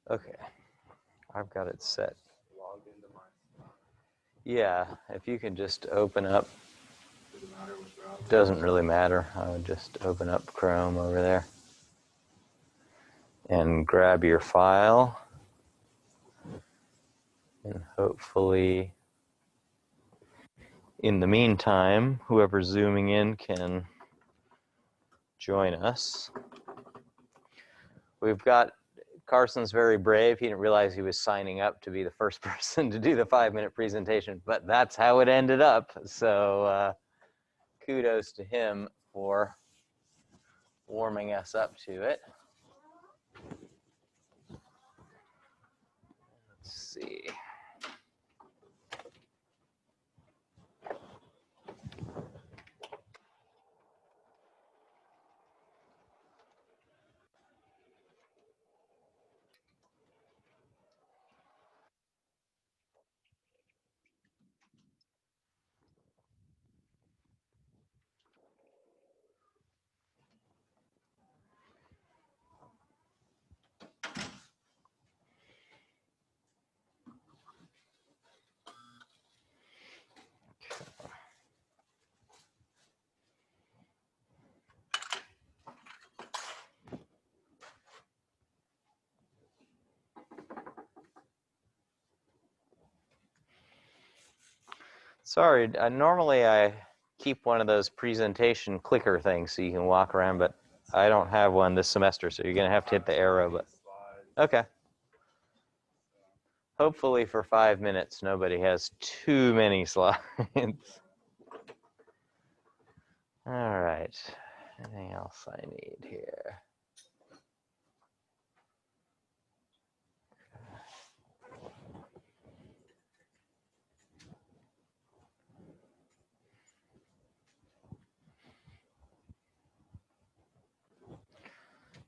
Okay, I've got it set. Yeah, if you can just open up. Doesn't really matter. I would just open up Chrome over there and grab your file, and hopefully in the meantime whoever's zooming in can join us. We've got Carson's very brave. He didn't realize he was signing up to be the first person to do the 5-minute presentation, but that's how it ended up. So kudos to him for warming us up to it. Let's see. Sorry, normally I keep one of those presentation clicker things so you can walk around, but I don't have one this semester, so you're going to have to hit the arrow. But okay. Hopefully for 5 minutes, nobody has too many slides. All right. Anything else I need here?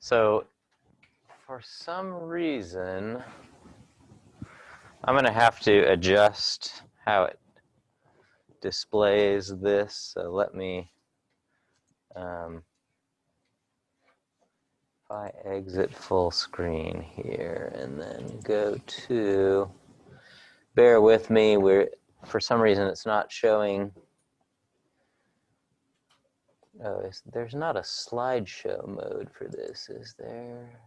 So for some reason, I'm going to have to adjust how it displays this. So let me, if I exit full screen here and then go to, bear with me, for some reason it's not showing. Oh, there's not a slideshow mode for this, is there?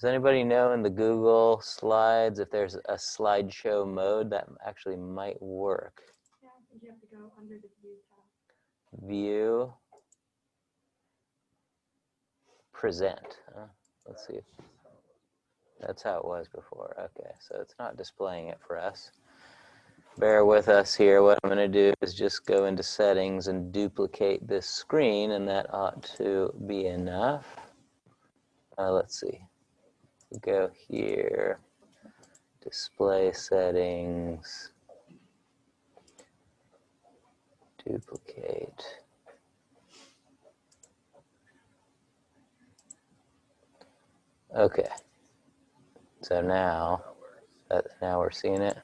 Does anybody know in the Google Slides if there's a slideshow mode that actually might work? Yeah, I think you have to go under the View tab. View. Present. Let's see. That's how it was before. Okay, so it's not displaying it for us. Bear with us here. What I'm going to do is just go into settings and duplicate this screen, and that ought to be enough. Let's see. We go here, display settings, duplicate. Okay. So now we're seeing it.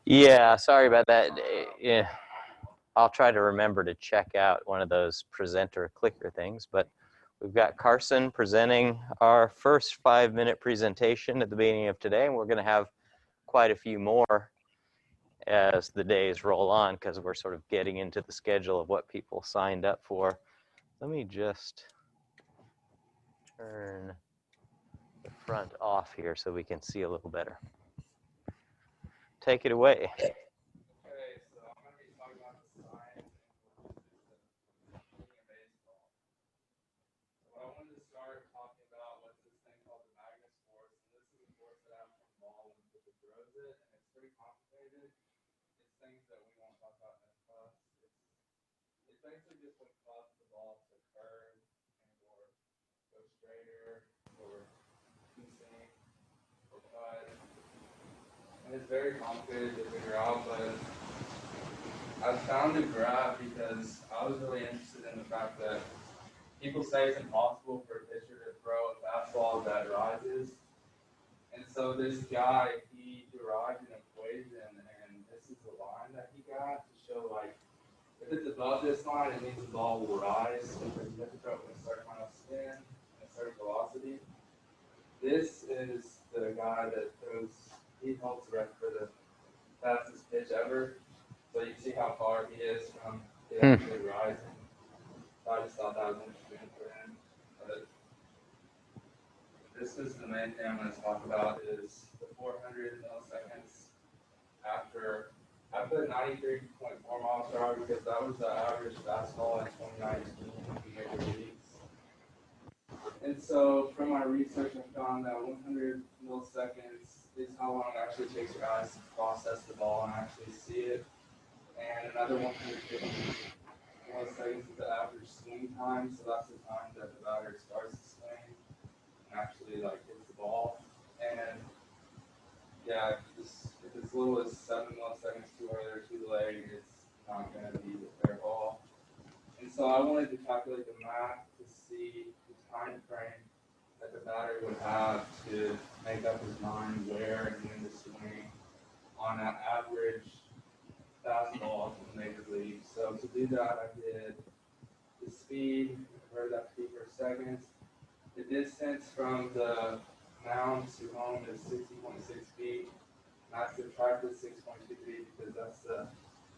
Yeah, sorry about that. Yeah, I'll try to remember to check out one of those presenter clicker things, but we've got Carson presenting our first 5-minute presentation at the beginning of today, and we're going to have quite a few more as the days roll on because we're sort of getting into the schedule of what people signed up for. Let me just turn the front off here so we can see a little better. Take it away. Okay, so I'm going to be talking about the science and baseball. So I wanted to start talking about what's this thing called the Magnus force. And this is a force that happens from the ball when it throws it, and it's pretty complicated. It's things that we won't talk about in this class. It's basically just what causes the ball to curve and or go straighter or desync or cut. And it's very complicated to figure out, but I found a graph because I was really interested in the fact that people say it's impossible for a pitcher to throw a fastball that rises. And so this guy, he derived an equation, and this is the line that he got to show like if it's above this line, it means the ball will rise because you have to throw it with a certain amount of spin and a certain velocity. This is the guy that throws. He holds the record for the fastest pitch ever. So you see how far he is from it actually rising. So I just thought that was interesting for him. But this is the main thing I'm going to talk about is the 400 milliseconds after. I put 93.4 miles per hour because that was the average fastball in 2019 in the major leagues. And so from my research, I found that 100 milliseconds is how long it actually takes your eyes to process the ball and actually see it. And another 150 milliseconds is the average swing time, so that's the time that the batter starts to swing and actually like hits the ball. And yeah, if it's as little as 7 milliseconds too early or too late, it's not going to be a fair ball. And so I wanted to calculate the math to see the time frame that the batter would have to make up his mind where and when to swing on an average fastball in the major league. So to do that, I did the speed, converted that to feet per second. The distance from the mound to home is 60.6 feet. And I subtracted 6.2 feet because that's the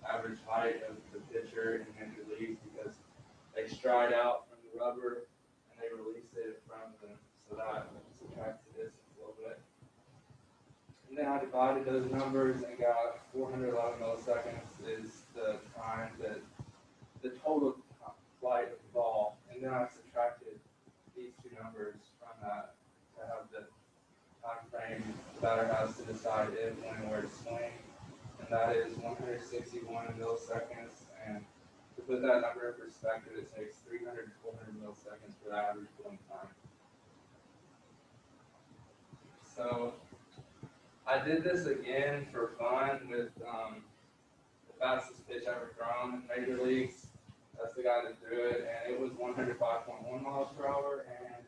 average height of the pitcher in major leagues because they stride out from the rubber and they release it from them. So that subtracts the distance a little bit. And then I divided those numbers and got 411 milliseconds is the time that the total flight of the ball. And then I subtracted these two numbers from that to have the time frame the batter has to decide if, when, and where to swing. And that is 161 milliseconds. And to put that number in perspective, it takes 300 to 400 milliseconds for the average blink time. So I did this again for fun with the fastest pitch ever thrown in major leagues. That's the guy that threw it, and it was 105.1 miles per hour. And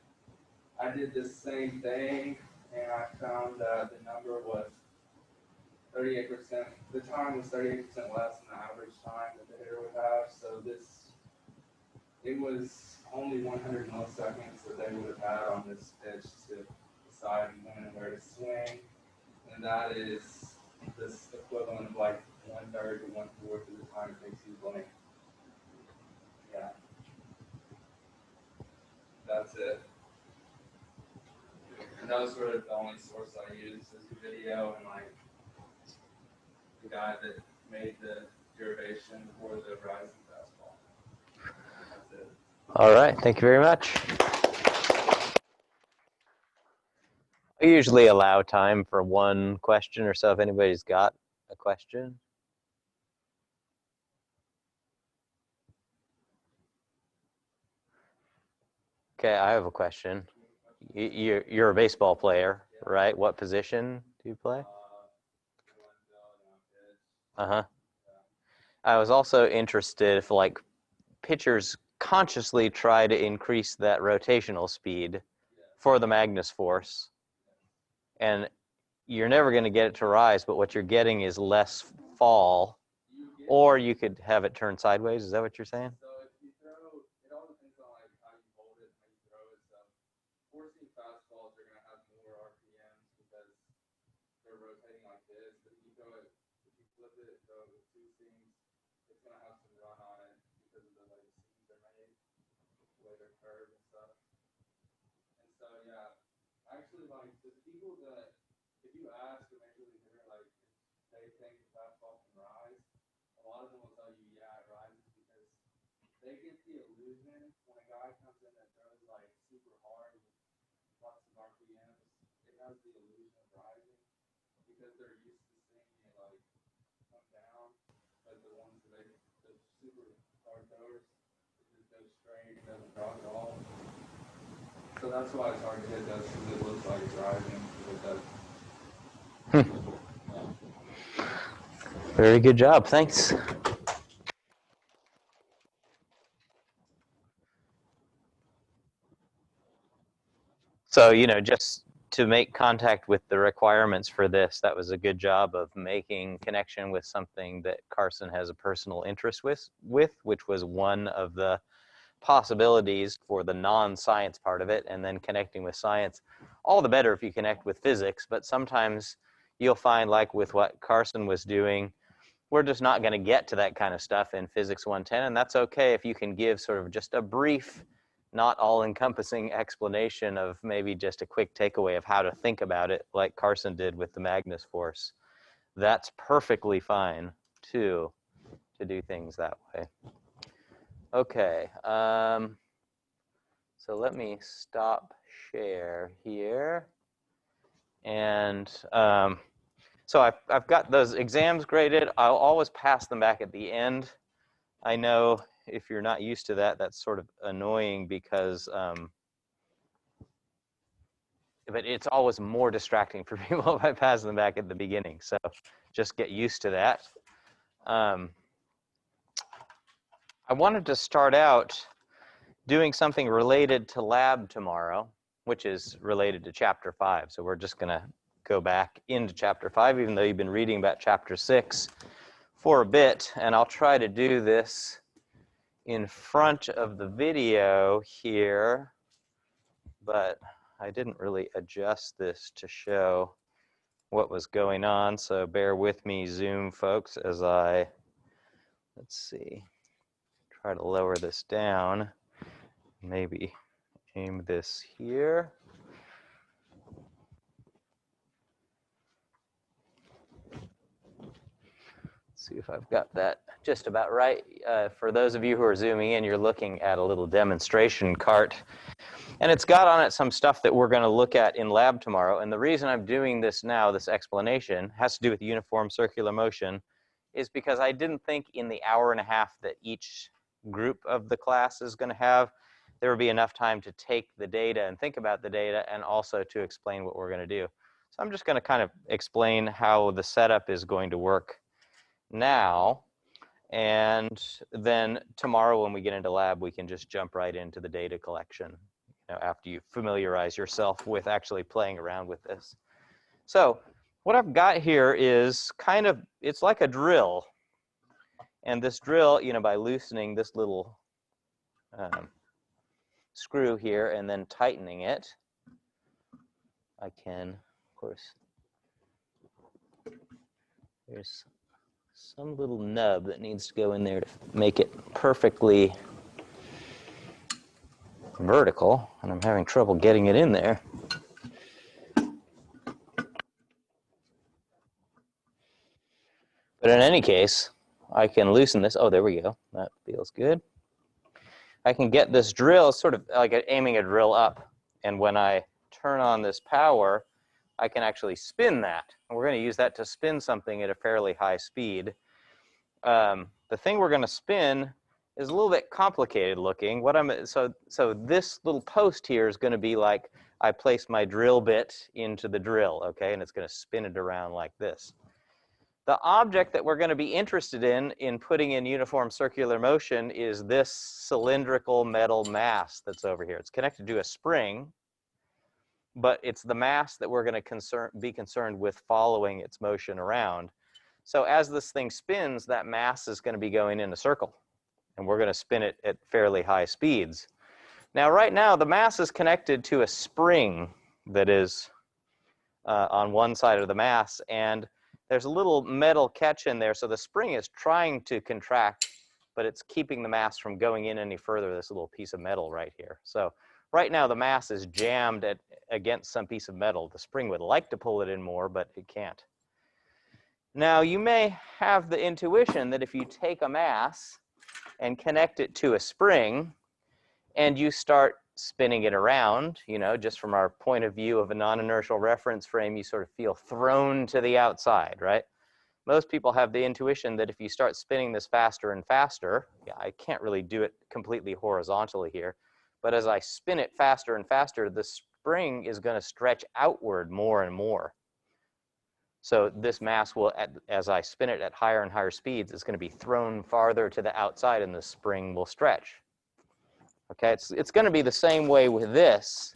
I did the same thing, and I found that the number was 38%. The time was 38% less than the average time that the hitter would have. So it was only 100 milliseconds that they would have had on this pitch to decide when and where to swing. And that is this equivalent of like 1/3 to 1/4 of the time it takes you to blink. Yeah. That's it. And those were the only source I used as a video and like the guy that made the derivation for the rising fastball. That's it. All right, thank you very much. I usually allow time for one question or so if anybody's got a question. Okay, I have a question. You're a baseball player, right? What position do you play? Uh-huh. I was also interested if like pitchers consciously try to increase that rotational speed for the Magnus force, and you're never going to get it to rise, but what you're getting is less fall, or you could have it turn sideways. Is that what you're saying? So if you throw, it all depends on like how you hold it, how you throw it. So forcing fastballs are going to have more RPMs because they're rotating like this. But if you throw it, if you flip it, throw it with two seams, it's going to have some run on it because of the way the seams are made, the way they're curved and stuff. And so yeah, actually like the people that if you ask a major league hitter like if they think the fastball can rise, a lot of them will tell you yeah it rises because they get the illusion when a guy comes in that throws like super hard with lots of RPMs, it has the illusion of rising because they're used to seeing it like come down, but the ones that the super hard throwers, it just goes straight, it doesn't drop at all. So that's why it's hard to hit those because it looks like it's rising, but it doesn't. Very good job, thanks. So, just to make contact with the requirements for this. That was a good job of making connection with something that Carson has a personal interest with, which was one of the possibilities for the non-science part of it, and then connecting with science. All the better if you connect with physics, but sometimes you'll find, like with what Carson was doing, we're just not going to get to that kind of stuff in Physics 110, and that's okay if you can give sort of just a brief, not all-encompassing explanation of maybe just a quick takeaway of how to think about it, like Carson did with the Magnus force. That's perfectly fine, too, to do things that way. Okay, so let me stop share here. And so I've got those exams graded. I'll always pass them back at the end. I know if you're not used to that, that's sort of annoying because, but it's always more distracting for people if I pass them back at the beginning. So just get used to that. I wanted to start out doing something related to lab tomorrow, which is related to chapter 5. So we're just going to go back into chapter 5, even though you've been reading about chapter 6 for a bit. And I'll try to do this in front of the video here, but I didn't really adjust this to show what was going on. So bear with me, Zoom folks, as I, let's see, try to lower this down. Maybe aim this here. See if I've got that just about right. For those of you who are zooming in, you're looking at a little demonstration cart. And it's got on it some stuff that we're going to look at in lab tomorrow. And the reason I'm doing this now, this explanation, has to do with uniform circular motion, is because I didn't think in the hour and a half that each group of the class is going to have, there would be enough time to take the data and think about the data and also to explain what we're going to do. So I'm just going to kind of explain how the setup is going to work now, and then tomorrow when we get into lab, we can just jump right into the data collection, you know, after you familiarize yourself with actually playing around with this. So what I've got here is kind of, it's like a drill. And this drill, you know, by loosening this little screw here and then tightening it, I can, of course, there's some little nub that needs to go in there to make it perfectly vertical, and I'm having trouble getting it in there. But in any case, I can loosen this. Oh, there we go. That feels good. I can get this drill sort of like aiming a drill up, and when I turn on this power, I can actually spin that. And we're going to use that to spin something at a fairly high speed. The thing we're going to spin is a little bit complicated looking. So this little post here is going to be like I place my drill bit into the drill, okay, and it's going to spin it around like this. The object that we're going to be interested in putting in uniform circular motion is this cylindrical metal mass that's over here. It's connected to a spring, but it's the mass that we're going to be concerned with following its motion around. So as this thing spins, that mass is going to be going in a circle, and we're going to spin it at fairly high speeds. Now, right now, the mass is connected to a spring that is on one side of the mass, and there's a little metal catch in there, so the spring is trying to contract, but it's keeping the mass from going in any further, this little piece of metal right here. So right now, the mass is jammed against some piece of metal. The spring would like to pull it in more, but it can't. Now, you may have the intuition that if you take a mass and connect it to a spring, and you start spinning it around, you know, just from our point of view of a non-inertial reference frame, you sort of feel thrown to the outside, right? Most people have the intuition that if you start spinning this faster and faster, yeah, I can't really do it completely horizontally here, but as I spin it faster and faster, the spring is going to stretch outward more and more. So this mass will, as I spin it at higher and higher speeds, it's going to be thrown farther to the outside, and the spring will stretch. Okay, it's going to be the same way with this.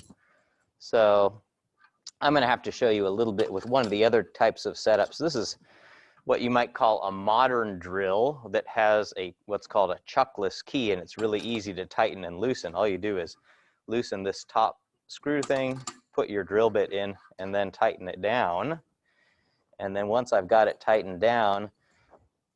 So I'm going to have to show you a little bit with one of the other types of setups. This is what you might call a modern drill that has what's called a chuckless key, and it's really easy to tighten and loosen. All you do is loosen this top screw thing, put your drill bit in, and then tighten it down. And then once I've got it tightened down,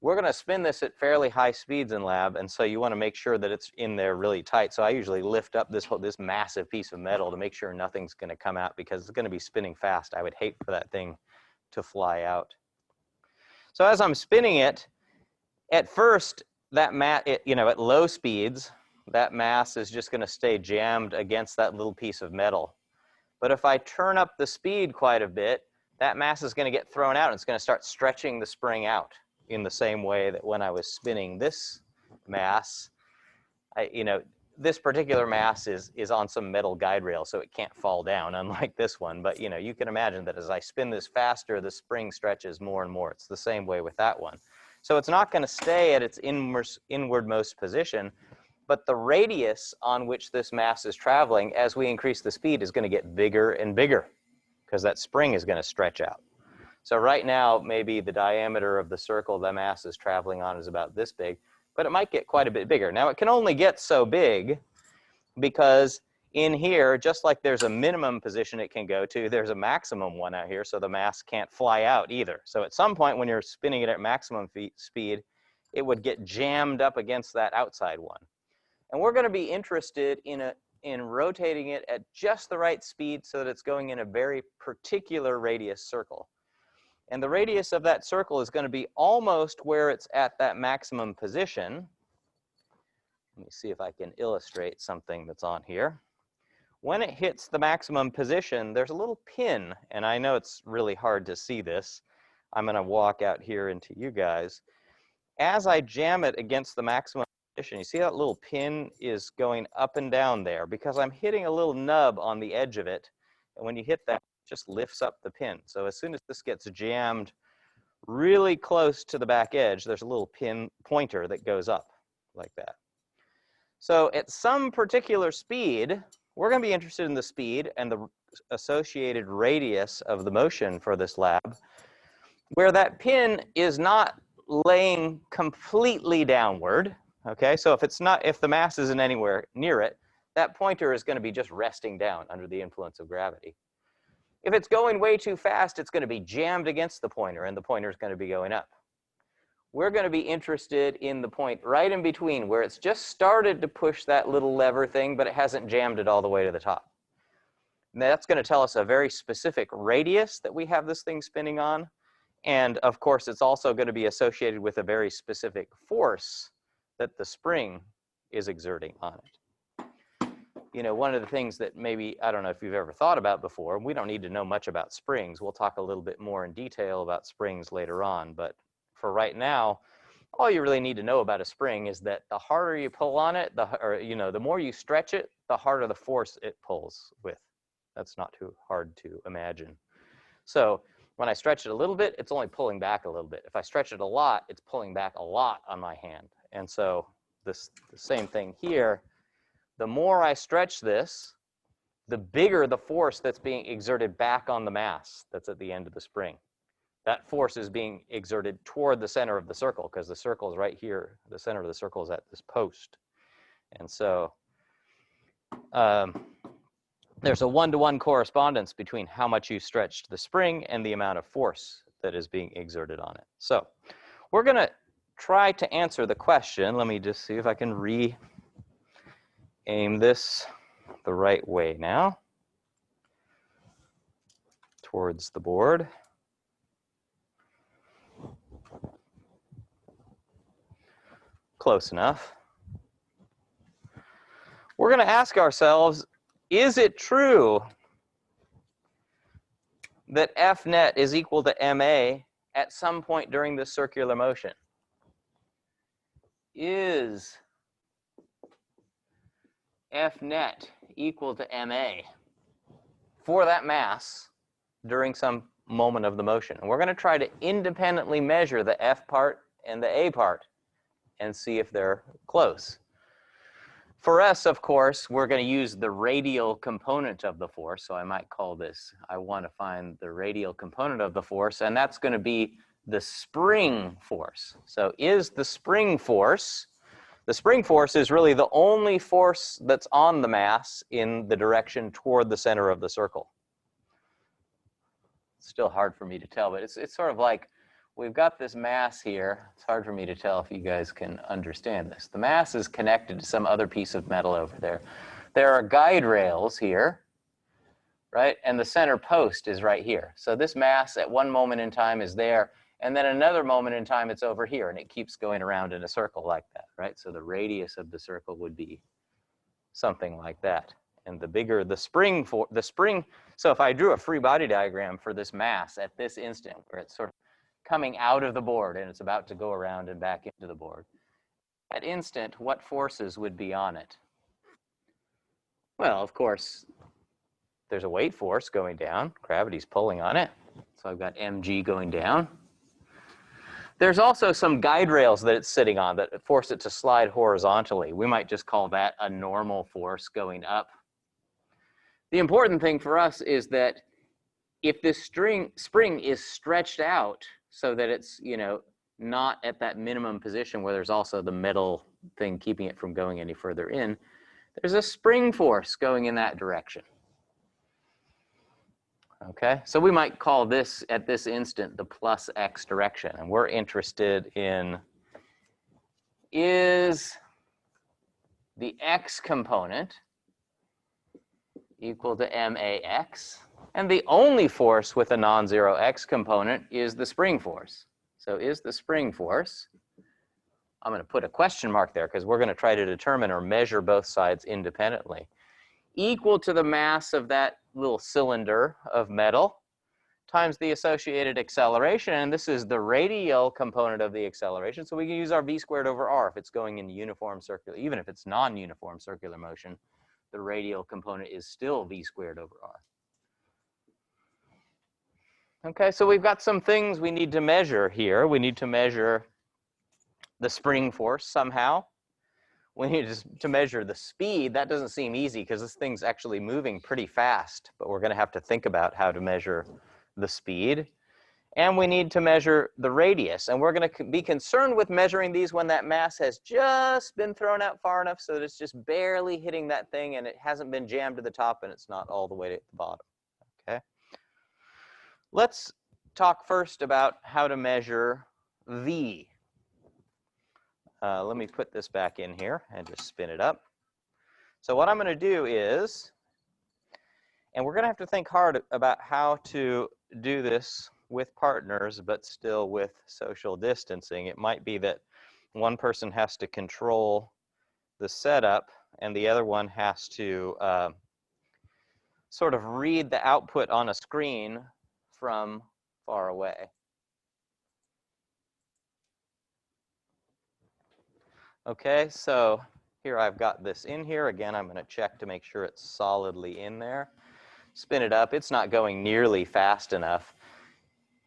we're going to spin this at fairly high speeds in lab, and so you want to make sure that it's in there really tight. So I usually lift up this massive piece of metal to make sure nothing's going to come out because it's going to be spinning fast. I would hate for that thing to fly out. So as I'm spinning it, at first, that at low speeds, that mass is just going to stay jammed against that little piece of metal. But if I turn up the speed quite a bit, that mass is going to get thrown out, and it's going to start stretching the spring out in the same way that when I was spinning this mass, this particular mass is on some metal guide rail, so it can't fall down, unlike this one. But you can imagine that as I spin this faster, the spring stretches more and more. It's the same way with that one. So it's not going to stay at its inwardmost position, but the radius on which this mass is traveling as we increase the speed is going to get bigger and bigger because that spring is going to stretch out. So right now, maybe the diameter of the circle the mass is traveling on is about this big, but it might get quite a bit bigger. Now, it can only get so big because in here, just like there's a minimum position it can go to, there's a maximum one out here, so the mass can't fly out either. So at some point when you're spinning it at maximum speed, it would get jammed up against that outside one. And we're going to be interested in rotating it at just the right speed so that it's going in a very particular radius circle. And the radius of that circle is going to be almost where it's at that maximum position. Let me see if I can illustrate something that's on here. When it hits the maximum position, there's a little pin, and I know it's really hard to see this. I'm going to walk out here into you guys. As I jam it against the maximum position, you see that little pin is going up and down there because I'm hitting a little nub on the edge of it, and when you hit that, just lifts up the pin. So as soon as this gets jammed really close to the back edge, there's a little pin pointer that goes up like that. So at some particular speed, we're going to be interested in the speed and the associated radius of the motion for this lab, where that pin is not laying completely downward. Okay, so if the mass isn't anywhere near it, that pointer is going to be just resting down under the influence of gravity. If it's going way too fast, it's going to be jammed against the pointer, and the pointer is going to be going up. We're going to be interested in the point right in between, where it's just started to push that little lever thing, but it hasn't jammed it all the way to the top. And that's going to tell us a very specific radius that we have this thing spinning on. And of course, it's also going to be associated with a very specific force that the spring is exerting on it. One of the things that maybe, I don't know if you've ever thought about before, we don't need to know much about springs. We'll talk a little bit more in detail about springs later on. But for right now, all you really need to know about a spring is that the harder you pull on it, the more you stretch it, the harder the force it pulls with. That's not too hard to imagine. So when I stretch it a little bit, it's only pulling back a little bit. If I stretch it a lot, it's pulling back a lot on my hand. And so the same thing here. The more I stretch this, the bigger the force that's being exerted back on the mass that's at the end of the spring. That force is being exerted toward the center of the circle because the circle is right here. The center of the circle is at this post. And so there's a one-to-one correspondence between how much you stretched the spring and the amount of force that is being exerted on it. So we're going to try to answer the question. Let me just see if I can aim this the right way now towards the board. Close enough. We're going to ask ourselves, is it true that F net is equal to ma at some point during this circular motion? Is F net equal to ma for that mass during some moment of the motion? And we're going to try to independently measure the F part and the A part and see if they're close. For us, of course, we're going to use the radial component of the force. So I might call this, I want to find the radial component of the force, and that's going to be the spring force. So is the spring force is really the only force that's on the mass in the direction toward the center of the circle. It's still hard for me to tell, but it's sort of like we've got this mass here. It's hard for me to tell if you guys can understand this. The mass is connected to some other piece of metal over there. There are guide rails here, right? And the center post is right here. So this mass at one moment in time is there, and then another moment in time it's over here, and it keeps going around in a circle like that, right? So the radius of the circle would be something like that. And the bigger the spring, so if I drew a free body diagram for this mass at this instant, where it's sort of coming out of the board and it's about to go around and back into the board, at instant, what forces would be on it? Well, of course, there's a weight force going down. Gravity's pulling on it. So I've got mg going down. There's also some guide rails that it's sitting on that force it to slide horizontally. We might just call that a normal force going up. The important thing for us is that if this spring is stretched out so that it's, you know, not at that minimum position where there's also the metal thing keeping it from going any further in, there's a spring force going in that direction. Okay, so we might call this, at this instant, the plus x direction. And we're interested in, is the x component equal to max? And the only force with a non-zero x component is the spring force. So is the spring force, I'm going to put a question mark there because we're going to try to determine or measure both sides independently, equal to the mass of that little cylinder of metal times the associated acceleration, and this is the radial component of the acceleration, so we can use our v squared over r if it's going in uniform circular, even if it's non-uniform circular motion, the radial component is still v squared over r. Okay, so we've got some things we need to measure here. We need to measure the spring force somehow. We need to measure the speed. That doesn't seem easy because this thing's actually moving pretty fast, but we're going to have to think about how to measure the speed. And we need to measure the radius. And we're going to be concerned with measuring these when that mass has just been thrown out far enough so that it's just barely hitting that thing and it hasn't been jammed to the top and it's not all the way to the bottom. Okay. Let's talk first about how to measure V. Let me put this back in here and just spin it up. So what I'm going to do is, and we're going to have to think hard about how to do this with partners, but still with social distancing. It might be that one person has to control the setup and the other one has to sort of read the output on a screen from far away. Okay, so here I've got this in here. Again, I'm going to check to make sure it's solidly in there. Spin it up. It's not going nearly fast enough.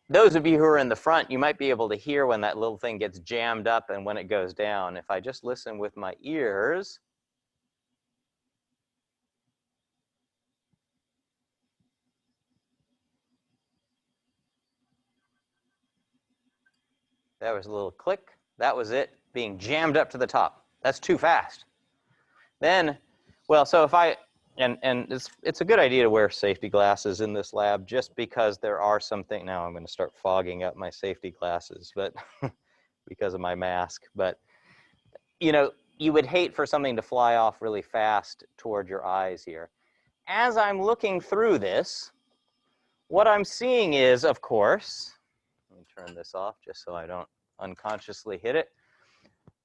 Those of you who are in the front, you might be able to hear when that little thing gets jammed up and when it goes down. If I just listen with my ears, that was a little click. That was it being jammed up to the top. That's too fast. Then, well, so if I, and it's a good idea to wear safety glasses in this lab just because there are some things, now I'm going to start fogging up my safety glasses, but because of my mask. But, you know, you would hate for something to fly off really fast toward your eyes here. As I'm looking through this, what I'm seeing is, of course, let me turn this off just so I don't unconsciously hit it.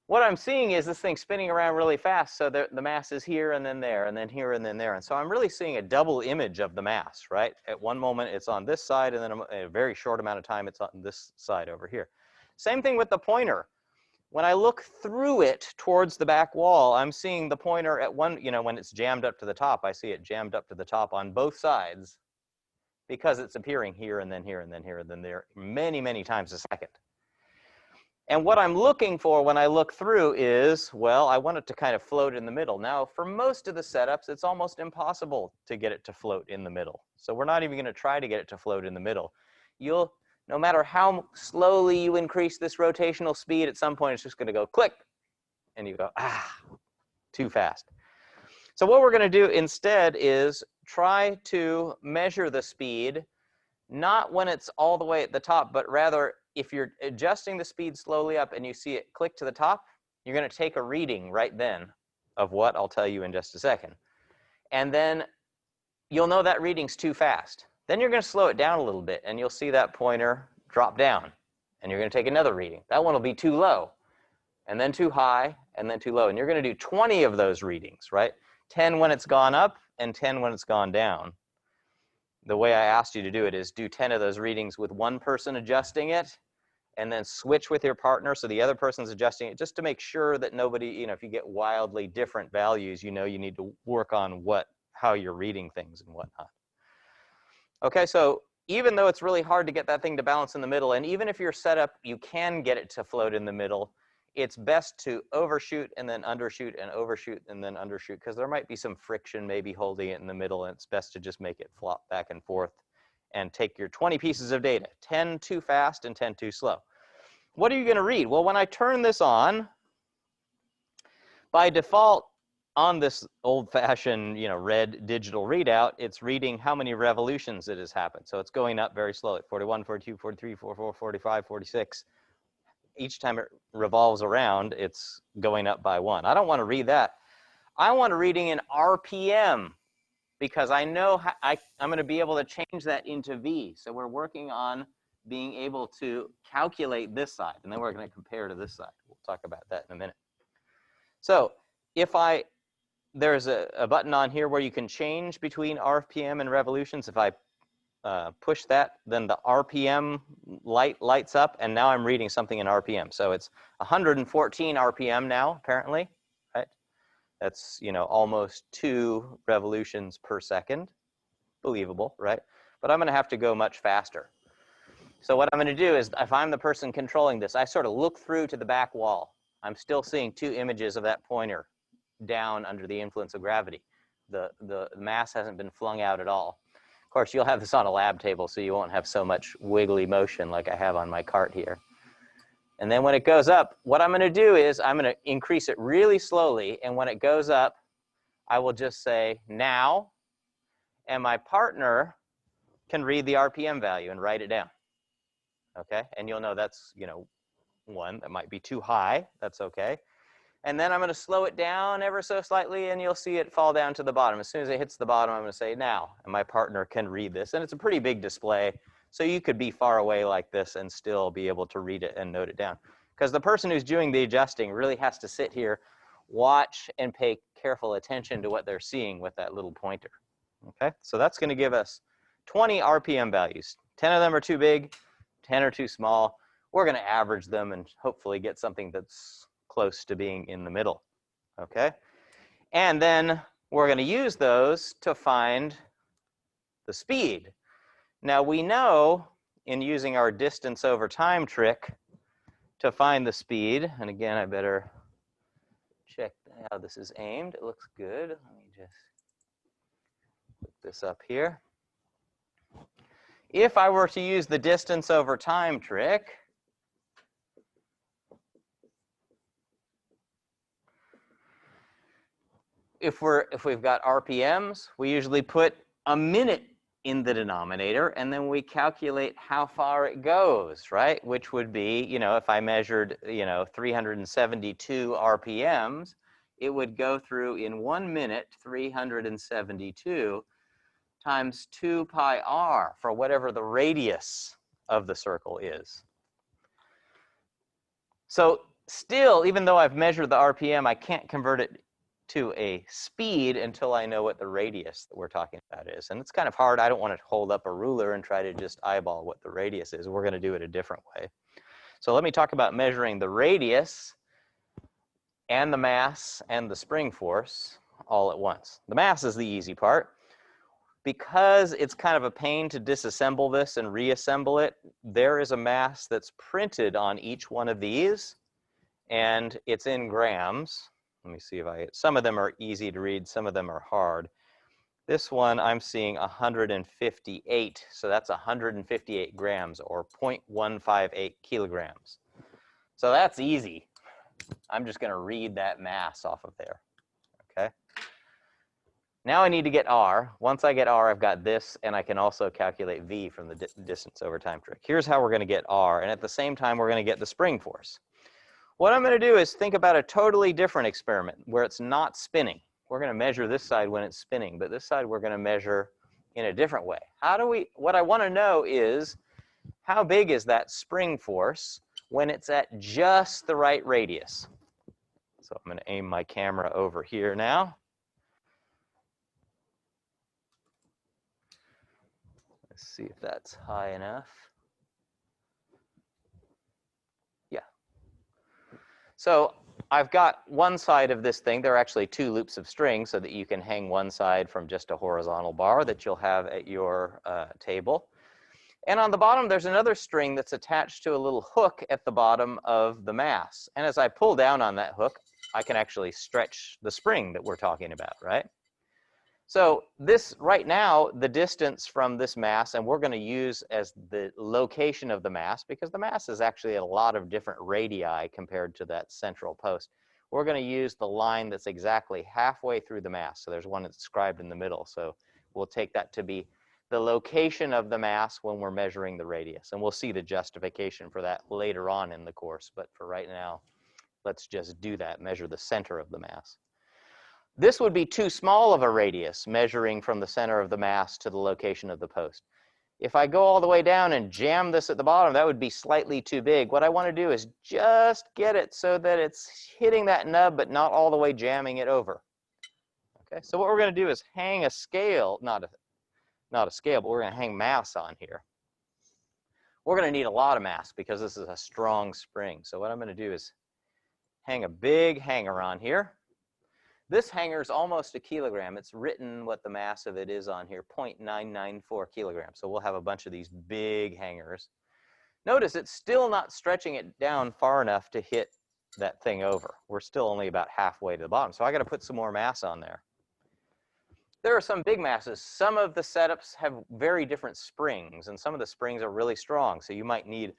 What I'm seeing is this thing spinning around really fast, so the mass is here and then there, and then here and then there. And so I'm really seeing a double image of the mass, right? At one moment it's on this side, and then in a very short amount of time it's on this side over here. Same thing with the pointer. When I look through it towards the back wall, I'm seeing the pointer at one, you know, when it's jammed up to the top, I see it jammed up to the top on both sides because it's appearing here and then here and then here and then there many, many times a second. And what I'm looking for when I look through is, well, I want it to kind of float in the middle. Now, for most of the setups, it's almost impossible to get it to float in the middle. So we're not even going to try to get it to float in the middle. No matter how slowly you increase this rotational speed, at some point it's just going to go click. And you go, too fast. So what we're going to do instead is try to measure the speed, not when it's all the way at the top, but rather if you're adjusting the speed slowly up and you see it click to the top, you're going to take a reading right then of what I'll tell you in just a second. And then you'll know that reading's too fast. Then you're going to slow it down a little bit, and you'll see that pointer drop down. And you're going to take another reading. That one will be too low, and then too high, and then too low. And you're going to do 20 of those readings, right? 10 when it's gone up, and 10 when it's gone down. The way I asked you to do it is do 10 of those readings with one person adjusting it, and then switch with your partner so the other person's adjusting it, just to make sure that nobody, if you get wildly different values, you need to work on how you're reading things and whatnot. Okay, so even though it's really hard to get that thing to balance in the middle, and even if you're set up, you can get it to float in the middle, it's best to overshoot and then undershoot and overshoot and then undershoot, because there might be some friction maybe holding it in the middle, and it's best to just make it flop back and forth and take your 20 pieces of data, 10 too fast and 10 too slow. What are you going to read? Well, when I turn this on, by default, on this old-fashioned, red digital readout, it's reading how many revolutions it has happened. So it's going up very slowly, 41, 42, 43, 44, 45, 46. Each time it revolves around, it's going up by 1. I don't want to read that. I want a reading in RPM, because I know I'm going to be able to change that into V. So we're working on being able to calculate this side, and then we're going to compare to this side. We'll talk about that in a minute. So if there's a button on here where you can change between RPM and revolutions. If I push that, then the RPM lights up, and now I'm reading something in RPM. So it's 114 RPM now, apparently, right? That's, almost 2 revolutions per second. Believable, right? But I'm going to have to go much faster. So what I'm going to do is, if I'm the person controlling this, I sort of look through to the back wall. I'm still seeing 2 images of that pointer down under the influence of gravity. The mass hasn't been flung out at all. Of course, you'll have this on a lab table, so you won't have so much wiggly motion like I have on my cart here. And then when it goes up, what I'm going to do is I'm going to increase it really slowly, and when it goes up, I will just say now, and my partner can read the RPM value and write it down. Okay, and you'll know that's, 1. That might be too high. That's okay. And then I'm going to slow it down ever so slightly, and you'll see it fall down to the bottom. As soon as it hits the bottom, I'm going to say now, and my partner can read this. And it's a pretty big display, so you could be far away like this and still be able to read it and note it down. Because the person who's doing the adjusting really has to sit here, watch, and pay careful attention to what they're seeing with that little pointer. Okay, so that's going to give us 20 RPM values. 10 of them are too big, 10 are too small. We're going to average them and hopefully get something that's close to being in the middle, okay? And then we're going to use those to find the speed. Now we know in using our distance over time trick to find the speed, and again, I better check how this is aimed. It looks good. Let me just put this up here. If I were to use the distance over time trick, if we've got RPMs, we usually put a minute in the denominator, and then we calculate how far it goes, right? Which would be, if I measured, 372 RPMs, it would go through in 1 minute, 372 times 2 pi r for whatever the radius of the circle is. So still, even though I've measured the RPM, I can't convert it to a speed until I know what the radius that we're talking about is. And it's kind of hard. I don't want to hold up a ruler and try to just eyeball what the radius is. We're going to do it a different way. So let me talk about measuring the radius and the mass and the spring force all at once. The mass is the easy part, Because it's kind of a pain to disassemble this and reassemble it, there is a mass that's printed on each one of these, and it's in grams. Let me see if some of them are easy to read, some of them are hard. This one I'm seeing 158, so that's 158 grams, or 0.158 kilograms. So that's easy. I'm just going to read that mass off of there, okay? Now I need to get R. Once I get R, I've got this, and I can also calculate V from the distance over time trick. Here's how we're going to get R, and at the same time, we're going to get the spring force. What I'm going to do is think about a totally different experiment where it's not spinning. We're going to measure this side when it's spinning, but this side we're going to measure in a different way. What I want to know is, how big is that spring force when it's at just the right radius? So I'm going to aim my camera over here now. Let's see if that's high enough. Yeah. So I've got one side of this thing. There are actually two loops of string so that you can hang one side from just a horizontal bar that you'll have at your table. And on the bottom, there's another string that's attached to a little hook at the bottom of the mass. And as I pull down on that hook, I can actually stretch the spring that we're talking about, right? So this, right now, the distance from this mass, and we're going to use as the location of the mass, because the mass is actually a lot of different radii compared to that central post. We're going to use the line that's exactly halfway through the mass. So there's one that's described in the middle. So we'll take that to be the location of the mass when we're measuring the radius. And we'll see the justification for that later on in the course. But for right now, let's just do that, measure the center of the mass. This would be too small of a radius, measuring from the center of the mass to the location of the post. If I go all the way down and jam this at the bottom, that would be slightly too big. What I want to do is just get it so that it's hitting that nub, but not all the way jamming it over. Okay, so what we're going to do is hang a scale, not a scale, but we're going to hang mass on here. We're going to need a lot of mass because this is a strong spring. So what I'm going to do is hang a big hanger on here. This hanger is almost a kilogram. It's written what the mass of it is on here, 0.994 kilograms. So we'll have a bunch of these big hangers. Notice it's still not stretching it down far enough to hit that thing over. We're still only about halfway to the bottom. So I got to put some more mass on there. There are some big masses. Some of the setups have very different springs, and some of the springs are really strong. So you might need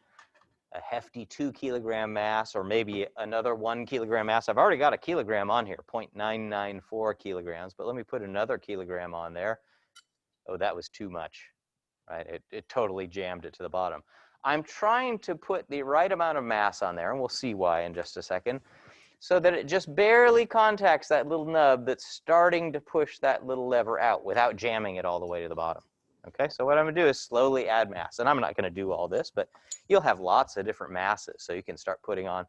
a hefty 2 kilogram mass, or maybe another 1 kilogram mass. I've already got a kilogram on here, 0.994 kilograms, but let me put another kilogram on there. Oh, that was too much, right? It totally jammed it to the bottom. I'm trying to put the right amount of mass on there, and we'll see why in just a second, so that it just barely contacts that little nub that's starting to push that little lever out without jamming it all the way to the bottom. Okay, so what I'm going to do is slowly add mass. And I'm not going to do all this, but you'll have lots of different masses. So you can start putting on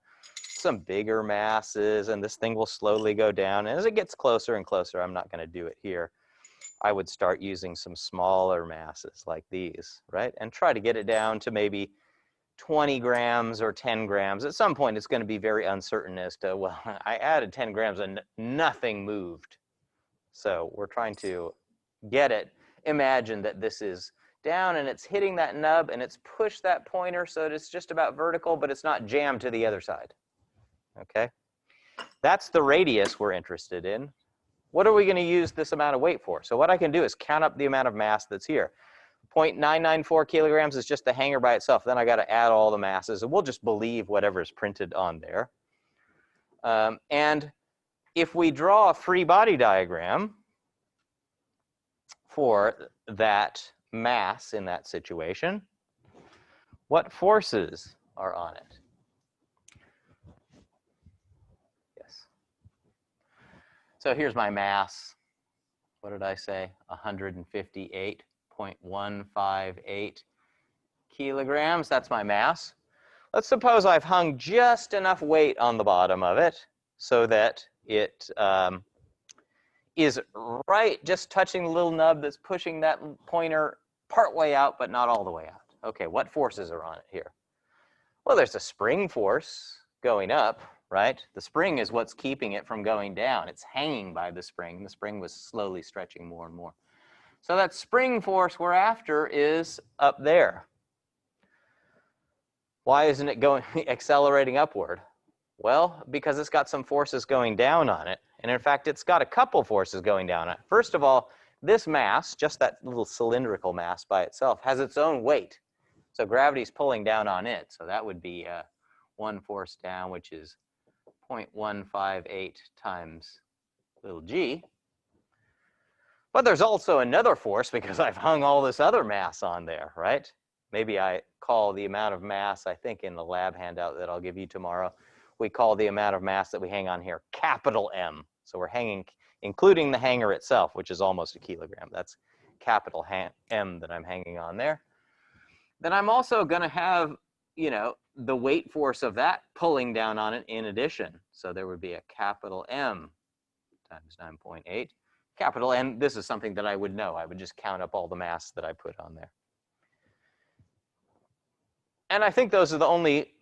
some bigger masses, and this thing will slowly go down. And as it gets closer and closer, I'm not going to do it here. I would start using some smaller masses like these, right? And try to get it down to maybe 20 grams or 10 grams. At some point, it's going to be very uncertain as to, well, I added 10 grams and nothing moved. So we're trying to get it. Imagine that this is down and it's hitting that nub and it's pushed that pointer so that it's just about vertical, but it's not jammed to the other side. Okay? That's the radius we're interested in. What are we going to use this amount of weight for? So what I can do is count up the amount of mass that's here. 0.994 kilograms is just the hanger by itself. Then I got to add all the masses, and we'll just believe whatever is printed on there. And if we draw a free body diagram for that mass in that situation, what forces are on it? Yes. So here's my mass. What did I say? 158.158 kilograms. That's my mass. Let's suppose I've hung just enough weight on the bottom of it so that it is right, just touching the little nub that's pushing that pointer part way out, but not all the way out. Okay, what forces are on it here? Well, there's a spring force going up, right? The spring is what's keeping it from going down. It's hanging by the spring. The spring was slowly stretching more and more. So that spring force we're after is up there. Why isn't it going accelerating upward? Well, because it's got some forces going down on it. And in fact, it's got a couple forces going down on it. First of all, this mass, just that little cylindrical mass by itself, has its own weight. So gravity's pulling down on it. So that would be one force down, which is 0.158 times little g. But there's also another force because I've hung all this other mass on there, right? Maybe I call the amount of mass, I think in the lab handout that I'll give you tomorrow, we call the amount of mass that we hang on here capital M. So we're hanging, including the hanger itself, which is almost a kilogram. That's capital M that I'm hanging on there. Then I'm also going to have, you know, the weight force of that pulling down on it in addition. So there would be a capital M times 9.8. Capital N, this is something that I would know. I would just count up all the mass that I put on there. And I think those are the only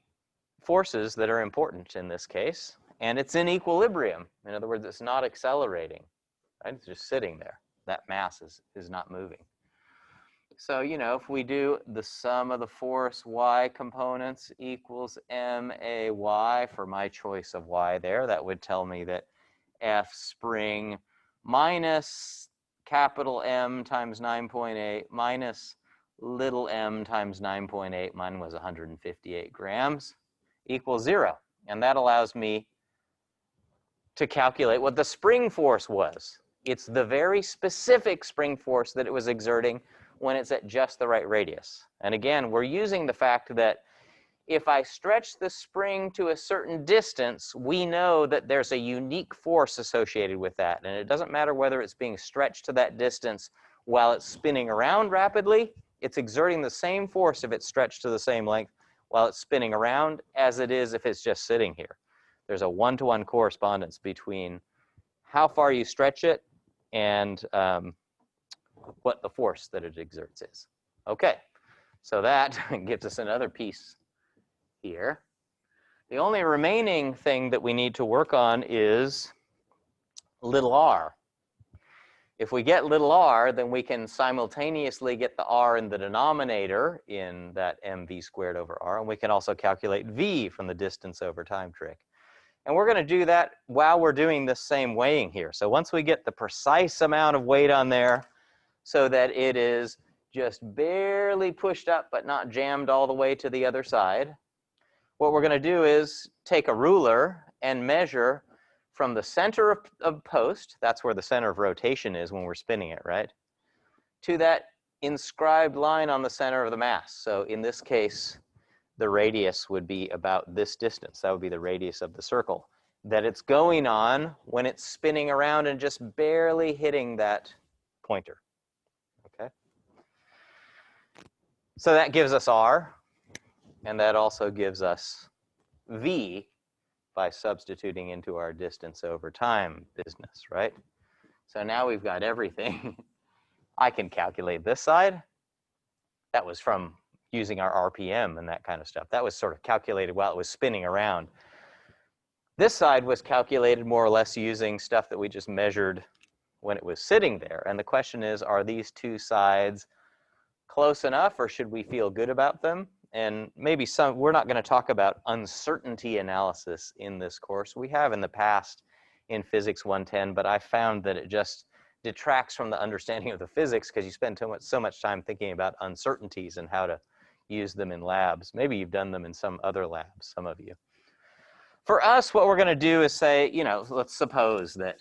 forces that are important in this case. And it's in equilibrium. In other words, it's not accelerating, right? It's just sitting there. That mass is not moving. So, you know, if we do the sum of the force y components equals MAY for my choice of y there, that would tell me that F spring minus capital M times 9.8 minus little m times 9.8, mine was 158 grams, equals 0. And that allows me to calculate what the spring force was. It's the very specific spring force that it was exerting when it's at just the right radius. And again, we're using the fact that if I stretch the spring to a certain distance, we know that there's a unique force associated with that. And it doesn't matter whether it's being stretched to that distance while it's spinning around rapidly, it's exerting the same force if it's stretched to the same length while it's spinning around as it is if it's just sitting here. There's a one-to-one correspondence between how far you stretch it and what the force that it exerts is. Okay, so that gives us another piece here. The only remaining thing that we need to work on is little r. If we get little r, then we can simultaneously get the r in the denominator in that mv squared over r, and we can also calculate v from the distance over time trick. And we're going to do that while we're doing this same weighing here. So once we get the precise amount of weight on there so that it is just barely pushed up but not jammed all the way to the other side, what we're going to do is take a ruler and measure from the center of post, that's where the center of rotation is when we're spinning it, right, to that inscribed line on the center of the mass. So in this case, the radius would be about this distance. That would be the radius of the circle that it's going on when it's spinning around and just barely hitting that pointer. Okay. So that gives us r, and that also gives us v by substituting into our distance over time business, right? So now we've got everything. I can calculate this side. That was from using our RPM and that kind of stuff. That was sort of calculated while it was spinning around. This side was calculated more or less using stuff that we just measured when it was sitting there. And the question is, are these two sides close enough, or should we feel good about them? And maybe we're not going to talk about uncertainty analysis in this course. We have in the past in Physics 110, but I found that it just detracts from the understanding of the physics because you spend so much time thinking about uncertainties and how to use them in labs. Maybe you've done them in some other labs, some of you. For us, what we're going to do is say, you know, let's suppose that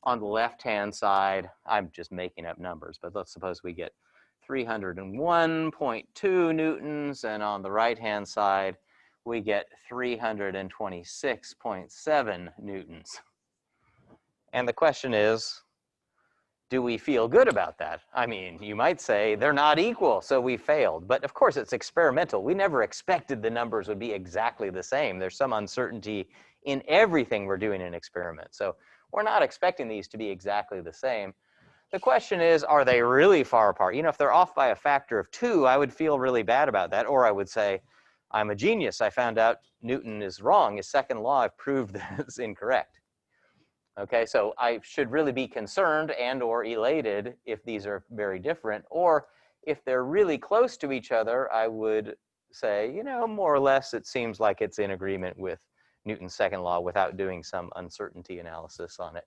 on the left-hand side, I'm just making up numbers, but let's suppose we get 301.2 newtons, and on the right-hand side, we get 326.7 newtons. And the question is, do we feel good about that? I mean, you might say they're not equal, so we failed. But of course, it's experimental. We never expected the numbers would be exactly the same. There's some uncertainty in everything we're doing in experiment. So we're not expecting these to be exactly the same. The question is, are they really far apart? You know, if they're off by a factor of 2, I would feel really bad about that. Or I would say, I'm a genius. I found out Newton is wrong. His second law, I've proved that it's incorrect. Okay, so I should really be concerned and or elated if these are very different, or if they're really close to each other, I would say, you know, more or less it seems like it's in agreement with Newton's second law without doing some uncertainty analysis on it.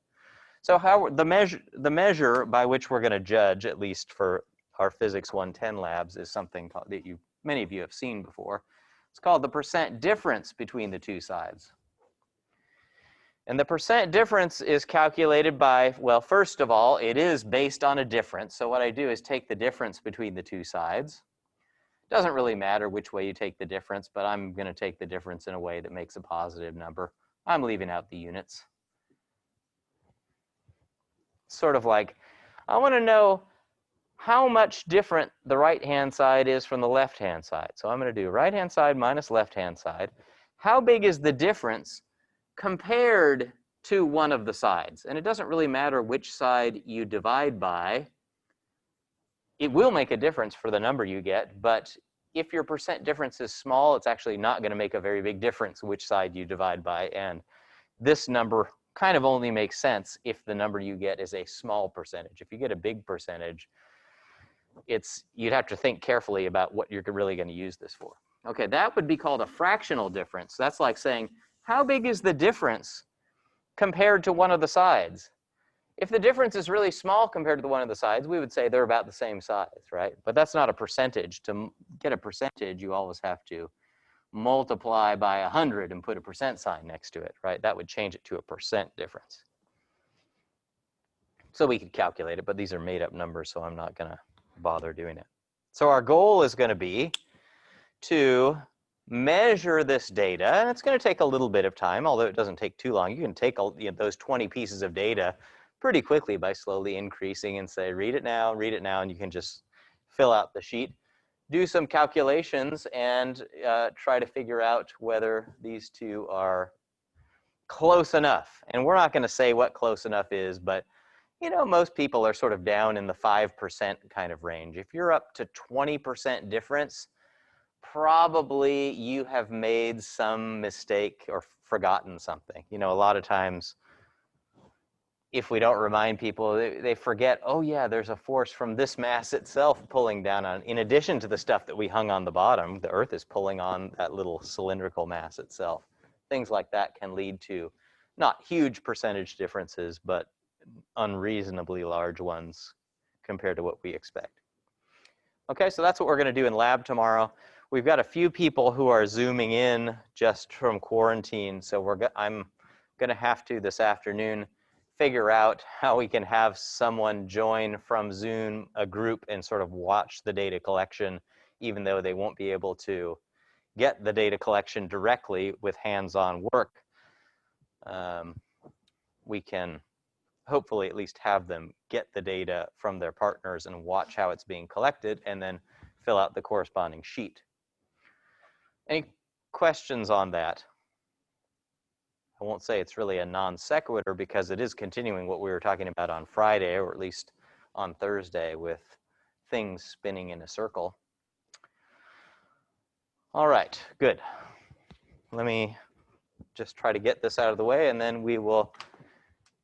So how the measure by which we're going to judge, at least for our Physics 110 labs, is something that many of you have seen before. It's called the percent difference between the two sides. And the percent difference is calculated by, well, first of all, it is based on a difference. So what I do is take the difference between the two sides. It doesn't really matter which way you take the difference, but I'm going to take the difference in a way that makes a positive number. I'm leaving out the units. Sort of like, I want to know how much different the right-hand side is from the left-hand side. So I'm going to do right-hand side minus left-hand side. How big is the difference compared to one of the sides? And it doesn't really matter which side you divide by. It will make a difference for the number you get, but if your percent difference is small, it's actually not going to make a very big difference which side you divide by. And this number kind of only makes sense if the number you get is a small percentage. If you get a big percentage, you'd have to think carefully about what you're really going to use this for. Okay, that would be called a fractional difference. That's like saying, how big is the difference compared to one of the sides? If the difference is really small compared to the one of the sides, we would say they're about the same size, right? But that's not a percentage. To get a percentage, you always have to multiply by 100 and put a percent sign next to it, right? That would change it to a percent difference. So we could calculate it, but these are made up numbers, so I'm not going to bother doing it. So our goal is going to be to measure this data, and it's going to take a little bit of time, although it doesn't take too long. You can take those 20 pieces of data pretty quickly by slowly increasing and say, read it now, and you can just fill out the sheet. Do some calculations and try to figure out whether these two are close enough. And we're not going to say what close enough is, but you know, most people are sort of down in the 5% kind of range. If you're up to 20% difference, probably you have made some mistake or forgotten something. You know, a lot of times, if we don't remind people, they forget, oh yeah, there's a force from this mass itself pulling down on, in addition to the stuff that we hung on the bottom, the Earth is pulling on that little cylindrical mass itself. Things like that can lead to not huge percentage differences, but unreasonably large ones compared to what we expect. Okay, so that's what we're going to do in lab tomorrow. We've got a few people who are Zooming in just from quarantine, so I'm going to have to this afternoon figure out how we can have someone join from Zoom, a group, and sort of watch the data collection, even though they won't be able to get the data collection directly with hands-on work. We can hopefully at least have them get the data from their partners and watch how it's being collected and then fill out the corresponding sheet. Any questions on that? I won't say it's really a non sequitur because it is continuing what we were talking about on Friday, or at least on Thursday, with things spinning in a circle. All right, good. Let me just try to get this out of the way, and then we will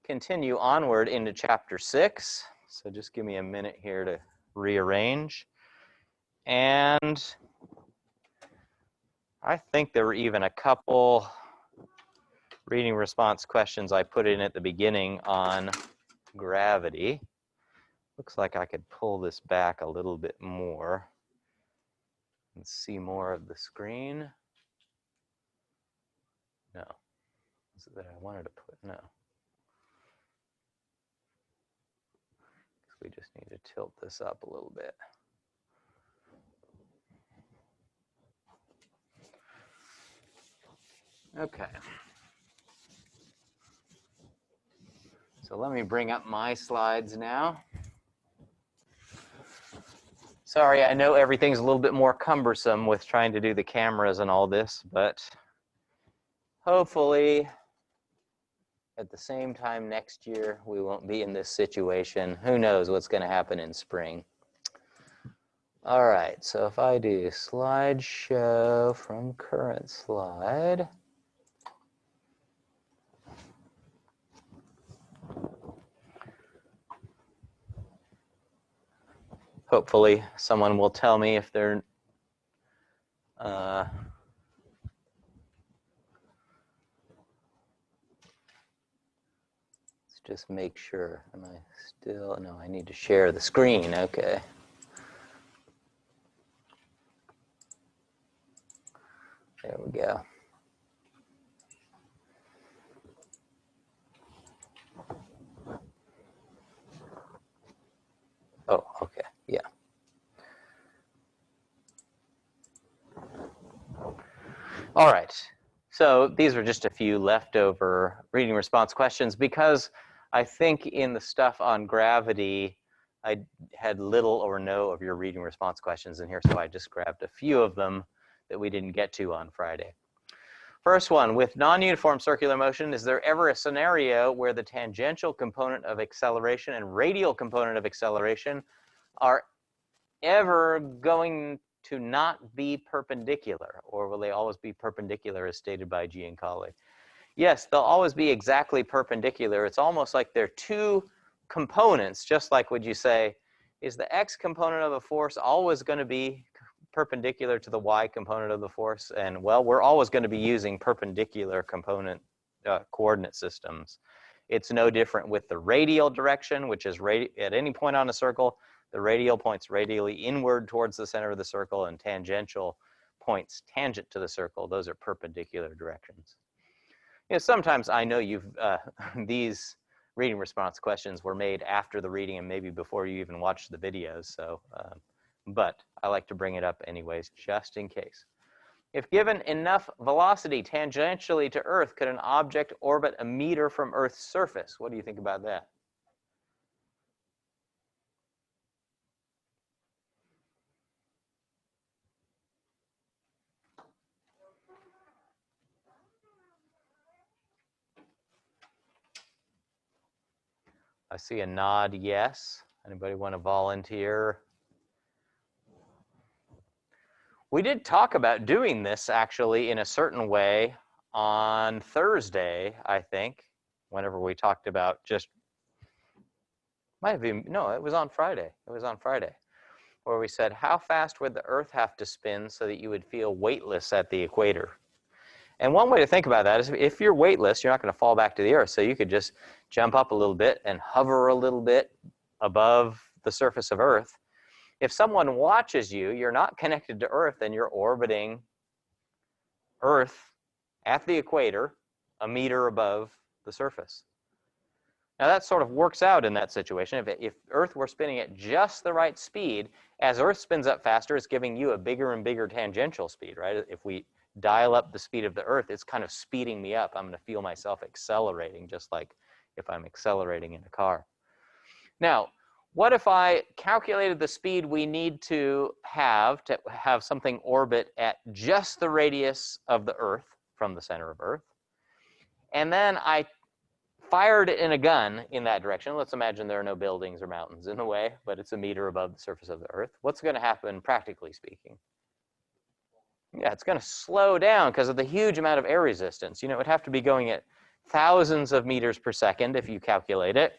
continue onward into chapter 6. So just give me a minute here to rearrange. And I think there were even a couple reading response questions I put in at the beginning on gravity. Looks like I could pull this back a little bit more and see more of the screen. No. Is it that I wanted to put? No. We just need to tilt this up a little bit. Okay. So let me bring up my slides now. Sorry, I know everything's a little bit more cumbersome with trying to do the cameras and all this, but hopefully at the same time next year, we won't be in this situation. Who knows what's going to happen in spring. All right, so if I do slideshow from current slide. Hopefully someone will tell me if they're let's just make sure. Am I still? No, I need to share the screen. Okay. There we go. Oh, okay. Yeah. All right. So these are just a few leftover reading response questions because I think in the stuff on gravity, I had little or no of your reading response questions in here, so I just grabbed a few of them that we didn't get to on Friday. First one, with non-uniform circular motion, is there ever a scenario where the tangential component of acceleration and radial component of acceleration are ever going to not be perpendicular, or will they always be perpendicular as stated by Giancarlo? Yes, they'll always be exactly perpendicular. It's almost like they're two components, just like would you say, is the x component of the force always going to be perpendicular to the y component of the force? And well, we're always going to be using perpendicular component coordinate systems. It's no different with the radial direction, which is at any point on a circle, the radial points radially inward towards the center of the circle, and tangential points tangent to the circle. Those are perpendicular directions. You know, sometimes I know you've, these reading response questions were made after the reading and maybe before you even watched the videos, so, but I like to bring it up anyways, just in case. If given enough velocity tangentially to Earth, could an object orbit a meter from Earth's surface? What do you think about that? I see a nod, yes. Anybody want to volunteer? We did talk about doing this actually in a certain way on Thursday, I think, whenever we talked about just, might have been, no, it was on Friday. It was on Friday, where we said, how fast would the Earth have to spin so that you would feel weightless at the equator? And one way to think about that is if you're weightless, you're not going to fall back to the Earth. So you could just jump up a little bit and hover a little bit above the surface of Earth. If someone watches you, you're not connected to Earth, and you're orbiting Earth at the equator, a meter above the surface. Now that sort of works out in that situation. If Earth were spinning at just the right speed, as Earth spins up faster, it's giving you a bigger and bigger tangential speed, right? If we dial up the speed of the Earth, it's kind of speeding me up. I'm going to feel myself accelerating, just like if I'm accelerating in a car. Now, what if I calculated the speed we need to have something orbit at just the radius of the Earth from the center of Earth, and then I fired it in a gun in that direction? Let's imagine there are no buildings or mountains in the way, but it's a meter above the surface of the Earth. What's going to happen, practically speaking? Yeah, it's going to slow down because of the huge amount of air resistance. You know, it would have to be going at thousands of meters per second if you calculate it.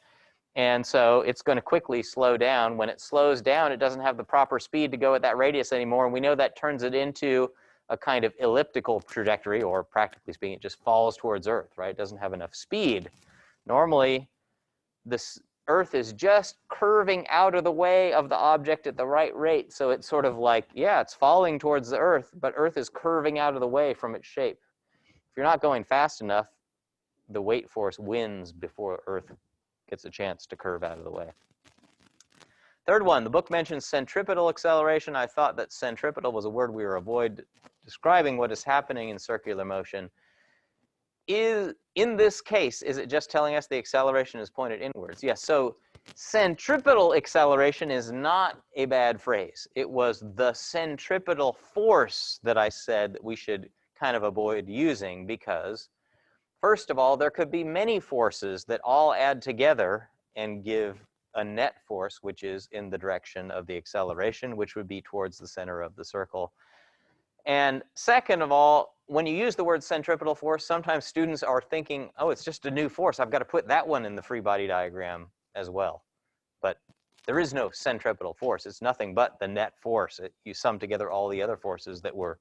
And so it's going to quickly slow down. When it slows down, it doesn't have the proper speed to go at that radius anymore. And we know that turns it into a kind of elliptical trajectory, or practically speaking, it just falls towards Earth, right? It doesn't have enough speed. Normally, this Earth is just curving out of the way of the object at the right rate. So it's sort of like, yeah, it's falling towards the Earth, but Earth is curving out of the way from its shape. If you're not going fast enough, the weight force wins before Earth gets a chance to curve out of the way. Third one, the book mentions centripetal acceleration. I thought that centripetal was a word we were avoid describing what is happening in circular motion. In this case, is it just telling us the acceleration is pointed inwards? Yes, so centripetal acceleration is not a bad phrase. It was the centripetal force that I said that we should kind of avoid using, because first of all, there could be many forces that all add together and give a net force, which is in the direction of the acceleration, which would be towards the center of the circle. And second of all, when you use the word centripetal force, sometimes students are thinking, oh, it's just a new force. I've got to put that one in the free body diagram as well. But there is no centripetal force. It's nothing but the net force. You sum together all the other forces that we're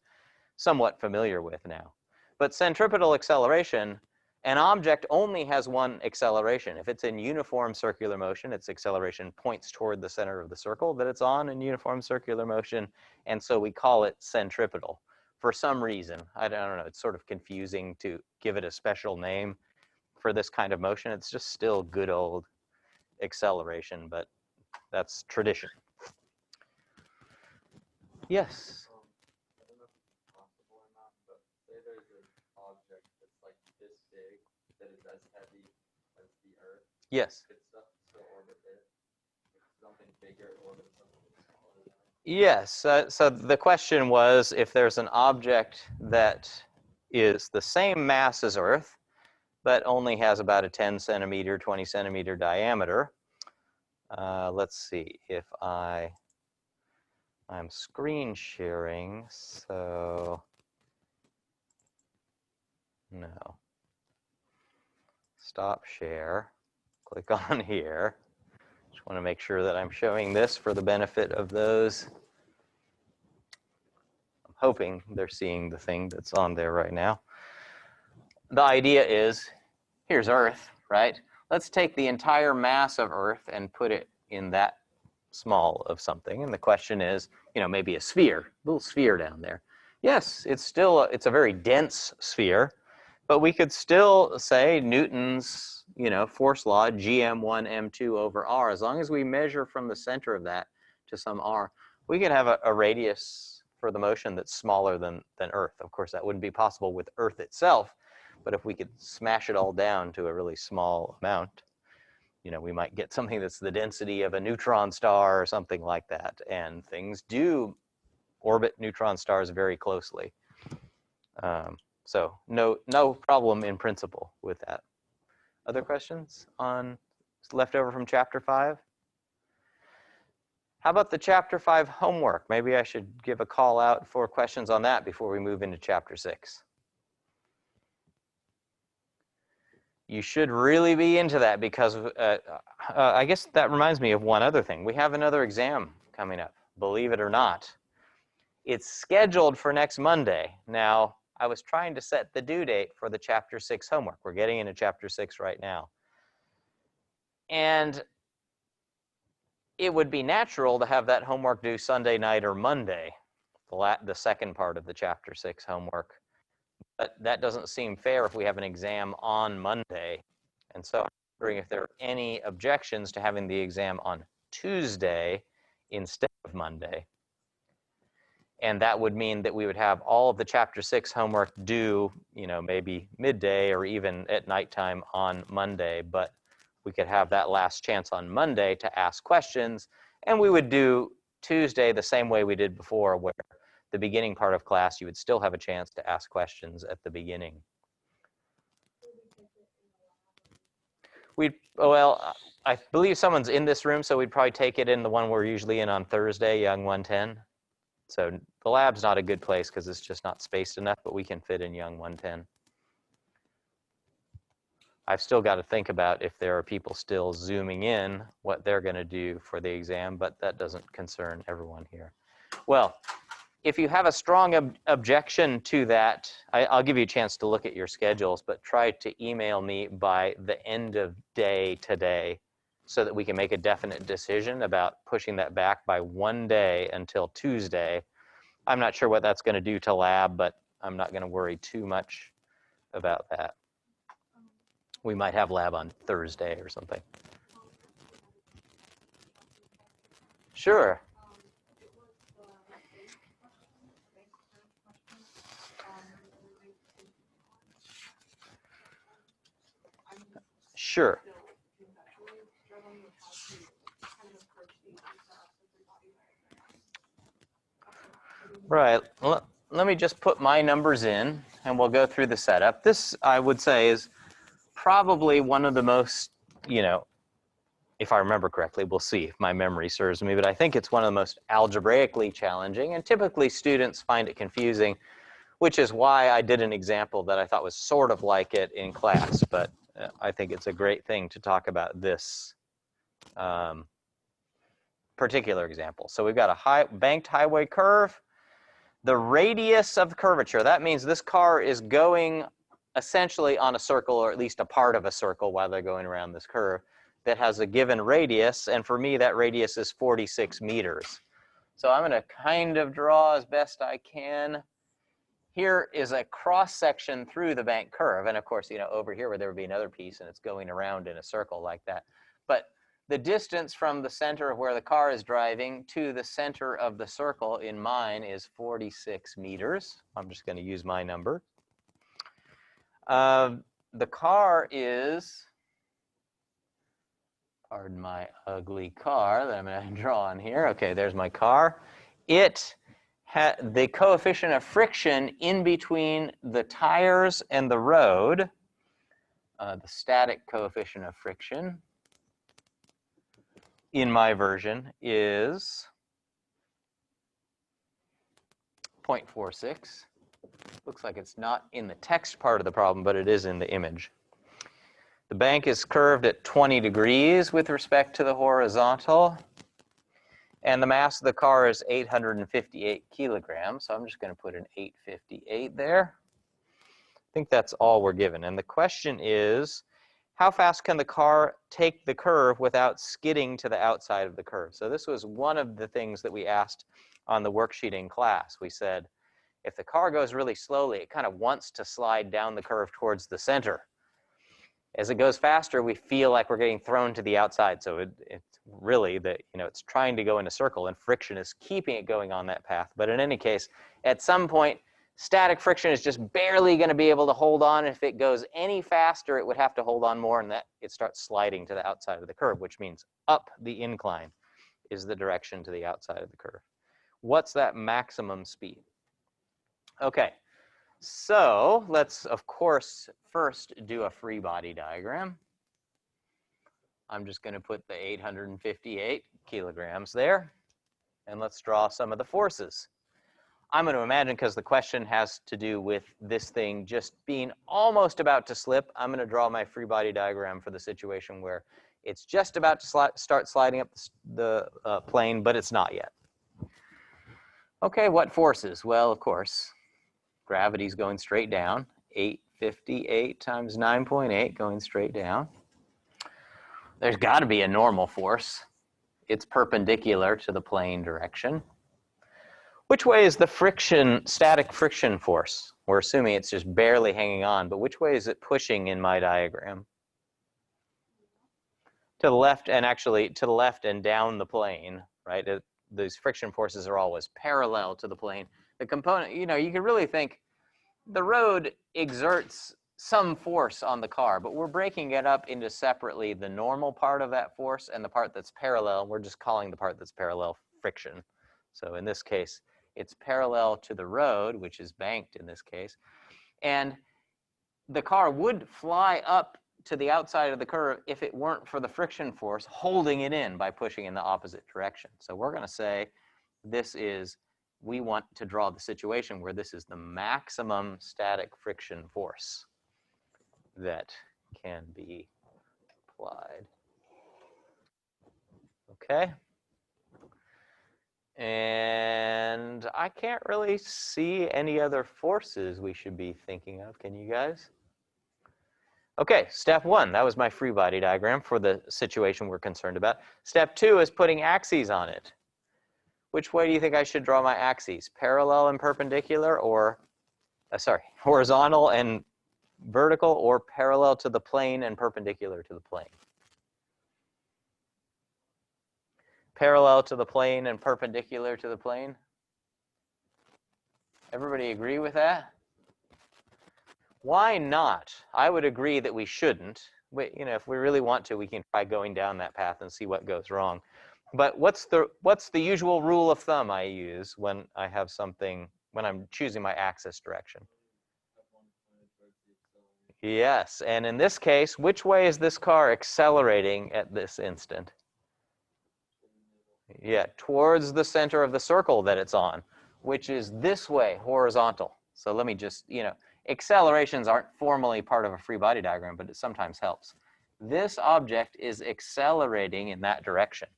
somewhat familiar with now. But centripetal acceleration, an object only has one acceleration. If it's in uniform circular motion, its acceleration points toward the center of the circle that it's on in uniform circular motion, and so we call it centripetal. For some reason, I don't know, it's sort of confusing to give it a special name for this kind of motion. It's just still good old acceleration, but that's tradition. Yes? I don't know if it's possible or not, but say there's an object that's like this big that is as heavy as the Earth. Yes. Could stuff still orbit it? If something bigger orbits something smaller than it? Yes. So the question was, if there's an object that is the same mass as Earth, but only has about a 10 centimeter, 20 centimeter diameter. Let's see if I'm screen sharing, so no. Stop share, click on here. Just want to make sure that I'm showing this for the benefit of those. I'm hoping they're seeing the thing that's on there right now. The idea is, here's Earth, right? Let's take the entire mass of Earth and put it in that small of something. And the question is, maybe a sphere, a little sphere down there. Yes, it's a very dense sphere, but we could still say Newton's, force law, Gm1 m2 over r. As long as we measure from the center of that to some r, we could have a radius for the motion that's smaller than Earth. Of course, that wouldn't be possible with Earth itself, but if we could smash it all down to a really small amount, we might get something that's the density of a neutron star or something like that. And things do orbit neutron stars very closely. So no problem in principle with that. Other questions on left over from chapter 5? How about the chapter 5 homework? Maybe I should give a call out for questions on that before we move into chapter 6. You should really be into that because I guess that reminds me of one other thing. We have another exam coming up, believe it or not. It's scheduled for next Monday. Now, I was trying to set the due date for the chapter 6 homework. We're getting into chapter 6 right now. And it would be natural to have that homework due Sunday night or Monday, the second part of the chapter 6 homework. But that doesn't seem fair if we have an exam on Monday. And so I'm wondering if there are any objections to having the exam on Tuesday instead of Monday. And that would mean that we would have all of the chapter 6 homework due, maybe midday or even at nighttime on Monday. But we could have that last chance on Monday to ask questions. And we would do Tuesday the same way we did before, where the beginning part of class, you would still have a chance to ask questions at the beginning. Well, I believe someone's in this room, so we'd probably take it in the one we're usually in on Thursday, Young 110. So the lab's not a good place because it's just not spaced enough, but we can fit in Young 110. I've still got to think about if there are people still Zooming in, what they're going to do for the exam, but that doesn't concern everyone here. Well, if you have a strong objection to that, I'll give you a chance to look at your schedules, but try to email me by the end of day today so that we can make a definite decision about pushing that back by one day until Tuesday. I'm not sure what that's going to do to lab, but I'm not going to worry too much about that. We might have lab on Thursday or something. Sure. Sure. Right. Let me just put my numbers in, and we'll go through the setup. This, I would say, is probably one of the most, if I remember correctly, we'll see if my memory serves me, but I think it's one of the most algebraically challenging, and typically students find it confusing, which is why I did an example that I thought was sort of like it in class, but I think it's a great thing to talk about this particular example. So we've got a banked highway curve. The radius of curvature, that means this car is going essentially on a circle, or at least a part of a circle while they're going around this curve that has a given radius, and for me that radius is 46 meters. So I'm going to kind of draw as best I can. Here is a cross section through the bank curve, and of course, you know, over here where there would be another piece and it's going around in a circle like that. But the distance from the center of where the car is driving to the center of the circle in mine is 46 meters. I'm just going to use my number. The car is, pardon my ugly car that I'm going to draw on here. Okay, there's my car. The coefficient of friction in between the tires and the road, the static coefficient of friction in my version is 0.46. Looks like it's not in the text part of the problem, but it is in the image. The bank is curved at 20 degrees with respect to the horizontal, and the mass of the car is 858 kilograms, so I'm just going to put an 858 there. I think that's all we're given, and the question is, how fast can the car take the curve without skidding to the outside of the curve? So this was one of the things that we asked on the worksheet in class. We said, if the car goes really slowly, it kind of wants to slide down the curve towards the center. As it goes faster, we feel like we're getting thrown to the outside. So it's really that, you know, it's trying to go in a circle, and friction is keeping it going on that path. But in any case, at some point, static friction is just barely going to be able to hold on. If it goes any faster, it would have to hold on more, and that it starts sliding to the outside of the curve, which means up the incline is the direction to the outside of the curve. What's that maximum speed? Okay, so let's, of course, first do a free body diagram. I'm just going to put the 858 kilograms there, and let's draw some of the forces. I'm going to imagine, because the question has to do with this thing just being almost about to slip, I'm going to draw my free body diagram for the situation where it's just about to start sliding up the plane, but it's not yet. Okay, what forces? Well, of course, gravity's going straight down. 858 times 9.8 going straight down. There's got to be a normal force. It's perpendicular to the plane direction. Which way is the friction, static friction force? We're assuming it's just barely hanging on, but which way is it pushing in my diagram? To the left, and actually to the left and down the plane, right? These friction forces are always parallel to the plane. The component, you know, you can really think the road exerts some force on the car, but we're breaking it up into separately the normal part of that force and the part that's parallel. We're just calling the part that's parallel friction. So in this case, it's parallel to the road, which is banked in this case. And the car would fly up to the outside of the curve if it weren't for the friction force holding it in by pushing in the opposite direction. So we're going to say this is, we want to draw the situation where this is the maximum static friction force that can be applied. Okay. And I can't really see any other forces we should be thinking of. Can you guys? Okay, step one, that was my free body diagram for the situation we're concerned about. Step two is putting axes on it. Which way do you think I should draw my axes? Parallel and perpendicular, or, horizontal and vertical, or parallel to the plane and perpendicular to the plane? Parallel to the plane and perpendicular to the plane? Everybody agree with that? Why not? I would agree that we shouldn't. You know, if we really want to, we can try going down that path and see what goes wrong. But what's the usual rule of thumb I use when I have something, when I'm choosing my axis direction? Yes, and in this case, which way is this car accelerating at this instant? Yeah, towards the center of the circle that it's on, which is this way, horizontal. So let me just, you know, accelerations aren't formally part of a free body diagram, but it sometimes helps. This object is accelerating in that direction.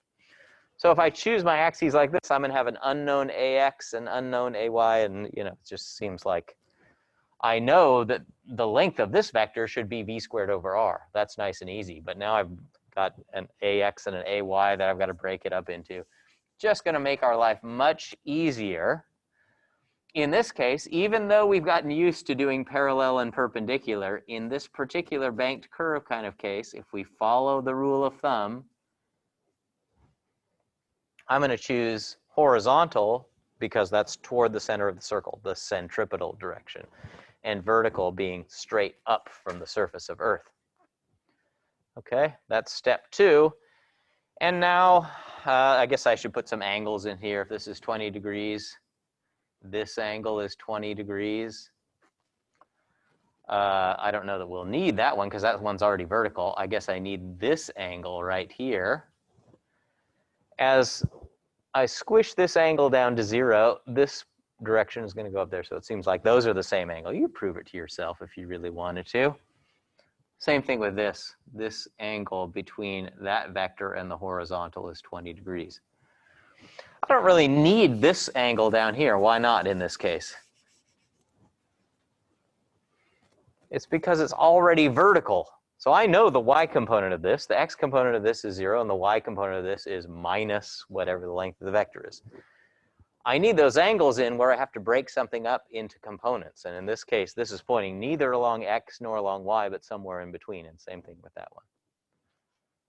So if I choose my axes like this, I'm going to have an unknown AX and unknown AY, and you know, it just seems like I know that the length of this vector should be v squared over r. That's nice and easy. But now I've got an AX and an AY that I've got to break it up into. Just going to make our life much easier. In this case, even though we've gotten used to doing parallel and perpendicular, in this particular banked curve kind of case, if we follow the rule of thumb, I'm going to choose horizontal because that's toward the center of the circle, the centripetal direction, and vertical being straight up from the surface of Earth. Okay, that's step 2. And now, I guess I should put some angles in here. If this is 20 degrees, this angle is 20 degrees. I don't know that we'll need that one because that one's already vertical. I guess I need this angle right here. As I squish this angle down to 0, this direction is going to go up there. So it seems like those are the same angle. You prove it to yourself if you really wanted to. Same thing with this. This angle between that vector and the horizontal is 20 degrees. I don't really need this angle down here. Why not in this case? It's because it's already vertical. So I know the y component of this. The x component of this is 0, and the y component of this is minus whatever the length of the vector is. I need those angles in where I have to break something up into components. And in this case, this is pointing neither along x nor along y, but somewhere in between. And same thing with that one.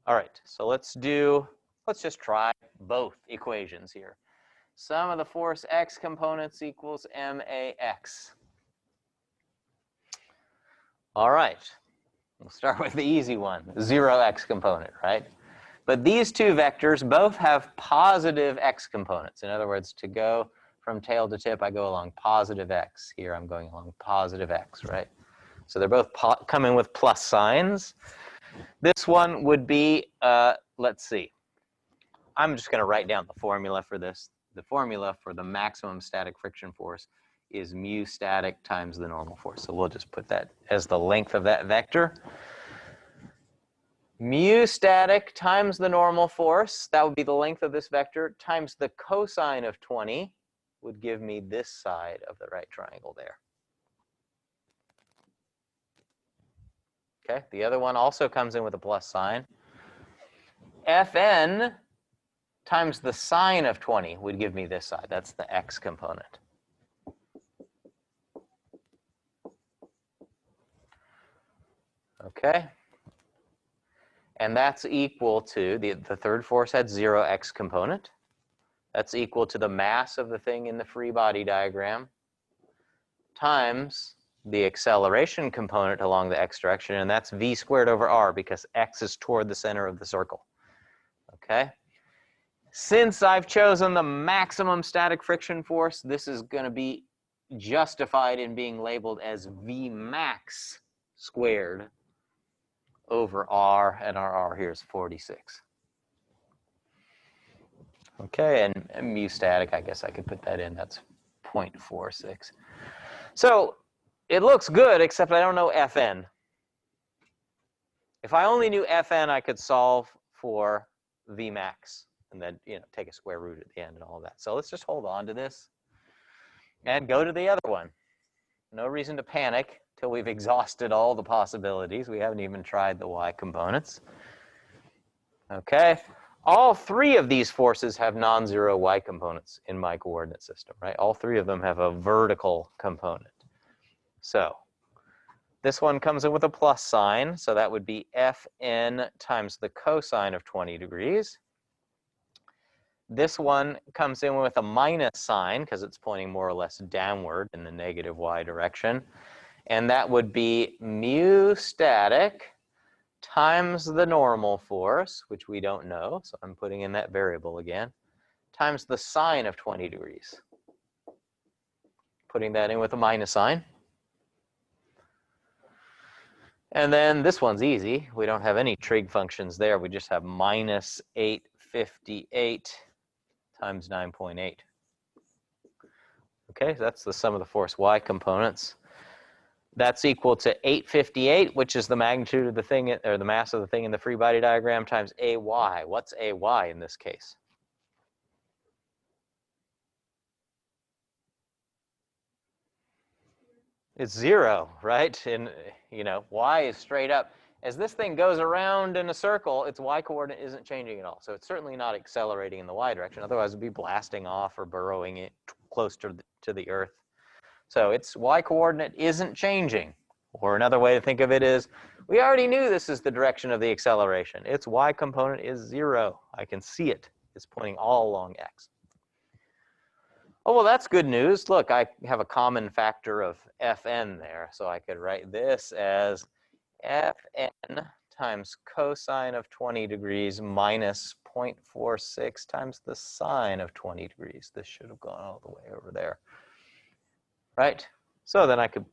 All right, so let's just try both equations here. Sum of the force x components equals max. All right, we'll start with the easy one, 0x component, right? But these two vectors both have positive x components. In other words, to go from tail to tip, I go along positive x. Here I'm going along positive x, right? So they're both coming with plus signs. This one would be, let's see. I'm just going to write down the formula for this. The formula for the maximum static friction force is mu static times the normal force. So we'll just put that as the length of that vector. Mu static times the normal force, that would be the length of this vector, times the cosine of 20 would give me this side of the right triangle there. Okay, the other one also comes in with a plus sign. Fn times the sine of 20 would give me this side. That's the x component. Okay. And that's equal to, the third force had 0x component. That's equal to the mass of the thing in the free body diagram times the acceleration component along the x direction, and that's v squared over r because x is toward the center of the circle. Okay? Since I've chosen the maximum static friction force, this is going to be justified in being labeled as v max squared over r, and our r here is 46. Okay, and mu static, I guess I could put that in. That's 0.46. So it looks good, except I don't know Fn. If I only knew Fn, I could solve for v max and then, you know, take a square root at the end and all of that. So let's just hold on to this and go to the other one. No reason to panic till we've exhausted all the possibilities. We haven't even tried the y components. Okay, all three of these forces have non-zero y components in my coordinate system, right? All three of them have a vertical component. So this one comes in with a plus sign, so that would be Fn times the cosine of 20 degrees. This one comes in with a minus sign because it's pointing more or less downward in the negative y direction. And that would be mu static times the normal force, which we don't know, so I'm putting in that variable again, times the sine of 20 degrees. Putting that in with a minus sign. And then this one's easy. We don't have any trig functions there. We just have minus 858 times 9.8. Okay, so that's the sum of the force y components. That's equal to 858, which is the magnitude of the thing, or the mass of the thing in the free body diagram, times AY. What's AY in this case? It's 0, right? And, you know, y is straight up. As this thing goes around in a circle, its y coordinate isn't changing at all. So it's certainly not accelerating in the y direction. Otherwise, it'd be blasting off or burrowing it close to the Earth. So its y coordinate isn't changing. Or another way to think of it is, we already knew this is the direction of the acceleration. Its y component is 0. I can see it. It's pointing all along x. Oh, well, that's good news. Look, I have a common factor of Fn there. So I could write this as Fn times cosine of 20 degrees minus 0.46 times the sine of 20 degrees. This should have gone all the way over there. Right? So then I could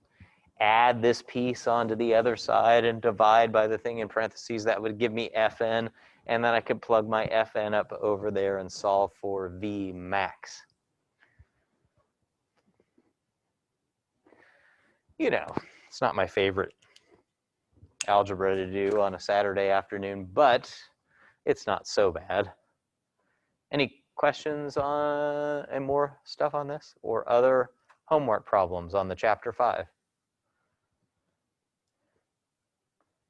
add this piece onto the other side and divide by the thing in parentheses. That would give me Fn. And then I could plug my Fn up over there and solve for V max. You know, it's not my favorite algebra to do on a Saturday afternoon, but it's not so bad. Any questions on and more stuff on this or other homework problems on the chapter 5?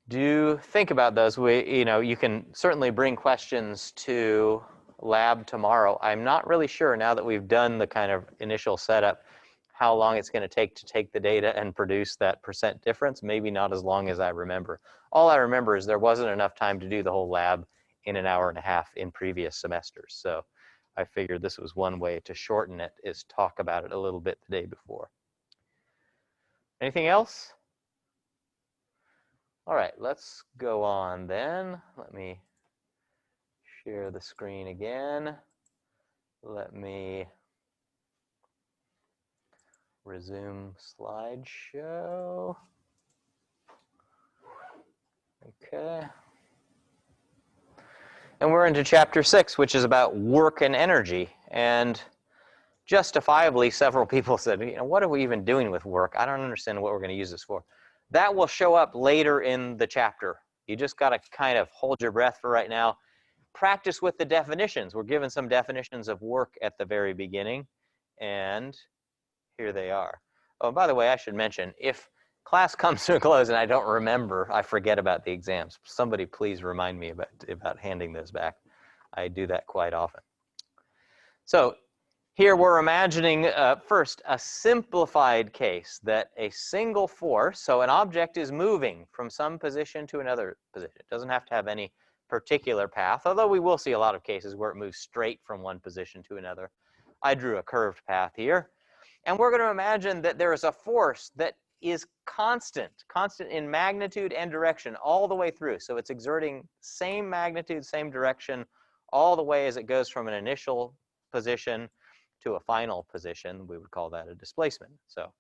Do think about those. You can certainly bring questions to lab tomorrow. I'm not really sure now that we've done the kind of initial setup how long it's going to take the data and produce that percent difference. Maybe not as long as I remember. All I remember is there wasn't enough time to do the whole lab in an hour and a half in previous semesters. So I figured this was one way to shorten it, is talk about it a little bit the day before. Anything else? All right, let's go on then. Let me share the screen again. Let me resume slideshow. Okay. And we're into chapter 6, which is about work and energy. And justifiably, several people said, you know, what are we even doing with work? I don't understand what we're going to use this for. That will show up later in the chapter. You just got to kind of hold your breath for right now. Practice with the definitions. We're given some definitions of work at the very beginning, and here they are. Oh, by the way, I should mention, if class comes to a close and I don't remember, I forget about the exams, somebody please remind me about handing those back. I do that quite often. So here we're imagining first a simplified case that a single force, so an object is moving from some position to another position. It doesn't have to have any particular path, although we will see a lot of cases where it moves straight from one position to another. I drew a curved path here. And we're going to imagine that there is a force that is constant in magnitude and direction all the way through. So it's exerting same magnitude, same direction, all the way as it goes from an initial position to a final position. We would call that a displacement. So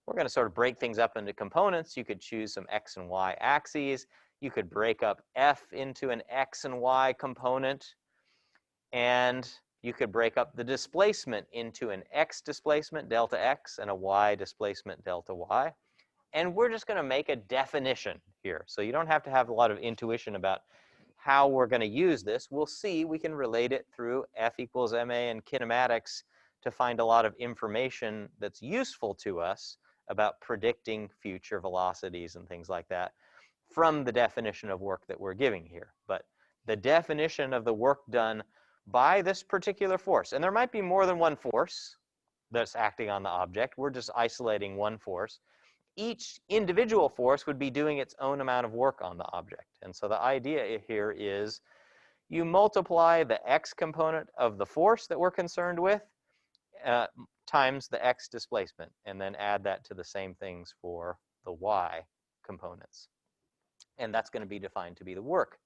we're going to sort of break things up into components. You could choose some x and y axes. You could break up F into an x and y component. And you could break up the displacement into an x displacement, delta x, and a y displacement, delta y. And we're just going to make a definition here. So you don't have to have a lot of intuition about how we're going to use this. We'll see. We can relate it through F equals ma and kinematics to find a lot of information that's useful to us about predicting future velocities and things like that from the definition of work that we're giving here. But the definition of the work done by this particular force, and there might be more than one force that's acting on the object. We're just isolating one force. Each individual force would be doing its own amount of work on the object. And so the idea here is you multiply the x component of the force that we're concerned with times the x displacement, and then add that to the same things for the y components. And that's going to be defined to be the work.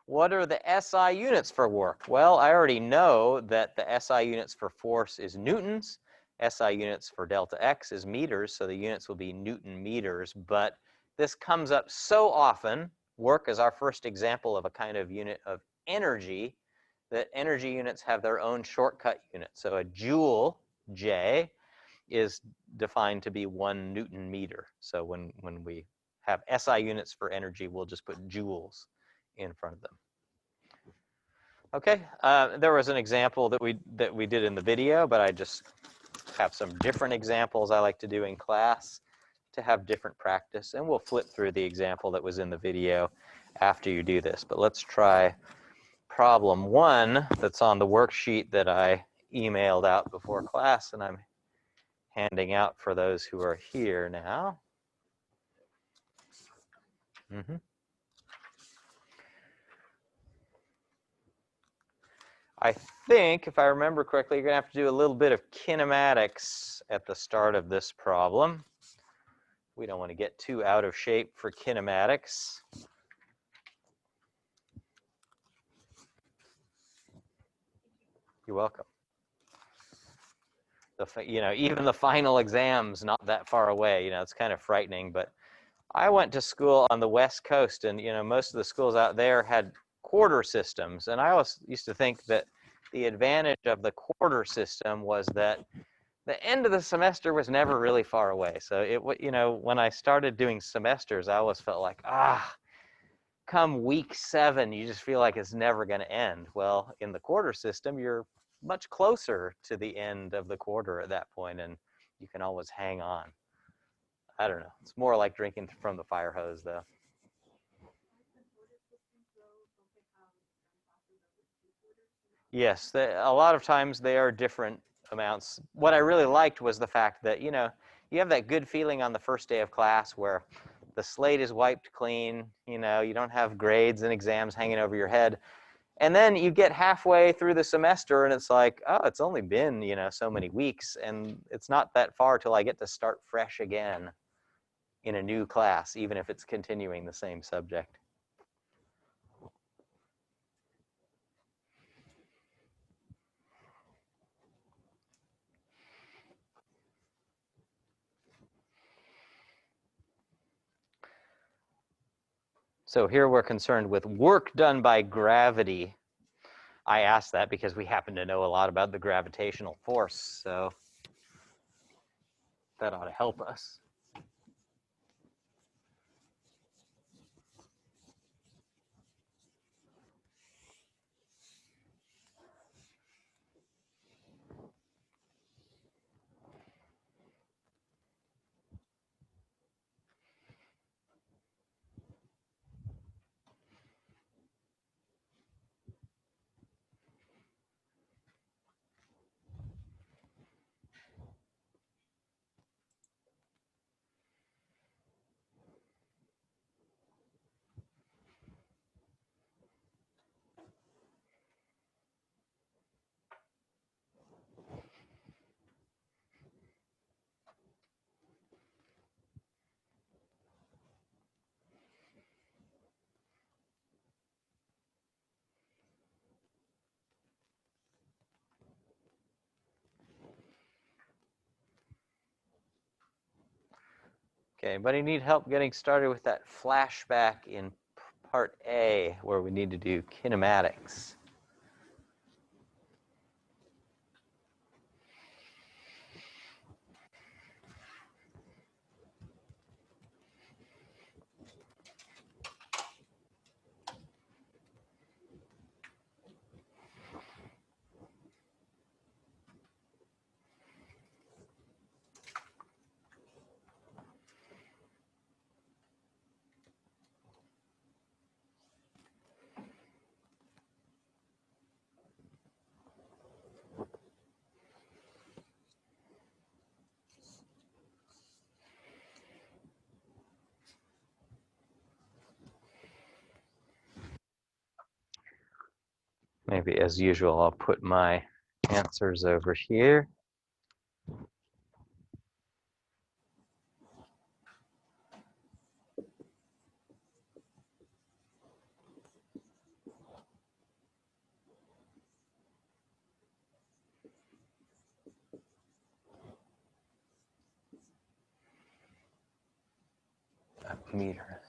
What are the SI units for work? Well, I already know that the SI units for force is newtons. SI units for delta x is meters, so the units will be Newton meters. But this comes up so often. Work is our first example of a kind of unit of energy, that energy units have their own shortcut unit. So a joule, J, is defined to be 1 Newton meter. So when we have SI units for energy, we'll just put joules in front of them. Okay, there was an example that we did in the video, but I just have some different examples I like to do in class. to have different practice, and we'll flip through the example that was in the video after you do this. But let's try problem 1 that's on the worksheet that I emailed out before class, and I'm handing out for those who are here now. I think, if I remember correctly, you're going to have to do a little bit of kinematics at the start of this problem. We don't want to get too out of shape for kinematics. You're welcome. Even the final exam's not that far away. It's kind of frightening, but I went to school on the West Coast, and most of the schools out there had quarter systems, and I always used to think that the advantage of the quarter system was that the end of the semester was never really far away. So when I started doing semesters, I always felt like, come week 7, you just feel like it's never going to end. Well, in the quarter system, you're much closer to the end of the quarter at that point, and you can always hang on. I don't know. It's more like drinking from the fire hose, though. Yes, a lot of times they are different amounts. What I really liked was the fact that, you have that good feeling on the first day of class where the slate is wiped clean, you don't have grades and exams hanging over your head. And then you get halfway through the semester and it's like, oh, it's only been, so many weeks, and it's not that far till I get to start fresh again in a new class, even if it's continuing the same subject. So here we're concerned with work done by gravity. I asked that because we happen to know a lot about the gravitational force, so that ought to help us. Okay, anybody need help getting started with that flashback in part A where we need to do kinematics? Maybe as usual, I'll put my answers over here. Meter.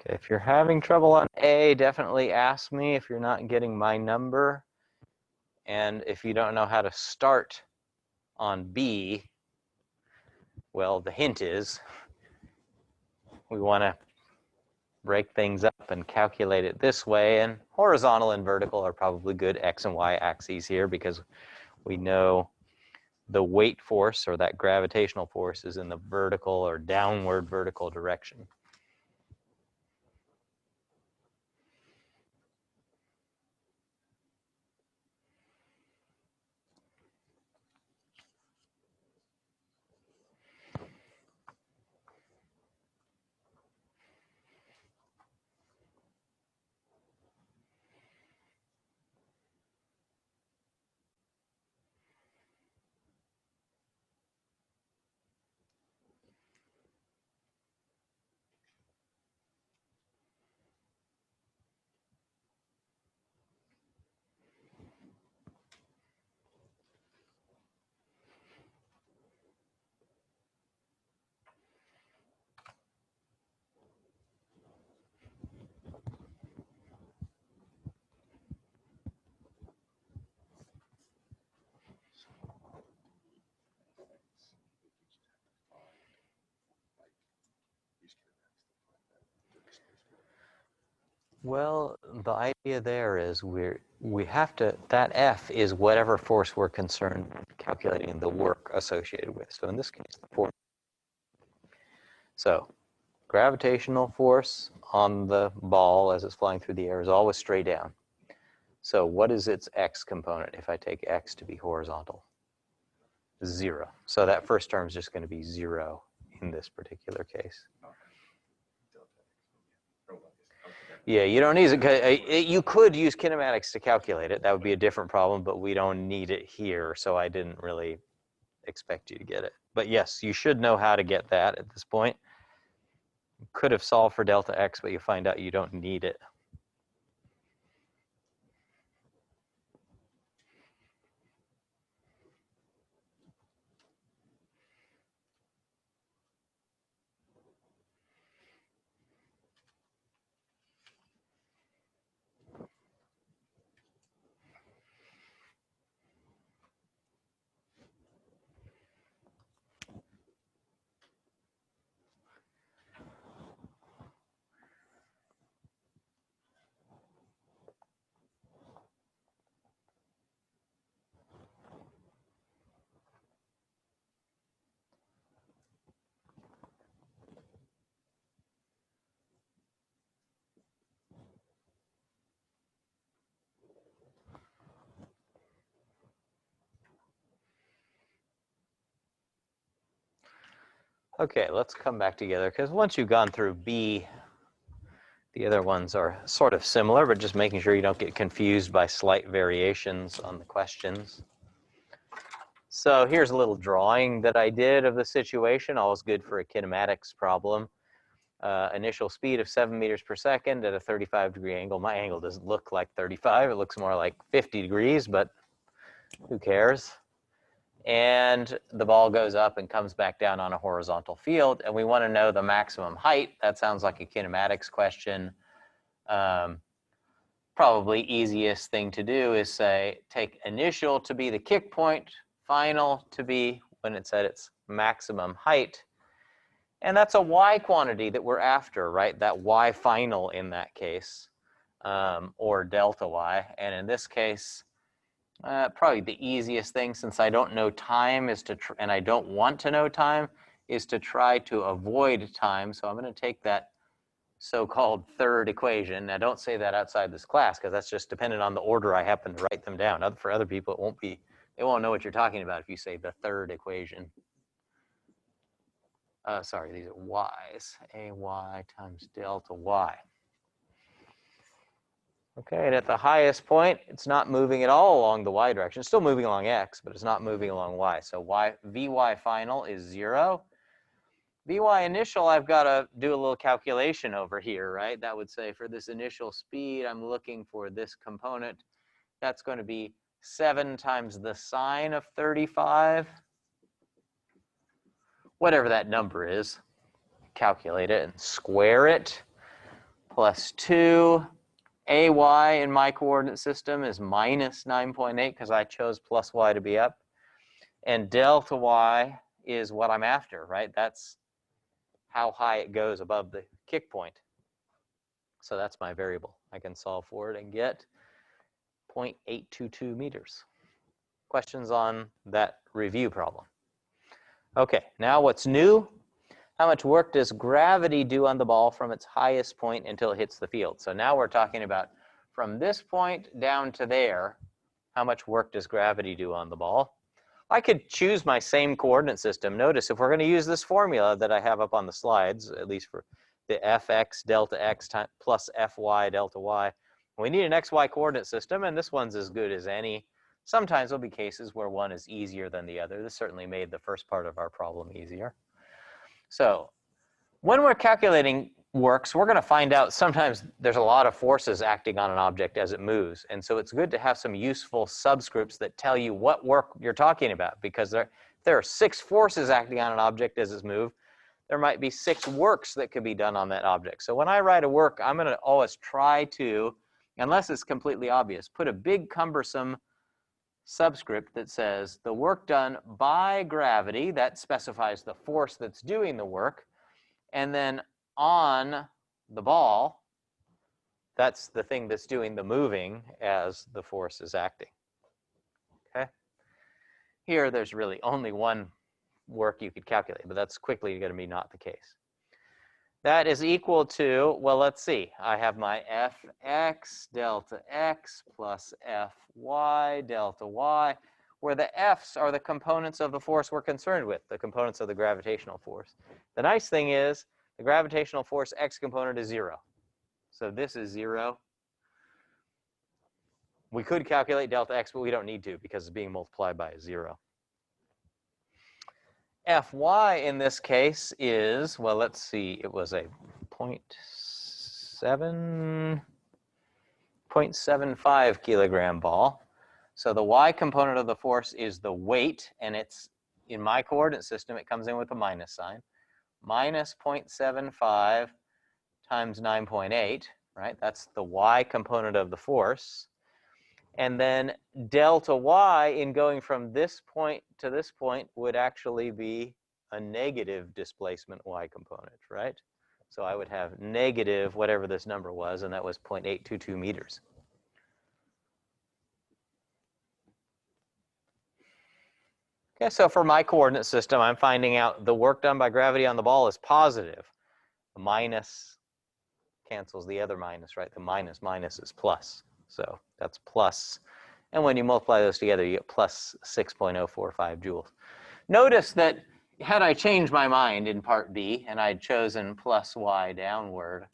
Okay, if you're having trouble on A, definitely ask me if you're not getting my number. And if you don't know how to start on B, well, the hint is we want to break things up and calculate it this way. And horizontal and vertical are probably good X and Y axes here because we know the weight force or that gravitational force is in the vertical or downward vertical direction. Well, the idea there is we have to, that F is whatever force we're concerned with calculating the work associated with. So in this case, the force. So gravitational force on the ball as it's flying through the air is always straight down. So what is its X component if I take X to be horizontal? 0. So that first term is just going to be 0 in this particular case. Yeah, you don't need it. You could use kinematics to calculate it. That would be a different problem, but we don't need it here, so I didn't really expect you to get it. But yes, you should know how to get that at this point. You could have solved for delta x, but you find out you don't need it. Okay, let's come back together, because once you've gone through B, the other ones are sort of similar, but just making sure you don't get confused by slight variations on the questions. So here's a little drawing that I did of the situation, always good for a kinematics problem. Initial speed of 7 meters per second at a 35-degree angle. My angle doesn't look like 35, it looks more like 50 degrees, but who cares? And the ball goes up and comes back down on a horizontal field, and we want to know the maximum height. That sounds like a kinematics question. Probably easiest thing to do is say, take initial to be the kick point, final to be when it's at its maximum height. And that's a y quantity that we're after, right? That y final in that case, or delta y. And in this case, probably the easiest thing, since I don't know time, is to, and I don't want to know time, is to try to avoid time. So I'm going to take that so-called third equation. Now, don't say that outside this class, because that's just dependent on the order I happen to write them down. For other people, it won't be, they won't know what you're talking about if you say the third equation. Sorry, these are y's. AY times delta y. Okay, and at the highest point, it's not moving at all along the y direction. It's still moving along x, but it's not moving along y. So Vy final is 0. Vy initial, I've got to do a little calculation over here, right? That would say for this initial speed, I'm looking for this component. That's going to be 7 times the sine of 35. Whatever that number is, calculate it and square it. plus 2. AY in my coordinate system is minus 9.8 because I chose plus y to be up. And delta y is what I'm after, right? That's how high it goes above the kick point. So that's my variable. I can solve for it and get 0.822 meters. Questions on that review problem? Okay, now what's new? How much work does gravity do on the ball from its highest point until it hits the field? So now we're talking about from this point down to there, how much work does gravity do on the ball? I could choose my same coordinate system. Notice if we're going to use this formula that I have up on the slides, at least for the fx delta x plus fy delta y, we need an xy coordinate system, and this one's as good as any. Sometimes there'll be cases where one is easier than the other. This certainly made the first part of our problem easier. So when we're calculating works, we're going to find out sometimes there's a lot of forces acting on an object as it moves. And so it's good to have some useful subscripts that tell you what work you're talking about, because there are 6 forces acting on an object as it's moved. There might be 6 works that could be done on that object. So when I write a work, I'm going to always try to, unless it's completely obvious, put a big cumbersome subscript that says the work done by gravity, that specifies the force that's doing the work, and then on the ball, that's the thing that's doing the moving as the force is acting. Okay? Here, there's really only one work you could calculate, but that's quickly going to be not the case. That is equal to, well, let's see. I have my fx delta x plus fy delta y, where the f's are the components of the force we're concerned with, the components of the gravitational force. The nice thing is the gravitational force x component is 0. So this is 0. We could calculate delta x, but we don't need to because it's being multiplied by a 0. Fy in this case is, well, let's see, it was a 0.75 kilogram ball. So the y component of the force is the weight, and it's in my coordinate system, it comes in with a minus sign. Minus 0.75 times 9.8, right? That's the y component of the force. And then delta y in going from this point to this point would actually be a negative displacement y component, right? So I would have negative whatever this number was, and that was 0.822 meters. Okay, so for my coordinate system, I'm finding out the work done by gravity on the ball is positive. The minus cancels the other minus, right? The minus is plus. So that's plus. And when you multiply those together, you get plus 6.045 joules. Notice that had I changed my mind in part B and I'd chosen plus y downward,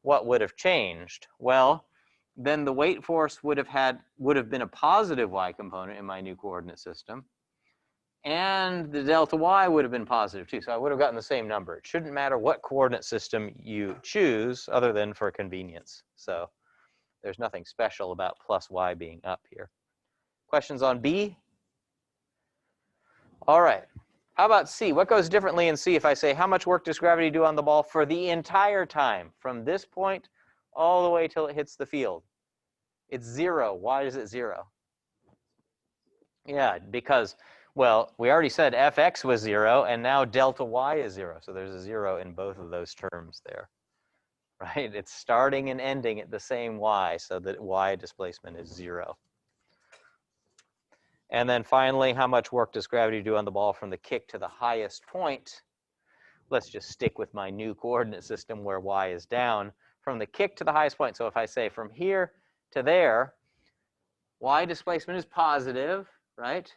what would have changed? Well, then the weight force would have been a positive y component in my new coordinate system. And the delta y would have been positive too. So I would have gotten the same number. It shouldn't matter what coordinate system you choose other than for convenience. So there's nothing special about plus y being up here. Questions on B? All right. How about C? What goes differently in C if I say how much work does gravity do on the ball for the entire time from this point all the way till it hits the field? It's 0. Why is it 0? Yeah, because, well, we already said fx was 0, and now delta y is 0. So there's a 0 in both of those terms there, right? It's starting and ending at the same y, so that y displacement is 0. And then finally, how much work does gravity do on the ball from the kick to the highest point? Let's just stick with my new coordinate system where y is down. From the kick to the highest point, so if I say from here to there, y displacement is positive, right?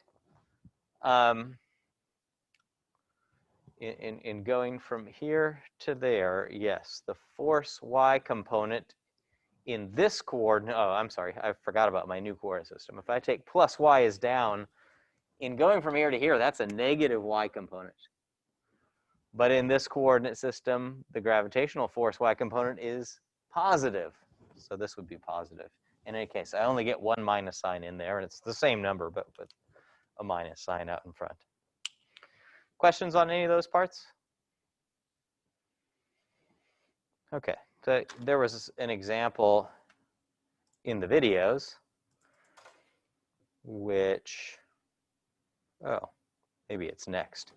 In going from here to there, yes, the force y component in this coordinate, oh, I'm sorry, I forgot about my new coordinate system. If I take plus y is down, in going from here to here, that's a negative y component. But in this coordinate system, the gravitational force y component is positive. So this would be positive. In any case, I only get one minus sign in there, and it's the same number, but with a minus sign out in front. Questions on any of those parts? Okay. So there was an example in the videos which, oh, maybe it's next.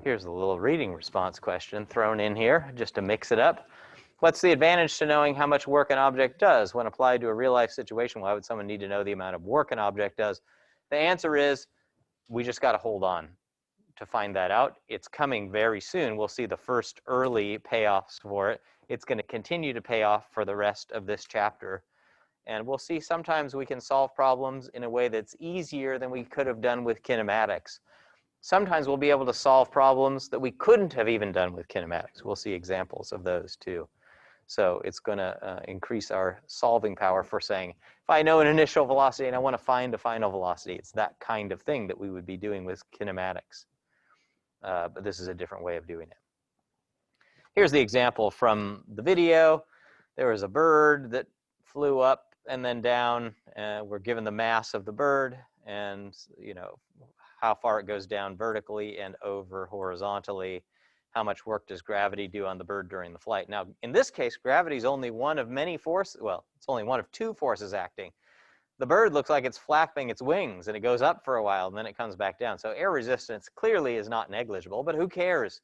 Here's a little reading response question thrown in here just to mix it up. What's the advantage to knowing how much work an object does? When applied to a real-life situation, why would someone need to know the amount of work an object does? The answer is we just got to hold on to find that out. It's coming very soon. We'll see the first early payoffs for it. It's going to continue to pay off for the rest of this chapter. And we'll see sometimes we can solve problems in a way that's easier than we could have done with kinematics. Sometimes we'll be able to solve problems that we couldn't have even done with kinematics. We'll see examples of those too. So it's going to increase our solving power for saying, if I know an initial velocity and I want to find a final velocity, it's that kind of thing that we would be doing with kinematics. But this is a different way of doing it. Here's the example from the video. There was a bird that flew up and then down. We're given the mass of the bird and how far it goes down vertically and over horizontally. How much work does gravity do on the bird during the flight? Now, in this case, gravity is only one of many forces. Well, it's only one of two forces acting. The bird looks like it's flapping its wings, and it goes up for a while, and then it comes back down. So air resistance clearly is not negligible, but who cares?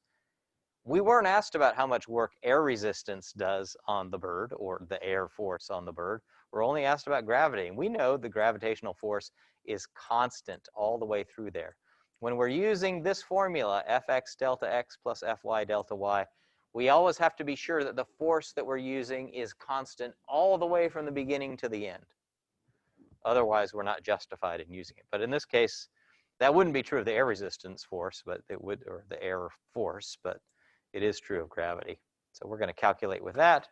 We weren't asked about how much work air resistance does on the bird or the air force on the bird. We're only asked about gravity. And we know the gravitational force is constant all the way through there. When we're using this formula, Fx delta x plus Fy delta y, we always have to be sure that the force that we're using is constant all the way from the beginning to the end. Otherwise, we're not justified in using it. But in this case, that wouldn't be true of the air resistance force, but it would, or the air force, but it is true of gravity. So we're going to calculate with that.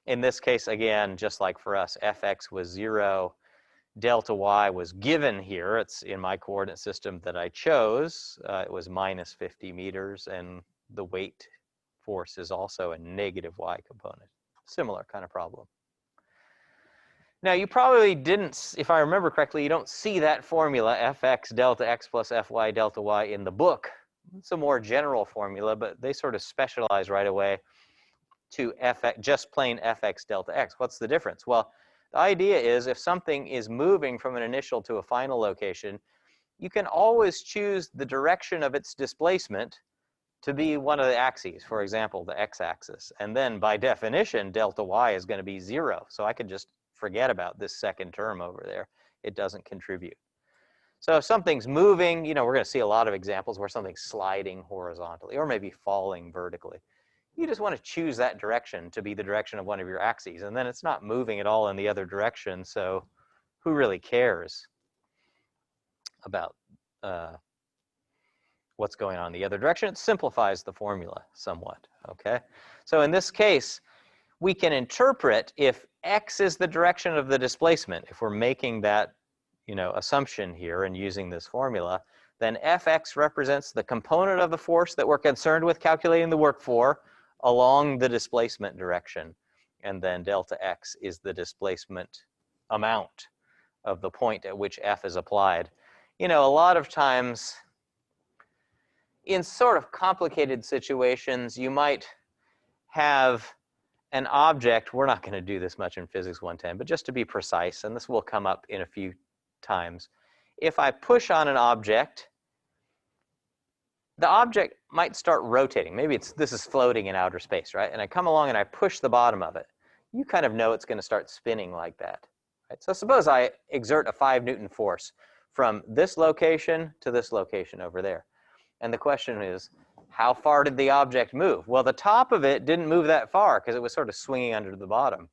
In this case, again, just like for us, Fx was 0. Delta y was given here. It's in my coordinate system that I chose. It was minus 50 meters, and the weight force is also a negative y component. Similar kind of problem. Now, you probably didn't, if I remember correctly, you don't see that formula, Fx delta x plus Fy delta y, in the book. It's a more general formula, but they sort of specialize right away to Fx, just plain Fx delta x. What's the difference? Well, the idea is if something is moving from an initial to a final location, you can always choose the direction of its displacement to be one of the axes, for example, the x-axis. And then by definition, delta y is going to be 0. So I could just forget about this second term over there. It doesn't contribute. So if something's moving, we're going to see a lot of examples where something's sliding horizontally or maybe falling vertically. You just want to choose that direction to be the direction of one of your axes, and then it's not moving at all in the other direction, so who really cares about what's going on in the other direction? It simplifies the formula somewhat, okay? So in this case, we can interpret if x is the direction of the displacement, if we're making that assumption here and using this formula, then Fx represents the component of the force that we're concerned with calculating the work for along the displacement direction. And then delta x is the displacement amount of the point at which F is applied. A lot of times in sort of complicated situations, you might have an object. We're not going to do this much in Physics 110, but just to be precise, and this will come up in a few times. If I push on an object, the object might start rotating. Maybe this is floating in outer space, right? And I come along and I push the bottom of it. You kind of know it's going to start spinning like that. Right? So suppose I exert a 5 Newton force from this location to this location over there. And the question is, how far did the object move? Well, the top of it didn't move that far because it was sort of swinging under the bottom.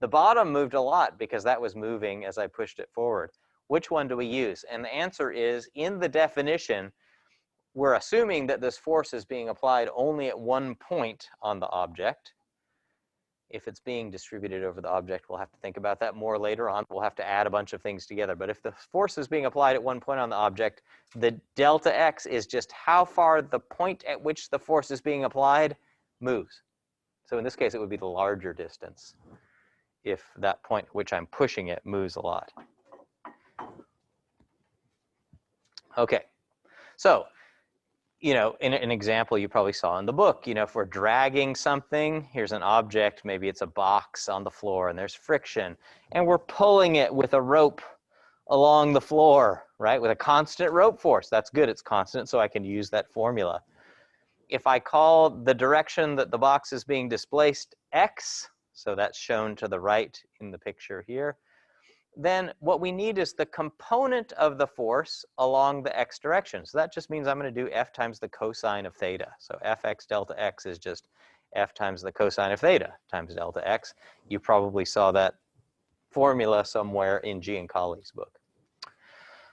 The bottom moved a lot because that was moving as I pushed it forward. Which one do we use? And the answer is, in the definition, we're assuming that this force is being applied only at one point on the object. If it's being distributed over the object, we'll have to think about that more later on. We'll have to add a bunch of things together. But if the force is being applied at one point on the object, the delta x is just how far the point at which the force is being applied moves. So in this case, it would be the larger distance if that point at which I'm pushing it moves a lot. Okay, so you know, in an example you probably saw in the book, you know, if we're dragging something, here's an object, maybe it's a box on the floor and there's friction, and we're pulling it with a rope along the floor, right, with a constant rope force. That's good, it's constant, so I can use that formula. If I call the direction that the box is being displaced x, so that's shown to the right in the picture here, then what we need is the component of the force along the x direction. So that just means I'm going to do F times the cosine of theta. So Fx delta x is just F times the cosine of theta times delta x. You probably saw that formula somewhere in Giancali's book.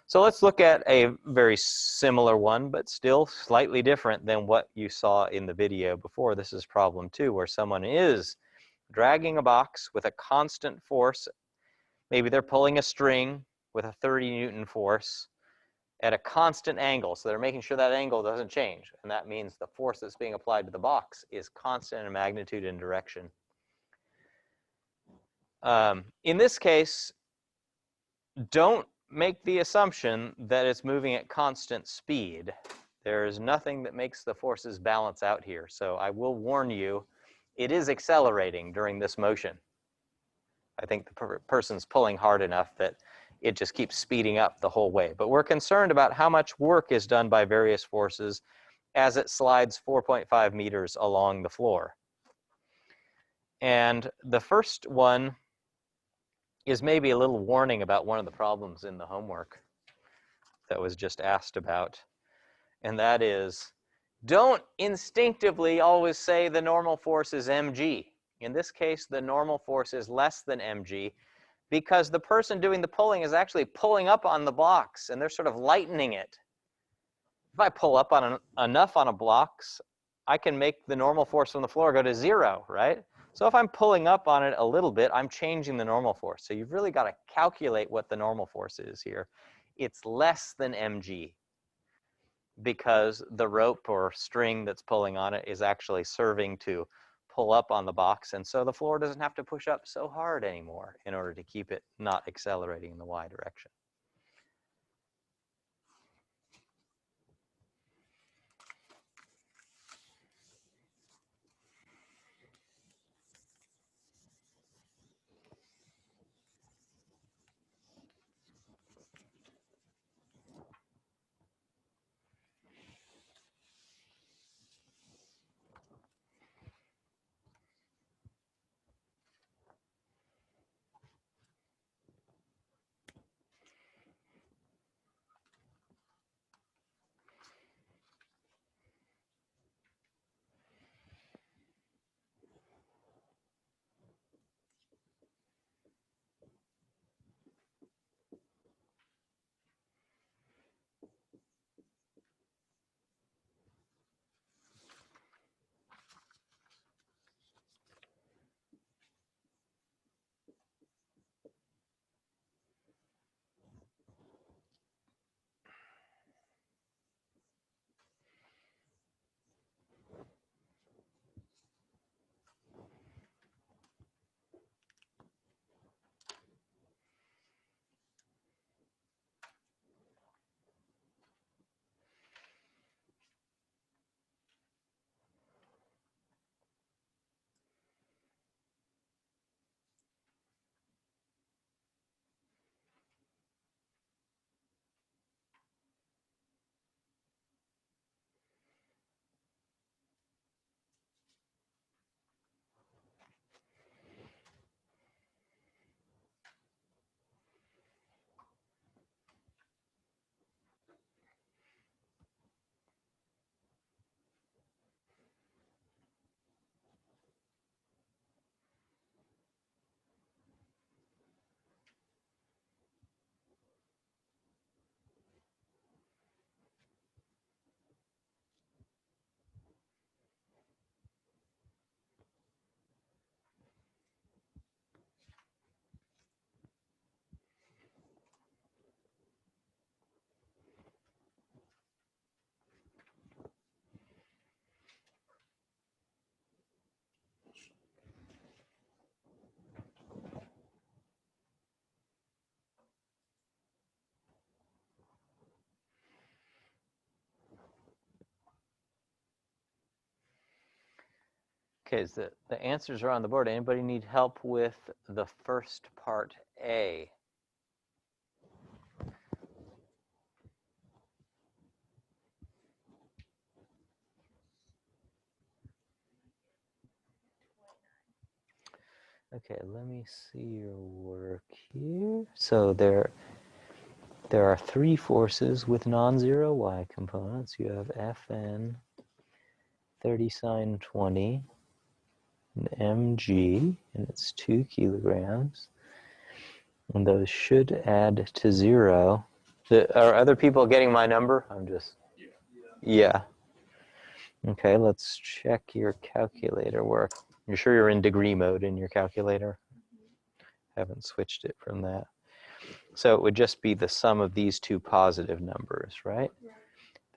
So let's look at a very similar one, but still slightly different than what you saw in the video before. This is problem 2, where someone is dragging a box with a constant force. Maybe they're pulling a string with a 30 Newton force at a constant angle. So they're making sure that angle doesn't change. And that means the force that's being applied to the box is constant in magnitude and direction. In this case, don't make the assumption that it's moving at constant speed. There is nothing that makes the forces balance out here. So I will warn you, it is accelerating during this motion. I think the person's pulling hard enough that it just keeps speeding up the whole way. But we're concerned about how much work is done by various forces as it slides 4.5 meters along the floor. And the first one is maybe a little warning about one of the problems in the homework that was just asked about. And that is, don't instinctively always say the normal force is mg. In this case, the normal force is less than mg, because the person doing the pulling is actually pulling up on the blocks and they're sort of lightening it. If I pull up on enough on a blocks, I can make the normal force from the floor go to 0, right? So if I'm pulling up on it a little bit, I'm changing the normal force. So you've really got to calculate what the normal force is here. It's less than mg because the rope or string that's pulling on it is actually serving to pull up on the box, and so the floor doesn't have to push up so hard anymore in order to keep it not accelerating in the y direction. Okay, so the answers are on the board. Anybody need help with the first part A? Okay, let me see your work here. So there are three forces with non-zero y components. You have Fn 30 sine 20, and mg, and it's 2 kilograms. And those should add to 0. Are other people getting my number? I'm just... Yeah. Okay, let's check your calculator work. You're sure you're in degree mode in your calculator? Haven't switched it from that. So it would just be the sum of these two positive numbers, right?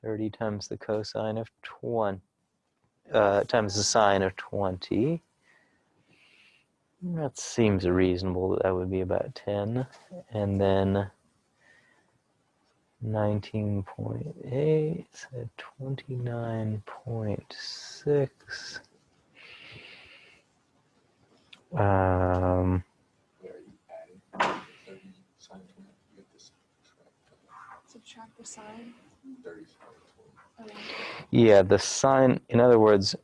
30 times the cosine of 20, times the sine of 20. That seems reasonable. That would be about 10. And then 19.8, so 29.6. Subtract the sign. Yeah, the sign, in other words,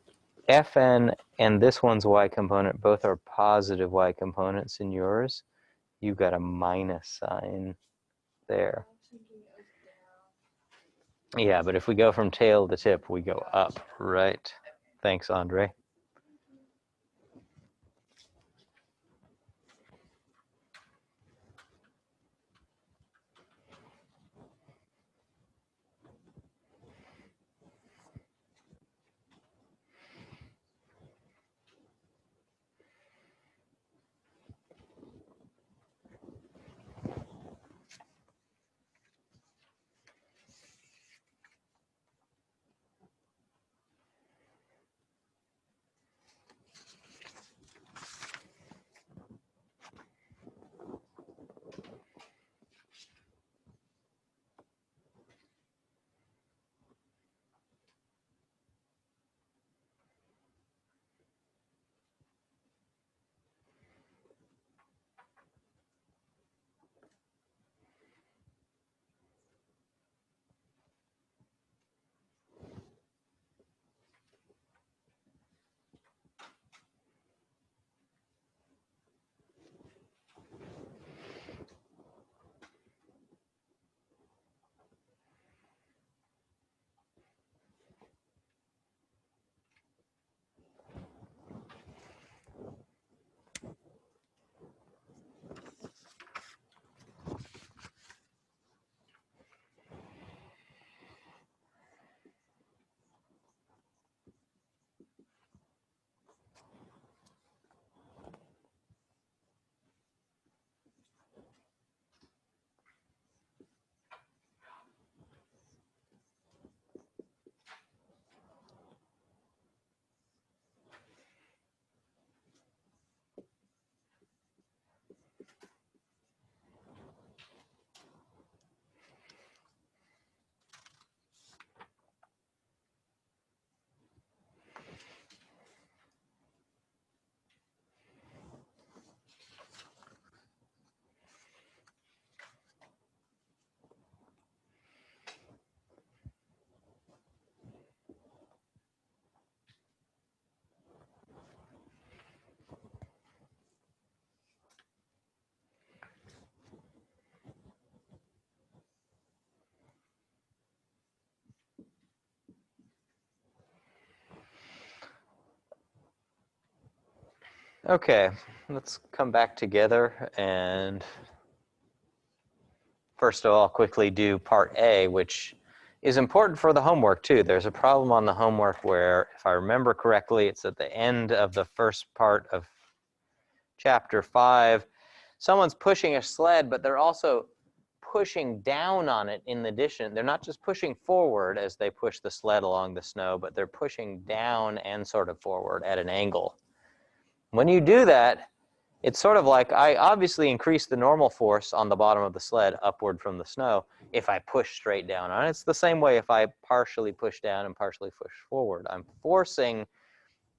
Fn and this one's y component both are positive y components in yours. You've got a minus sign there. Yeah, but if we go from tail to tip, we go up, right? Thanks, Andre. Okay, let's come back together and first of all quickly do part A, which is important for the homework too. There's a problem on the homework where, if I remember correctly, it's at the end of the first part of chapter 5. Someone's pushing a sled, but they're also pushing down on it in addition. They're not just pushing forward as they push the sled along the snow, but they're pushing down and sort of forward at an angle. When you do that, it's sort of like I obviously increase the normal force on the bottom of the sled upward from the snow if I push straight down on it. It's the same way if I partially push down and partially push forward. I'm forcing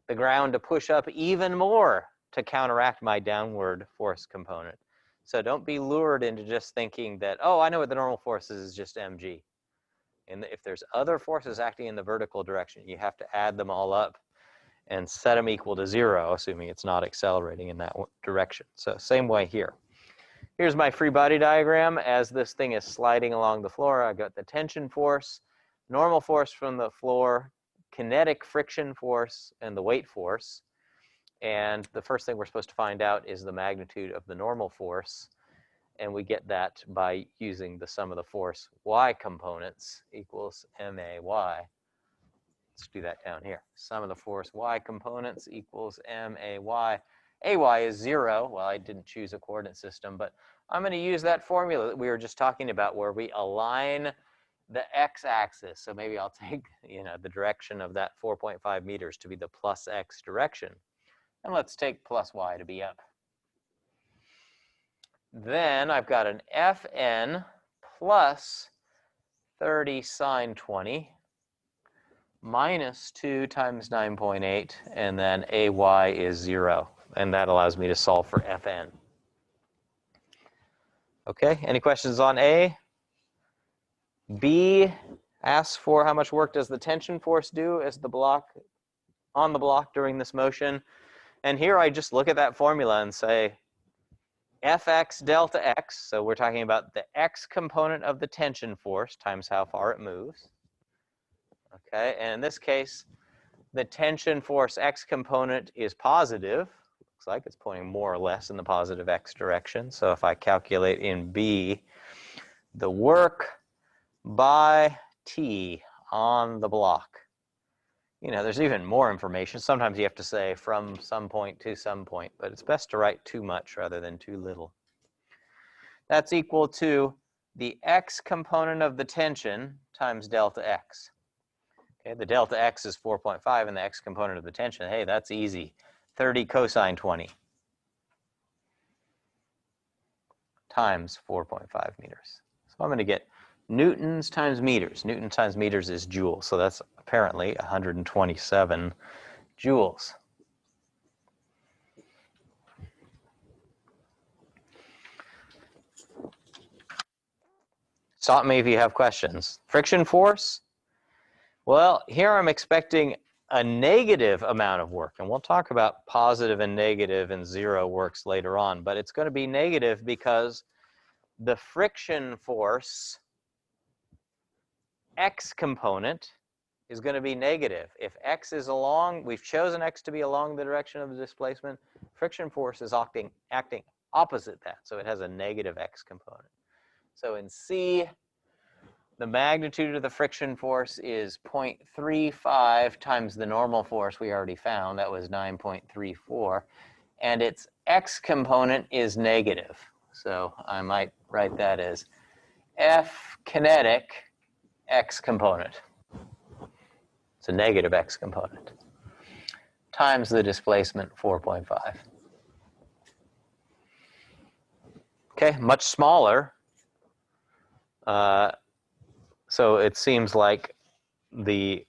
the ground to push up even more to counteract my downward force component. So don't be lured into just thinking that, oh, I know what the normal force is just mg. And if there's other forces acting in the vertical direction, you have to add them all up and set them equal to 0, assuming it's not accelerating in that direction. So same way here. Here's my free body diagram. As this thing is sliding along the floor, I've got the tension force, normal force from the floor, kinetic friction force, and the weight force. And the first thing we're supposed to find out is the magnitude of the normal force. And we get that by using the sum of the force y components equals MAY. Let's do that down here. Sum of the force y components equals MAY. AY is 0. Well, I didn't choose a coordinate system, but I'm going to use that formula that we were just talking about where we align the x-axis. So maybe I'll take, the direction of that 4.5 meters to be the plus x direction. And let's take plus y to be up. Then I've got an Fn plus 30 sine 20 minus 2 times 9.8, and then AY is 0. And that allows me to solve for Fn. Okay, any questions on A? B asks for how much work does the tension force do as the block on the block during this motion. And here I just look at that formula and say Fx delta x, so we're talking about the x component of the tension force times how far it moves. Okay, and in this case, the tension force x component is positive. Looks like it's pointing more or less in the positive x direction. So if I calculate in B, the work by T on the block. There's even more information. Sometimes you have to say from some point to some point, but it's best to write too much rather than too little. That's equal to the x component of the tension times delta x. Okay, the delta x is 4.5 and the x component of the tension, hey, that's easy. 30 cosine 20 times 4.5 meters. So I'm going to get newtons times meters. Newton times meters is joules, so that's apparently 127 joules. Stop me if you have questions. Friction force? Well, here I'm expecting a negative amount of work, and we'll talk about positive and negative and zero works later on, but it's going to be negative because the friction force x component is going to be negative. If x is along, we've chosen x to be along the direction of the displacement, friction force is acting opposite that, so it has a negative x component. So in C, the magnitude of the friction force is 0.35 times the normal force we already found. That was 9.34. And its x component is negative. So I might write that as F kinetic x component. It's a negative x component times the displacement 4.5. Okay, much smaller. So it seems like the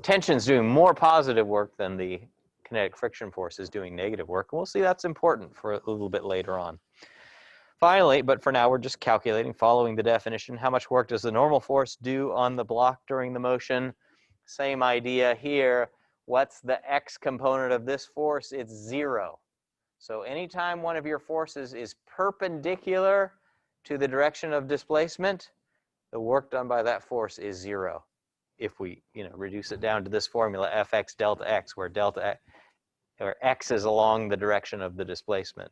tension's doing more positive work than the kinetic friction force is doing negative work. And we'll see that's important for a little bit later on. Finally, but for now we're just calculating, following the definition, how much work does the normal force do on the block during the motion? Same idea here. What's the x component of this force? It's 0. So anytime one of your forces is perpendicular to the direction of displacement, the work done by that force is 0. If we, reduce it down to this formula, Fx delta x, where x is along the direction of the displacement.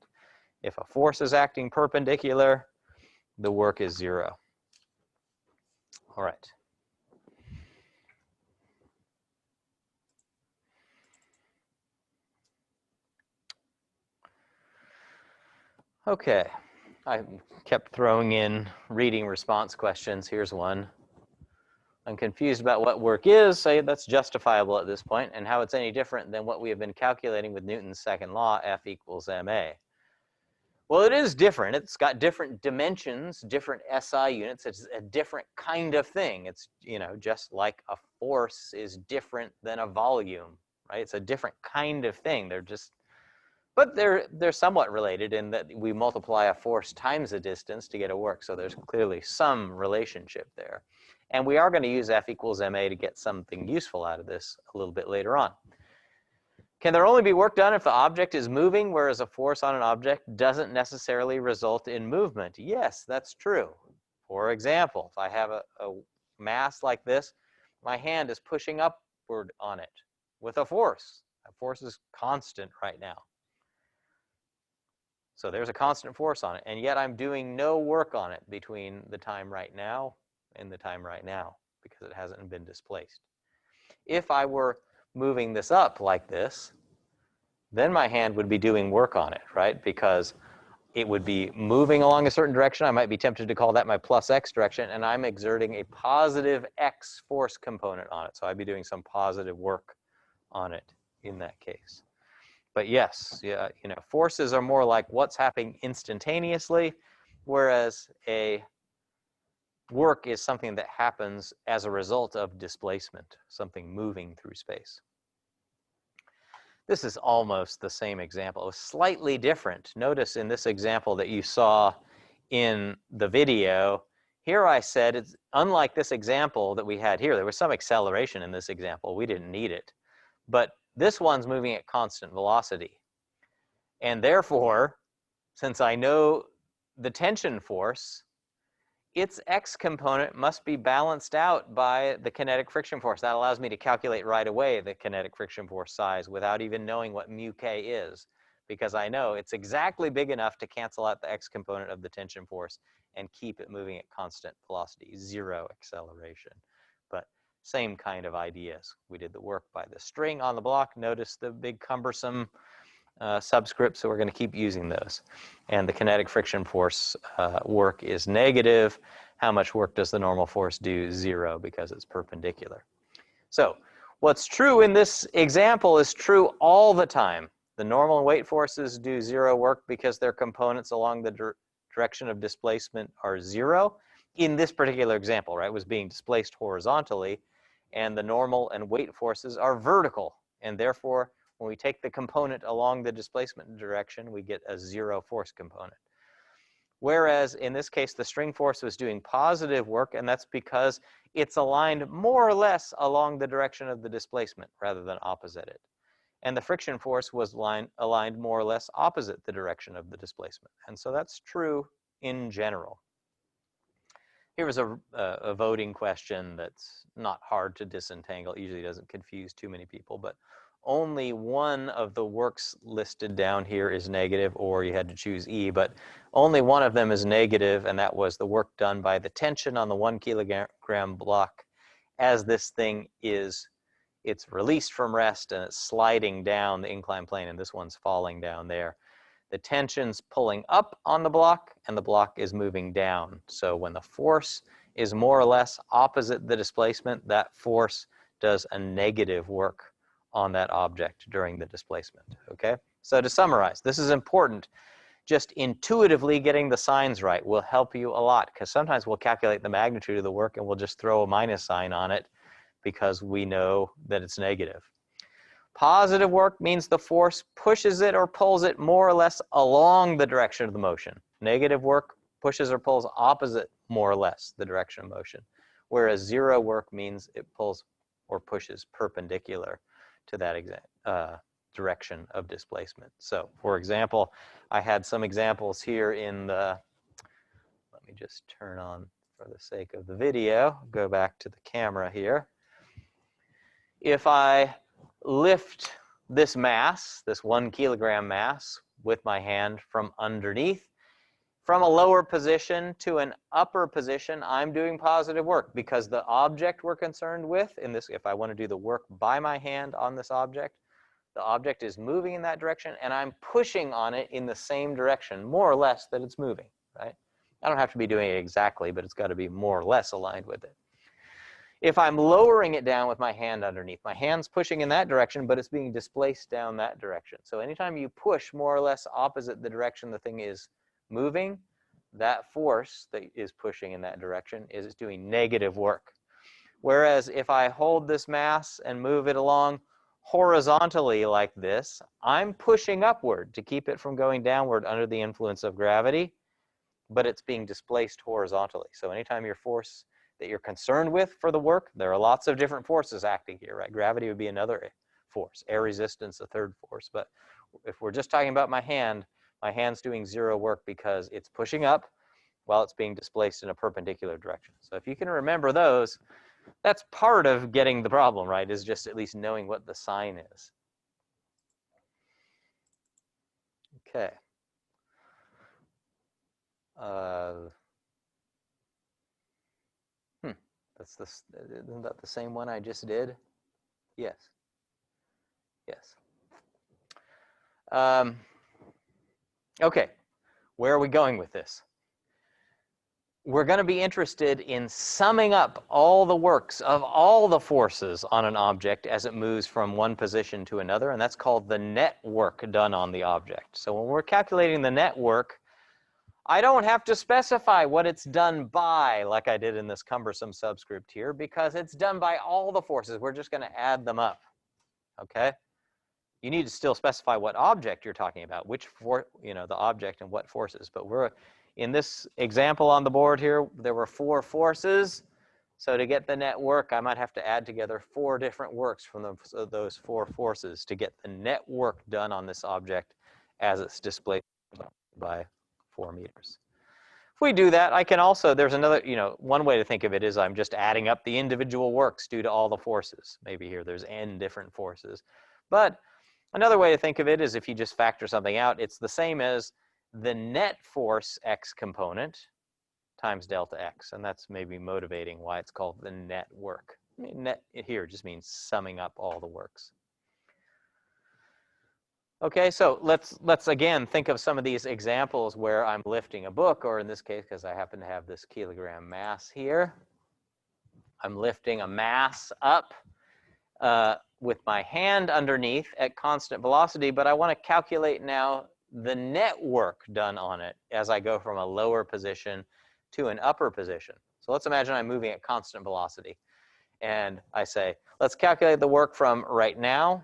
If a force is acting perpendicular, the work is 0. All right. Okay. I kept throwing in reading response questions. Here's one. I'm confused about what work is. Say that's justifiable at this point, and how it's any different than what we have been calculating with Newton's second law, F equals ma. Well, it is different. It's got different dimensions, different SI units. It's a different kind of thing. It's, you know, just like a force is different than a volume, right? It's a different kind of thing. They're just, but they're somewhat related in that we multiply a force times a distance to get a work. So there's clearly some relationship there. And we are going to use F equals ma to get something useful out of this a little bit later on. Can there only be work done if the object is moving, whereas a force on an object doesn't necessarily result in movement? Yes, that's true. For example, if I have a mass like this, my hand is pushing upward on it with a force. That force is constant right now. So there's a constant force on it, and yet I'm doing no work on it between the time right now and the time right now because it hasn't been displaced. If I were moving this up like this, then my hand would be doing work on it, right? Because it would be moving along a certain direction. I might be tempted to call that my plus x direction, and I'm exerting a positive x force component on it. So I'd be doing some positive work on it in that case. But yes, yeah, you know, forces are more like what's happening instantaneously, whereas a work is something that happens as a result of displacement, something moving through space. This is almost the same example. It was slightly different. Notice in this example that you saw in the video, here I said, it's unlike this example that we had here. There was some acceleration in this example. We didn't need it. But this one's moving at constant velocity. And therefore, since I know the tension force, its x component must be balanced out by the kinetic friction force. That allows me to calculate right away the kinetic friction force size without even knowing what mu k is, because I know it's exactly big enough to cancel out the x component of the tension force and keep it moving at constant velocity, zero acceleration. But same kind of ideas. We did the work by the string on the block. Notice the big cumbersome subscript, so we're going to keep using those. And the kinetic friction force work is negative. How much work does the normal force do? Zero, because it's perpendicular. So what's true in this example is true all the time. The normal and weight forces do zero work because their components along the direction of displacement are zero. In this particular example, right, was being displaced horizontally, and the normal and weight forces are vertical, and therefore when we take the component along the displacement direction, we get a zero force component. Whereas in this case, the string force was doing positive work, and that's because it's aligned more or less along the direction of the displacement rather than opposite it. And the friction force was aligned more or less opposite the direction of the displacement. And so that's true in general. Here was a voting question that's not hard to disentangle. It usually doesn't confuse too many people, but only one of the works listed down here is negative, or you had to choose E, but only one of them is negative, and that was the work done by the tension on the 1 kilogram block as this thing it's released from rest and it's sliding down the inclined plane, and this one's falling down there. The tension's pulling up on the block, and the block is moving down. So when the force is more or less opposite the displacement, that force does a negative work on that object during the displacement, okay? So to summarize, this is important. Just intuitively getting the signs right will help you a lot, because sometimes we'll calculate the magnitude of the work and we'll just throw a minus sign on it because we know that it's negative. Positive work means the force pushes it or pulls it more or less along the direction of the motion. Negative work pushes or pulls opposite more or less the direction of motion, whereas zero work means it pulls or pushes perpendicular to that exact direction of displacement. So, for example, I had some examples here in the, let me just turn on for the sake of the video, go back to the camera here. If I lift this mass, this 1 kilogram mass, with my hand from underneath, from a lower position to an upper position, I'm doing positive work because the object we're concerned with, in this, if I want to do the work by my hand on this object, the object is moving in that direction, and I'm pushing on it in the same direction, more or less, that it's moving, right? I don't have to be doing it exactly, but it's got to be more or less aligned with it. If I'm lowering it down with my hand underneath, my hand's pushing in that direction, but it's being displaced down that direction. So anytime you push more or less opposite the direction the thing is moving, that force that is pushing in that direction is doing negative work. Whereas if I hold this mass and move it along horizontally like this, I'm pushing upward to keep it from going downward under the influence of gravity, but it's being displaced horizontally. So anytime your force that you're concerned with for the work, there are lots of different forces acting here, right? Gravity would be another force, air resistance a third force. But if we're just talking about my hand's doing zero work because it's pushing up while it's being displaced in a perpendicular direction. So if you can remember those, that's part of getting the problem, right, is just at least knowing what the sign is. Okay. Isn't that the same one I just did? Yes. Yes. Okay, where are we going with this? We're going to be interested in summing up all the works of all the forces on an object as it moves from one position to another, and that's called the net work done on the object. So when we're calculating the net work, I don't have to specify what it's done by, like I did in this cumbersome subscript here, because it's done by all the forces. We're just going to add them up, okay? You need to still specify what object you're talking about, which the object and what forces. But we're in this example on the board here, there were 4 forces. So to get the net work, I might have to add together 4 different works from those 4 forces to get the net work done on this object as it's displayed by 4 meters. If we do that, I can also, there's another, one way to think of it is I'm just adding up the individual works due to all the forces. Maybe here there's n different forces. But another way to think of it is if you just factor something out, it's the same as the net force x component times delta x. And that's maybe motivating why it's called the net work. I mean, net here just means summing up all the works. Okay, so let's again think of some of these examples where I'm lifting a book, or in this case, because I happen to have this kilogram mass here, I'm lifting a mass up with my hand underneath at constant velocity, but I want to calculate now the net work done on it as I go from a lower position to an upper position. So let's imagine I'm moving at constant velocity. And I say, let's calculate the work from right now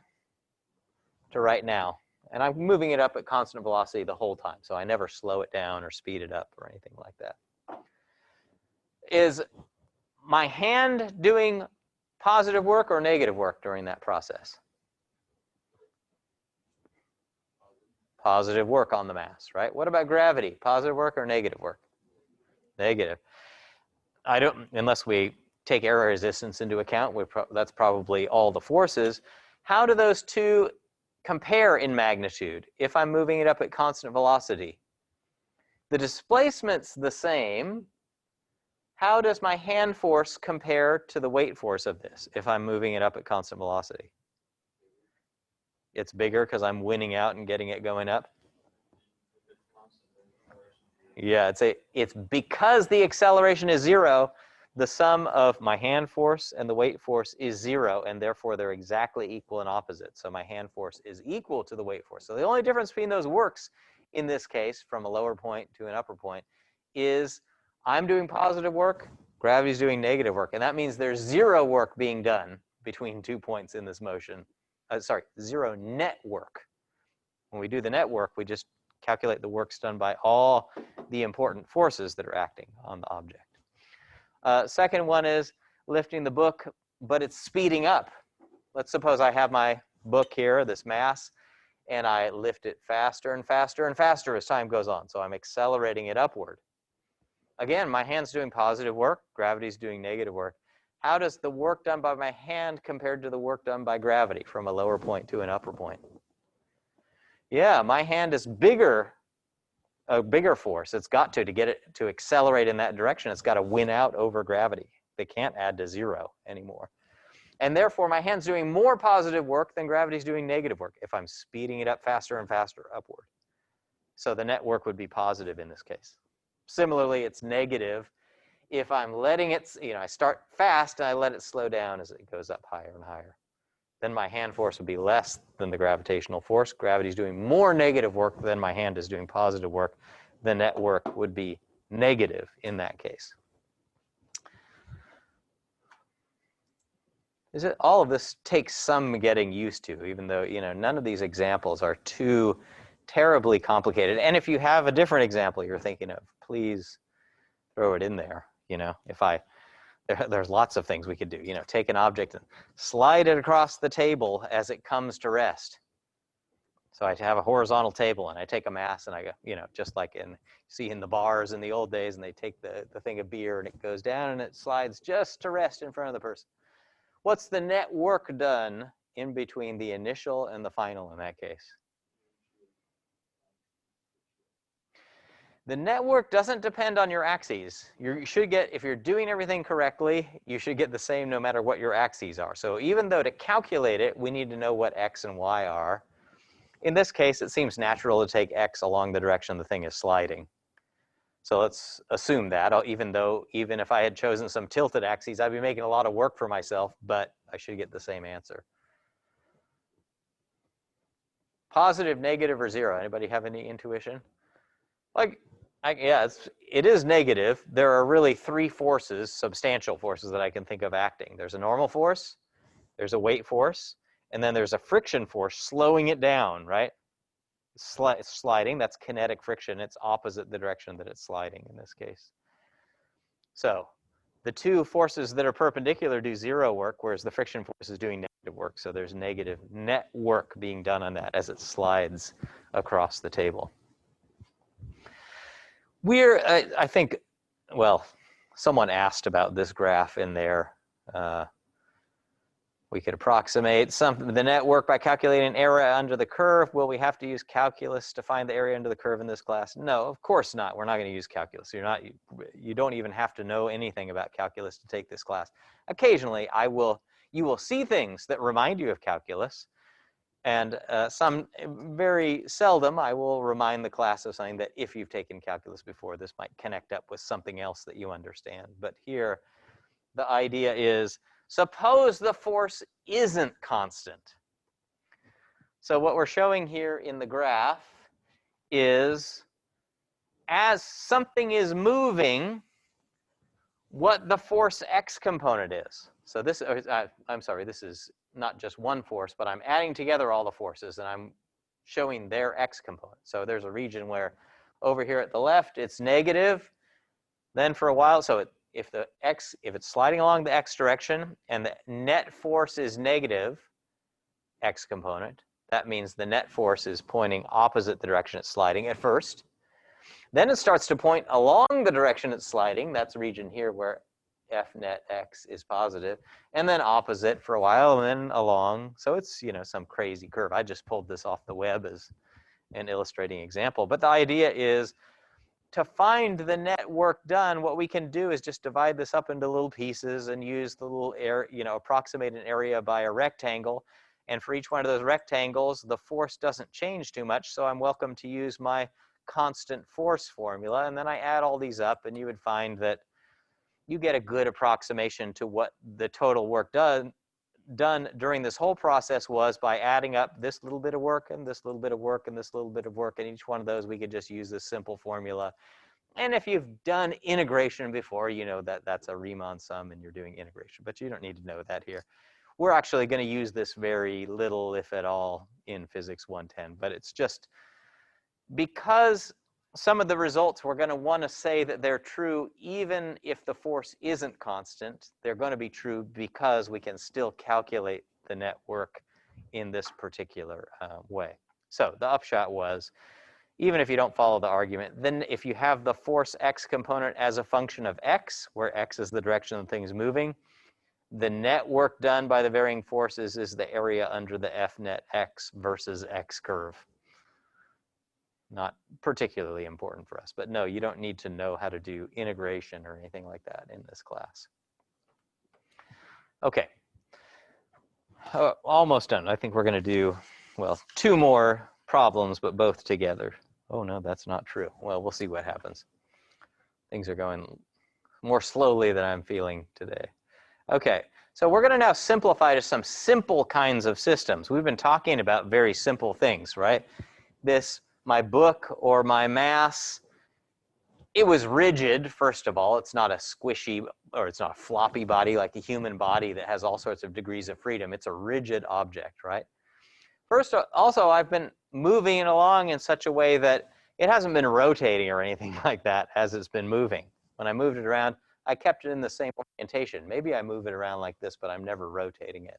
to right now. And I'm moving it up at constant velocity the whole time, so I never slow it down or speed it up or anything like that. Is my hand doing positive work or negative work during that process? Positive work on the mass, right? What about gravity? Positive work or negative work? Negative. I don't, unless we take air resistance into account, that's probably all the forces. How do those two compare in magnitude if I'm moving it up at constant velocity? The displacement's the same. How does my hand force compare to the weight force of this if I'm moving it up at constant velocity? It's bigger because I'm winning out and getting it going up? Yeah, it's because the acceleration is 0, the sum of my hand force and the weight force is 0, and therefore they're exactly equal and opposite. So my hand force is equal to the weight force. So the only difference between those works in this case, from a lower point to an upper point, is I'm doing positive work, gravity's doing negative work. And that means there's 0 work being done between 2 points in this motion. 0 net work. When we do the net work, we just calculate the works done by all the important forces that are acting on the object. Second one is lifting the book, but it's speeding up. Let's suppose I have my book here, this mass, and I lift it faster and faster and faster as time goes on. So I'm accelerating it upward. Again, my hand's doing positive work, gravity's doing negative work. How does the work done by my hand compared to the work done by gravity from a lower point to an upper point? Yeah, my hand is bigger, a bigger force. It's got to get it to accelerate in that direction. It's got to win out over gravity. They can't add to 0 anymore. And therefore, my hand's doing more positive work than gravity's doing negative work if I'm speeding it up faster and faster upward. So the net work would be positive in this case. Similarly, it's negative If I'm letting it, I start fast and I let it slow down as it goes up higher and higher, then my hand force would be less than the gravitational force. Gravity is doing more negative work than my hand is doing positive work. The net work would be negative in that case. All of this takes some getting used to, even though none of these examples are too terribly complicated. And if you have a different example you're thinking of, please throw it in there. There's lots of things we could do. Take an object and slide it across the table as it comes to rest. So I have a horizontal table and I take a mass and I go, just like in the bars in the old days, and they take the thing of beer and it goes down and it slides just to rest in front of the person. What's the net work done in between the initial and the final in that case? The network doesn't depend on your axes. You should get, if you're doing everything correctly, you should get the same no matter what your axes are. So even though to calculate it, we need to know what x and y are. In this case, it seems natural to take x along the direction the thing is sliding. So let's assume that, even if I had chosen some tilted axes, I'd be making a lot of work for myself, but I should get the same answer. Positive, negative, or zero? Anybody have any intuition? Yeah, it is negative. There are really three forces, substantial forces, that I can think of acting. There's a normal force, there's a weight force, and then there's a friction force slowing it down, right? Sliding, that's kinetic friction. It's opposite the direction that it's sliding in this case. So the two forces that are perpendicular do zero work, whereas the friction force is doing negative work. So there's negative net work being done on that as it slides across the table. I think, well, someone asked about this graph in there. We could approximate the net work by calculating an area under the curve. Will we have to use calculus to find the area under the curve in this class? No, of course not. We're not going to use calculus. You don't even have to know anything about calculus to take this class. Occasionally, you will see things that remind you of calculus. And very seldom, I will remind the class of something that if you've taken calculus before, this might connect up with something else that you understand. But here, the idea is, suppose the force isn't constant. So what we're showing here in the graph is, as something is moving, what the force x component is. So this, I'm sorry, this is not just one force, but I'm adding together all the forces and I'm showing their x component. So there's a region where over here at the left, it's negative. Then for a while, so if it's sliding along the x direction and the net force is negative, x component, that means the net force is pointing opposite the direction it's sliding at first. Then it starts to point along the direction it's sliding. That's a region here where F net x is positive, and then opposite for a while, and then along. So it's, some crazy curve. I just pulled this off the web as an illustrating example. But the idea is, to find the net work done, what we can do is just divide this up into little pieces and use the little approximate an area by a rectangle. And for each one of those rectangles, the force doesn't change too much, so I'm welcome to use my constant force formula. And then I add all these up, and you would find that you get a good approximation to what the total work done during this whole process was by adding up this little bit of work and this little bit of work and this little bit of work. And each one of those, we could just use this simple formula. And if you've done integration before, you know that that's a Riemann sum and you're doing integration. But you don't need to know that here. We're actually going to use this very little, if at all, in Physics 110. But it's just because some of the results we're going to want to say that they're true even if the force isn't constant. They're going to be true because we can still calculate the net work in this particular way. So the upshot was, even if you don't follow the argument, then if you have the force x component as a function of x, where x is the direction the thing is moving, the net work done by the varying forces is the area under the F net x versus x curve. Not particularly important for us, but no, you don't need to know how to do integration or anything like that in this class. Okay, almost done. I think we're going to do, well, 2 more problems, but both together. Oh no, that's not true. Well, we'll see what happens. Things are going more slowly than I'm feeling today. Okay, so we're going to now simplify to some simple kinds of systems. We've been talking about very simple things, right? This, my book or my mass, it was rigid, first of all. It's not a squishy, or it's not a floppy body like a human body that has all sorts of degrees of freedom. It's a rigid object, right? First, also, I've been moving it along in such a way that it hasn't been rotating or anything like that as it's been moving. When I moved it around, I kept it in the same orientation. Maybe I move it around like this, but I'm never rotating it.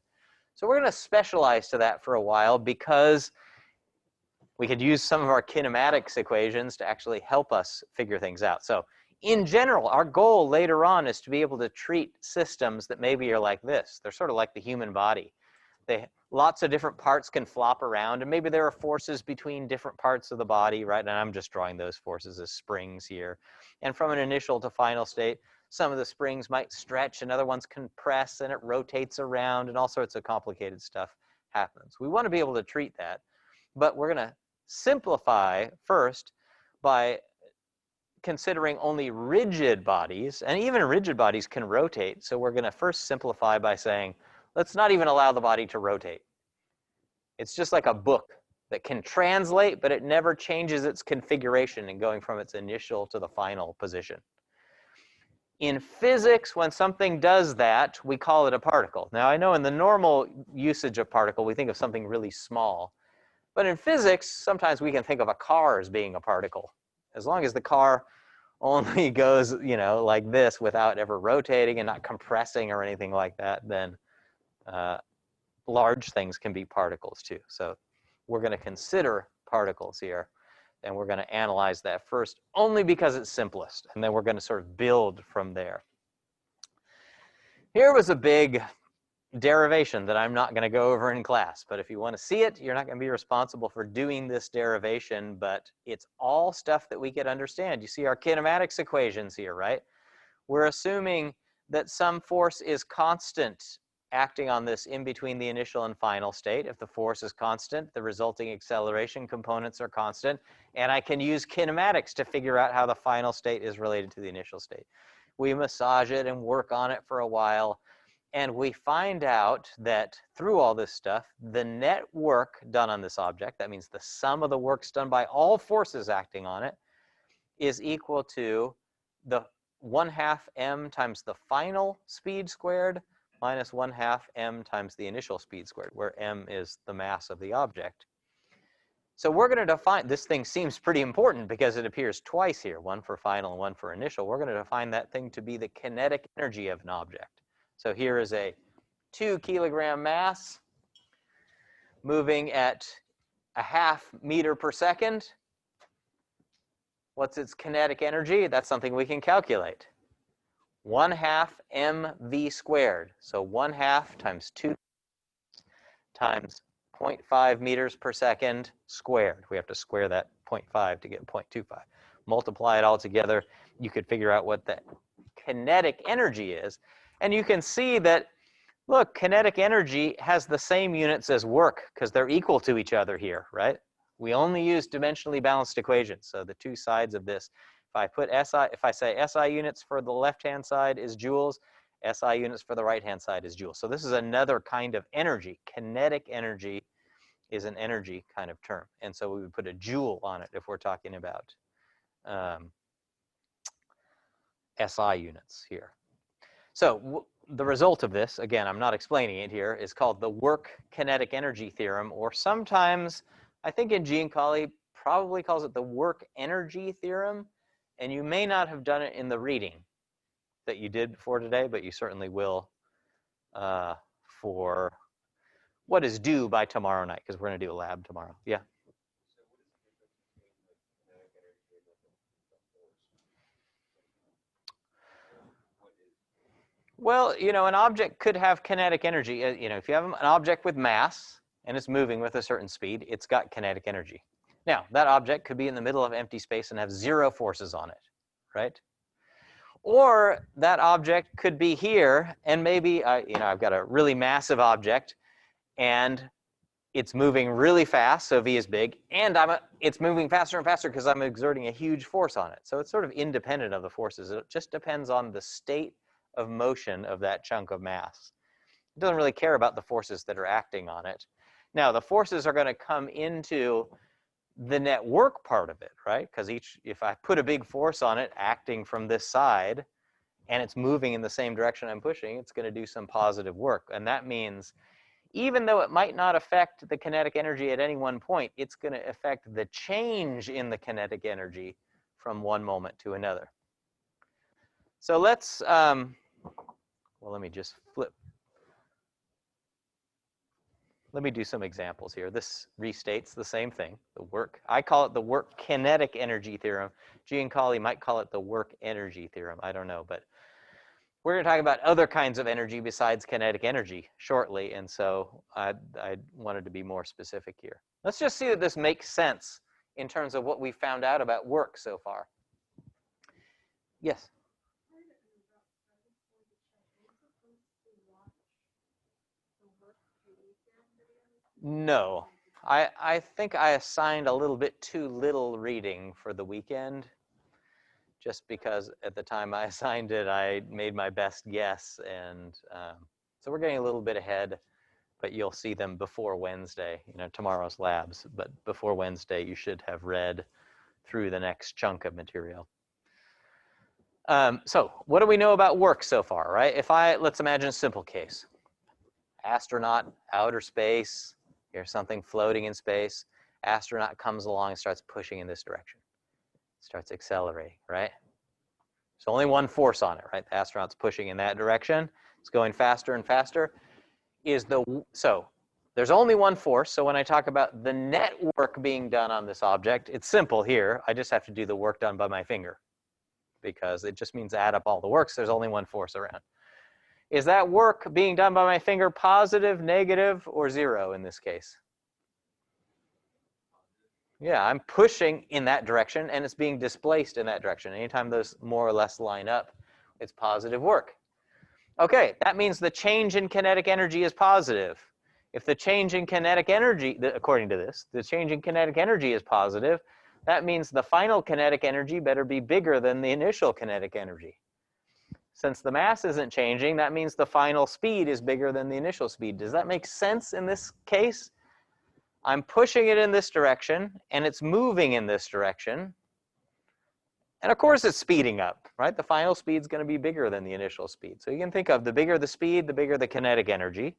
So we're going to specialize to that for a while because we could use some of our kinematics equations to actually help us figure things out. So in general, our goal later on is to be able to treat systems that maybe are like this. They're sort of like the human body. Lots of different parts can flop around, and maybe there are forces between different parts of the body, right? And I'm just drawing those forces as springs here. And from an initial to final state, some of the springs might stretch and other ones compress, and it rotates around, and all sorts of complicated stuff happens. We want to be able to treat that, but we're going to simplify first by considering only rigid bodies, and even rigid bodies can rotate. So we're going to first simplify by saying, let's not even allow the body to rotate. It's just like a book that can translate, but it never changes its configuration in going from its initial to the final position. In physics, when something does that, we call it a particle. Now, I know in the normal usage of particle, we think of something really small. But in physics, sometimes we can think of a car as being a particle. As long as the car only goes, like this without ever rotating and not compressing or anything like that, then large things can be particles too. So we're going to consider particles here, and we're going to analyze that first only because it's simplest, and then we're going to sort of build from there. Here was a big derivation that I'm not going to go over in class, but if you want to see it, you're not going to be responsible for doing this derivation, but it's all stuff that we could understand. You see our kinematics equations here, right? We're assuming that some force is constant acting on this in between the initial and final state. If the force is constant, the resulting acceleration components are constant, and I can use kinematics to figure out how the final state is related to the initial state. We massage it and work on it for a while, and we find out that through all this stuff, the net work done on this object, that means the sum of the works done by all forces acting on it, is equal to the 1/2 m times the final speed squared minus 1/2 m times the initial speed squared, where m is the mass of the object. So we're going to define, this thing seems pretty important because it appears twice here, one for final and one for initial. We're going to define that thing to be the kinetic energy of an object. So here is a 2 kilogram mass moving at 1/2 meter per second. What's its kinetic energy? That's something we can calculate. 1/2 mv squared. So 1/2 times 2 times 0.5 meters per second squared. We have to square that 0.5 to get 0.25. Multiply it all together. You could figure out what the kinetic energy is. And you can see that, look, kinetic energy has the same units as work because they're equal to each other here, right? We only use dimensionally balanced equations. So the two sides of this, if I say SI units for the left-hand side is joules, SI units for the right-hand side is joules. So this is another kind of energy. Kinetic energy is an energy kind of term. And so we would put a joule on it if we're talking about SI units here. So the result of this, again, I'm not explaining it here, is called the work kinetic energy theorem, or sometimes, I think in Jean Colley probably calls it the work energy theorem, and you may not have done it in the reading that you did before today, but you certainly will for what is due by tomorrow night, because we're going to do a lab tomorrow. Yeah? Well, an object could have kinetic energy. If you have an object with mass and it's moving with a certain speed, it's got kinetic energy. Now, that object could be in the middle of empty space and have 0 forces on it, right? Or that object could be here, and maybe I've got a really massive object, and it's moving really fast, so V is big, and it's moving faster and faster because I'm exerting a huge force on it. So it's sort of independent of the forces. It just depends on the state of motion of that chunk of mass. It doesn't really care about the forces that are acting on it. Now, the forces are going to come into the net work part of it, right? Because if I put a big force on it acting from this side, and it's moving in the same direction I'm pushing, it's going to do some positive work. And that means even though it might not affect the kinetic energy at any one point, it's going to affect the change in the kinetic energy from one moment to another. So let's, well, let me just flip. Let me do some examples here. This restates the same thing, the work. I call it the work kinetic energy theorem. Giancarlo might call it the work energy theorem. I don't know, but we're going to talk about other kinds of energy besides kinetic energy shortly, and so I wanted to be more specific here. Let's just see that this makes sense in terms of what we found out about work so far. Yes? No. I think I assigned a little bit too little reading for the weekend, just because at the time I assigned it, I made my best guess, and so we're getting a little bit ahead, but you'll see them before Wednesday, tomorrow's labs, but before Wednesday, you should have read through the next chunk of material. So what do we know about work so far, right? Let's imagine a simple case. Astronaut, outer space, here's something floating in space. Astronaut comes along and starts pushing in this direction. Starts accelerating, right? There's only one force on it, right? The astronaut's pushing in that direction. It's going faster and faster. So there's only one force. So when I talk about the net work being done on this object, it's simple here. I just have to do the work done by my finger, because it just means add up all the works. There's only one force around. Is that work being done by my finger positive, negative, or zero in this case? Yeah, I'm pushing in that direction, and it's being displaced in that direction. Anytime those more or less line up, it's positive work. Okay, that means the change in kinetic energy is positive. If the change in kinetic energy, according to this, the change in kinetic energy is positive, that means the final kinetic energy better be bigger than the initial kinetic energy. Since the mass isn't changing, that means the final speed is bigger than the initial speed. Does that make sense in this case? I'm pushing it in this direction, and it's moving in this direction. And of course, it's speeding up, right? The final speed is going to be bigger than the initial speed. So you can think of the bigger the speed, the bigger the kinetic energy.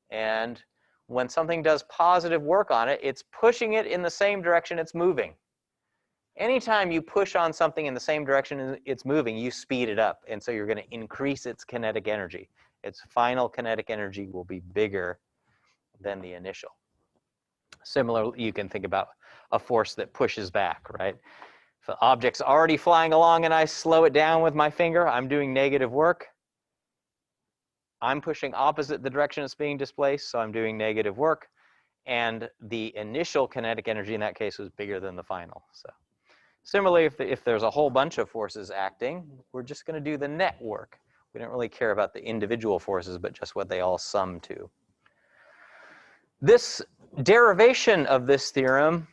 And when something does positive work on it, it's pushing it in the same direction it's moving. Anytime you push on something in the same direction it's moving, you speed it up. And so you're going to increase its kinetic energy. Its final kinetic energy will be bigger than the initial. Similarly, you can think about a force that pushes back, right? If the object's already flying along and I slow it down with my finger, I'm doing negative work. I'm pushing opposite the direction it's being displaced, so I'm doing negative work. And the initial kinetic energy in that case was bigger than the final. So similarly, if there's a whole bunch of forces acting, we're just going to do the net work. We don't really care about the individual forces, but just what they all sum to. This derivation of this theorem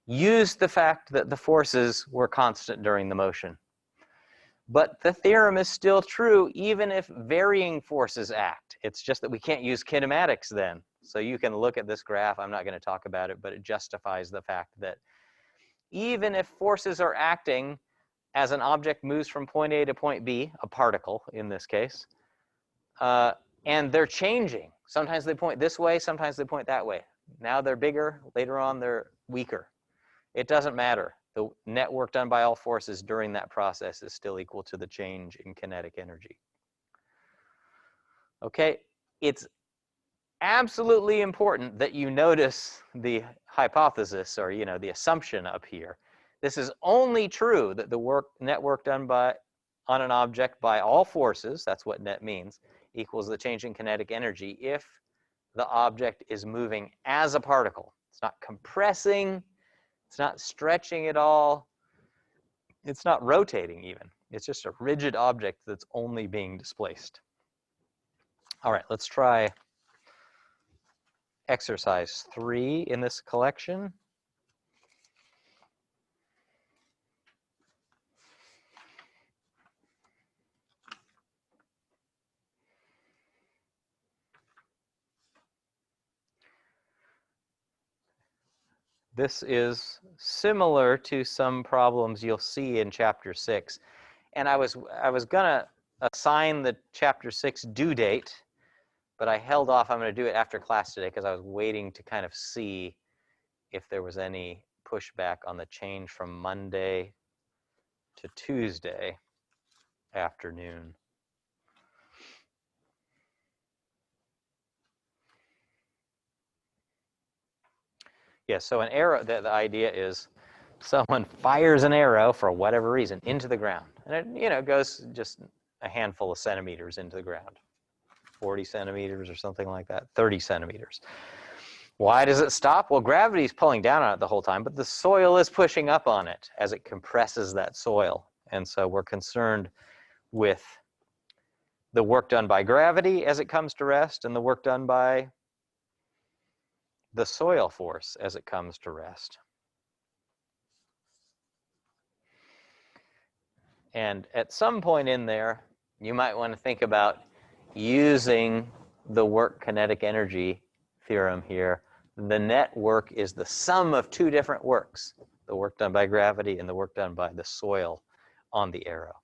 used the fact that the forces were constant during the motion. But the theorem is still true even if varying forces act. It's just that we can't use kinematics then. So you can look at this graph. I'm not going to talk about it, but it justifies the fact that even if forces are acting as an object moves from point A to point B, a particle in this case, and they're changing. Sometimes they point this way, sometimes they point that way. Now they're bigger, later on they're weaker. It doesn't matter. The net work done by all forces during that process is still equal to the change in kinetic energy. Okay, it's absolutely important that you notice the hypothesis, or the assumption up here. This is only true that the net work done on an object by all forces, that's what net means, equals the change in kinetic energy if the object is moving as a particle. It's not compressing, it's not stretching at all, it's not rotating even. It's just a rigid object that's only being displaced. All right, let's try exercise 3 in this collection. This is similar to some problems you'll see in chapter 6. And I was gonna assign the chapter 6 due date, but I held off. I'm gonna do it after class today because I was waiting to kind of see if there was any pushback on the change from Monday to Tuesday afternoon. Yeah, so an arrow, the idea is someone fires an arrow for whatever reason into the ground. And it, goes just a handful of centimeters into the ground. 40 centimeters or something like that, 30 centimeters. Why does it stop? Well, gravity is pulling down on it the whole time, but the soil is pushing up on it as it compresses that soil. And so we're concerned with the work done by gravity as it comes to rest and the work done by the soil force as it comes to rest. And at some point in there, you might want to think about using the work kinetic energy theorem here. The net work is the sum of two different works, the work done by gravity and the work done by the soil on the arrow.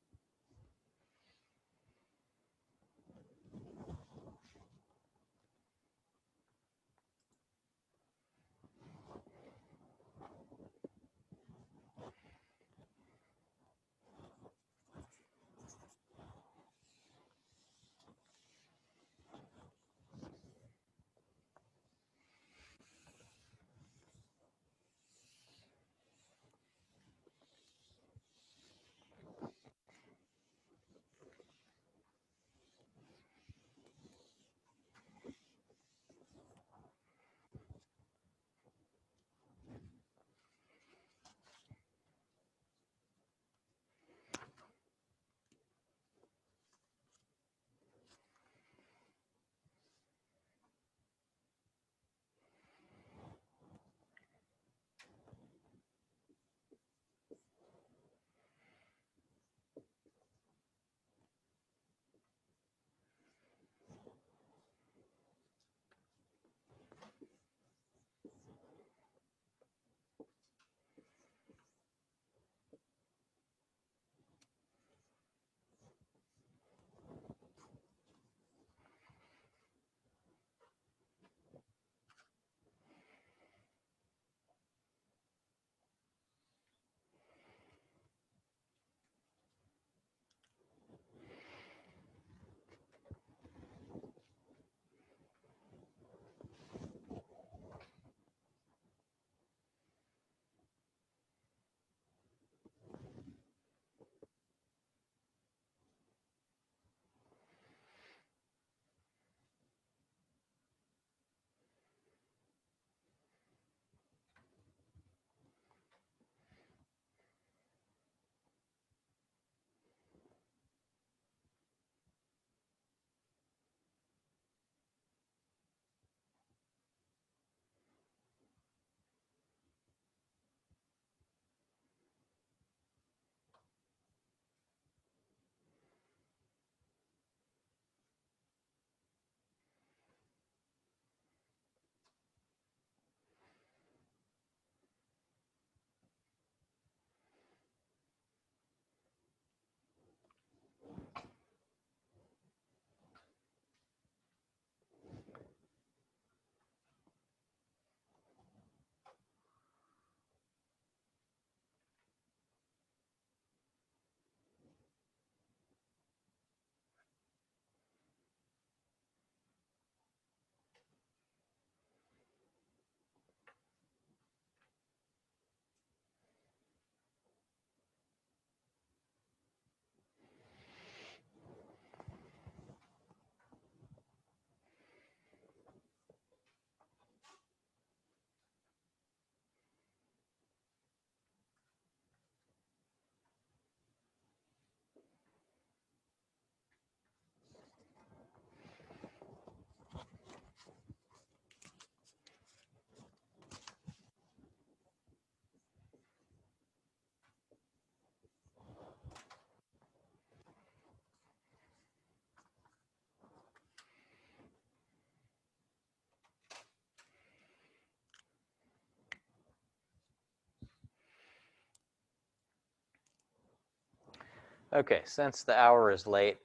Okay, since the hour is late,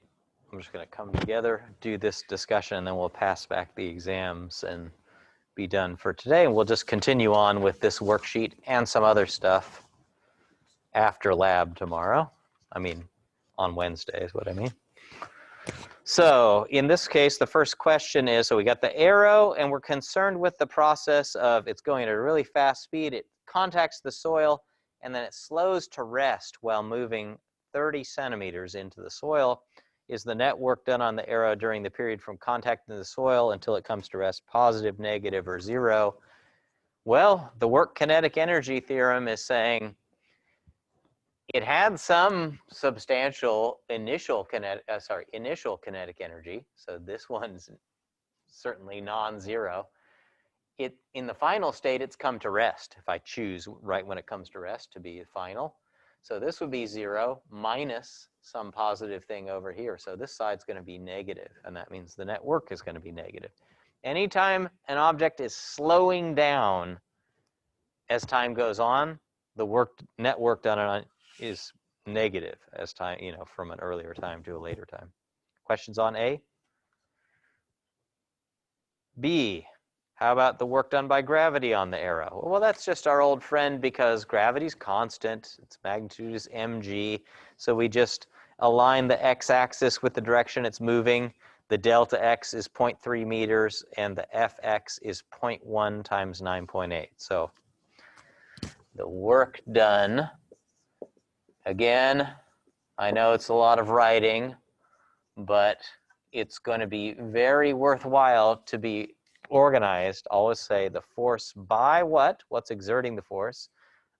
I'm just going to come together, do this discussion, and then we'll pass back the exams and be done for today. And we'll just continue on with this worksheet and some other stuff after lab tomorrow. I mean, on Wednesday is what I mean. So in this case, the first question is, so we got the arrow, and we're concerned with the process of it's going at a really fast speed. It contacts the soil, and then it slows to rest while moving 30 centimeters into the soil. Is the net work done on the arrow during the period from contacting the soil until it comes to rest positive, negative, or zero? Well, the work kinetic energy theorem is saying it had some substantial initial kinetic energy. So this one's certainly non-zero. In the final state, it's come to rest. If I choose right when it comes to rest to be final, so this would be 0 minus some positive thing over here. So this side's going to be negative, and that means the net work is going to be negative. Anytime an object is slowing down as time goes on, the net work done on is negative as time, from an earlier time to a later time. Questions on A? B, how about the work done by gravity on the arrow? Well, that's just our old friend because gravity's constant. Its magnitude is mg. So we just align the x-axis with the direction it's moving. The delta x is 0.3 meters, and the fx is 0.1 times 9.8. So the work done, again, I know it's a lot of writing, but it's going to be very worthwhile to be organized. Always say the force by what? What's exerting the force?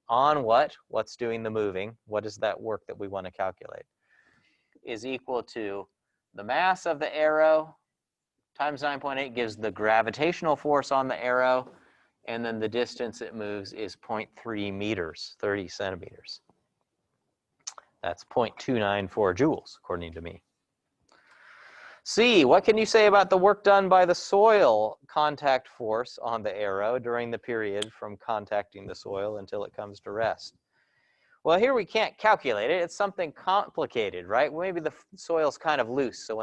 On what? What's doing the moving? What is that work that we want to calculate? Is equal to the mass of the arrow times 9.8 gives the gravitational force on the arrow, and then the distance it moves is 0.3 meters, 30 centimeters. That's 0.294 joules, according to me. C, what can you say about the work done by the soil contact force on the arrow during the period from contacting the soil until it comes to rest? Well, here we can't calculate it. It's something complicated, right? Maybe the soil's kind of loose. So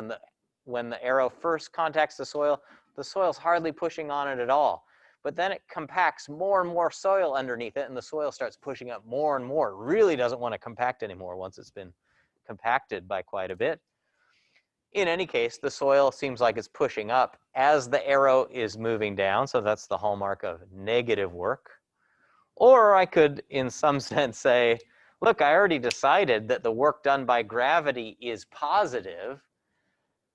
when the arrow first contacts the soil's hardly pushing on it at all. But then it compacts more and more soil underneath it, and the soil starts pushing up more and more. It really doesn't want to compact anymore once it's been compacted by quite a bit. In any case, the soil seems like it's pushing up as the arrow is moving down, so that's the hallmark of negative work. Or I could, in some sense, say, look, I already decided that the work done by gravity is positive,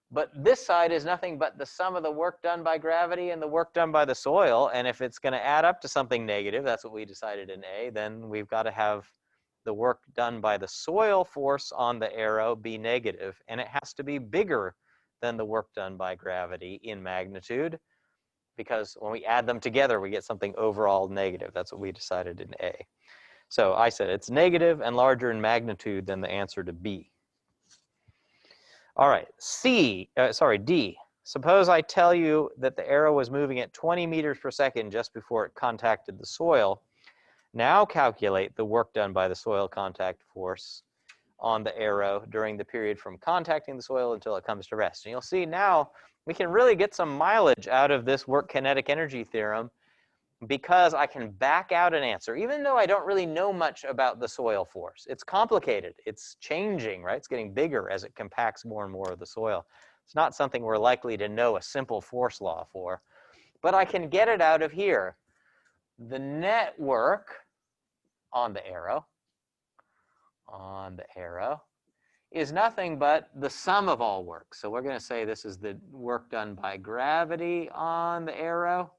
but this side is nothing but the sum of the work done by gravity and the work done by the soil, and if it's going to add up to something negative, that's what we decided in A, then we've got to have the work done by the soil force on the arrow be negative, and it has to be bigger than the work done by gravity in magnitude, because when we add them together, we get something overall negative. That's what we decided in A. So I said it's negative and larger in magnitude than the answer to B. All right, D. Suppose I tell you that the arrow was moving at 20 meters per second just before it contacted the soil. Now calculate the work done by the soil contact force on the arrow during the period from contacting the soil until it comes to rest. And you'll see now we can really get some mileage out of this work kinetic energy theorem because I can back out an answer, even though I don't really know much about the soil force. It's complicated. It's changing, right? It's getting bigger as it compacts more and more of the soil. It's not something we're likely to know a simple force law for, but I can get it out of here. The net work on the arrow is nothing but the sum of all work. So we're going to say this is the work done by gravity on the arrow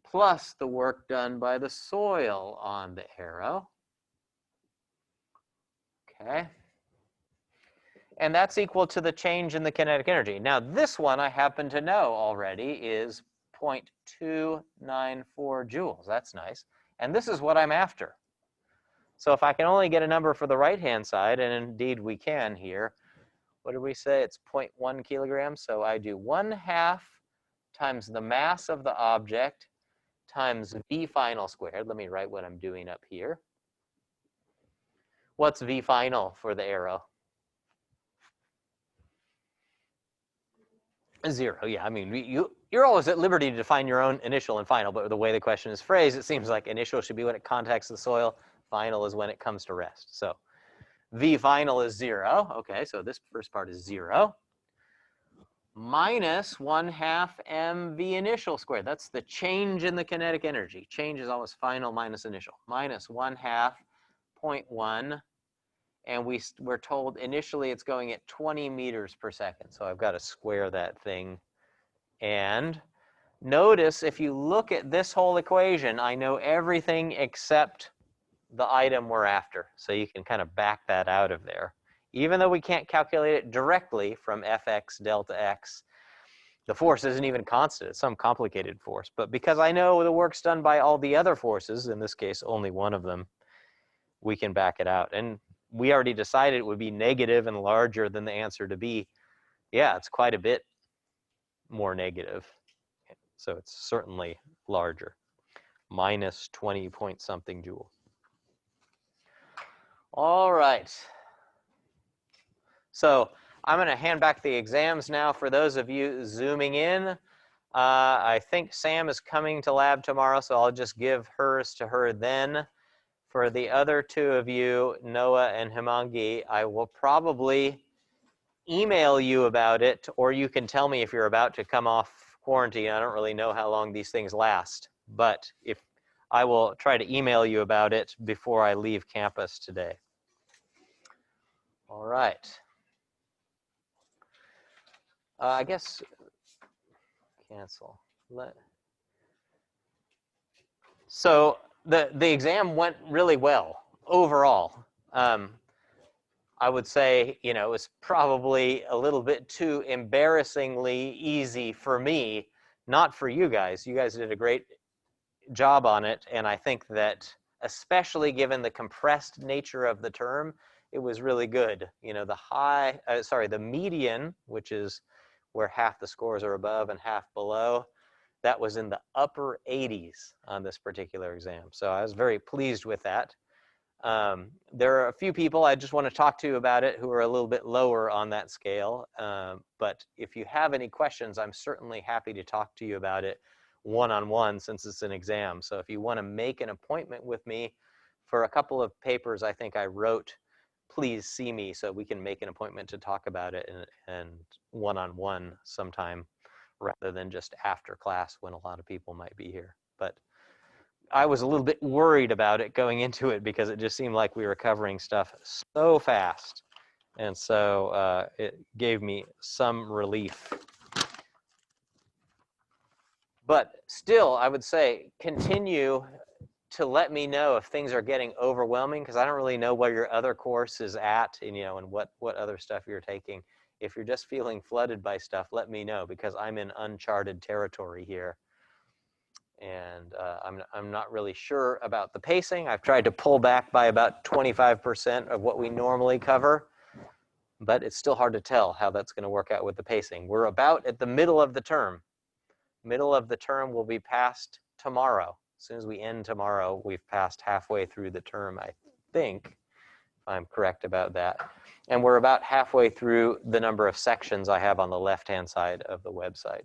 plus the work done by the soil on the arrow. Okay. And that's equal to the change in the kinetic energy. Now this one I happen to know already is 0.294 joules. That's nice. And this is what I'm after. So if I can only get a number for the right-hand side, and indeed we can here, what did we say? It's 0.1 kilograms. So I do 1/2 times the mass of the object times V final squared. Let me write what I'm doing up here. What's V final for the arrow? 0, yeah. I mean, you're always at liberty to define your own initial and final, but the way the question is phrased, it seems like initial should be when it contacts the soil, final is when it comes to rest. So V final is 0. Okay, so this first part is 0. Minus 1/2 mv initial squared. That's the change in the kinetic energy. Change is always final minus initial. Minus 1/2 0.1. And we're told initially it's going at 20 meters per second. So I've got to square that thing. And notice if you look at this whole equation, I know everything except the item we're after. So you can kind of back that out of there. Even though we can't calculate it directly from Fx delta x, the force isn't even constant. It's some complicated force. But because I know the work's done by all the other forces, in this case only one of them, we can back it out. And we already decided it would be negative and larger than the answer to B. Yeah, it's quite a bit more negative. So it's certainly larger. Minus 20 point something joule. All right. So I'm going to hand back the exams now for those of you zooming in. I think Sam is coming to lab tomorrow, so I'll just give hers to her then. For the other two of you, Noah and Himangi, I will probably email you about it, or you can tell me if you're about to come off quarantine. I don't really know how long these things last, but if I will try to email you about it before I leave campus today. All right. I guess cancel. So the exam went really well overall. I would say, you know, it was probably a little bit too embarrassingly easy for me, not for you guys. You guys did a great job on it, and I think that especially given the compressed nature of the term, it was really good. You know, the median, which is where half the scores are above and half below, that was in the upper 80s on this particular exam. So I was very pleased with that. There are a few people I just want to talk to about it who are a little bit lower on that scale. But if you have any questions, I'm certainly happy to talk to you about it one-on-one since it's an exam. So if you want to make an appointment with me for a couple of papers I think I wrote, please see me so we can make an appointment to talk about it and one-on-one sometime rather than just after class when a lot of people might be here. But I was a little bit worried about it going into it because it just seemed like we were covering stuff so fast. And so it gave me some relief. But still, I would say continue to let me know if things are getting overwhelming, because I don't really know where your other course is at and, you know, and what other stuff you're taking. If you're just feeling flooded by stuff, let me know, because I'm in uncharted territory here. And I'm not really sure about the pacing. I've tried to pull back by about 25% of what we normally cover, but it's still hard to tell how that's going to work out with the pacing. We're about at the middle of the term. Middle of the term will be passed tomorrow. As soon as we end tomorrow, we've passed halfway through the term, I think, if I'm correct about that. And we're about halfway through the number of sections I have on the left-hand side of the website.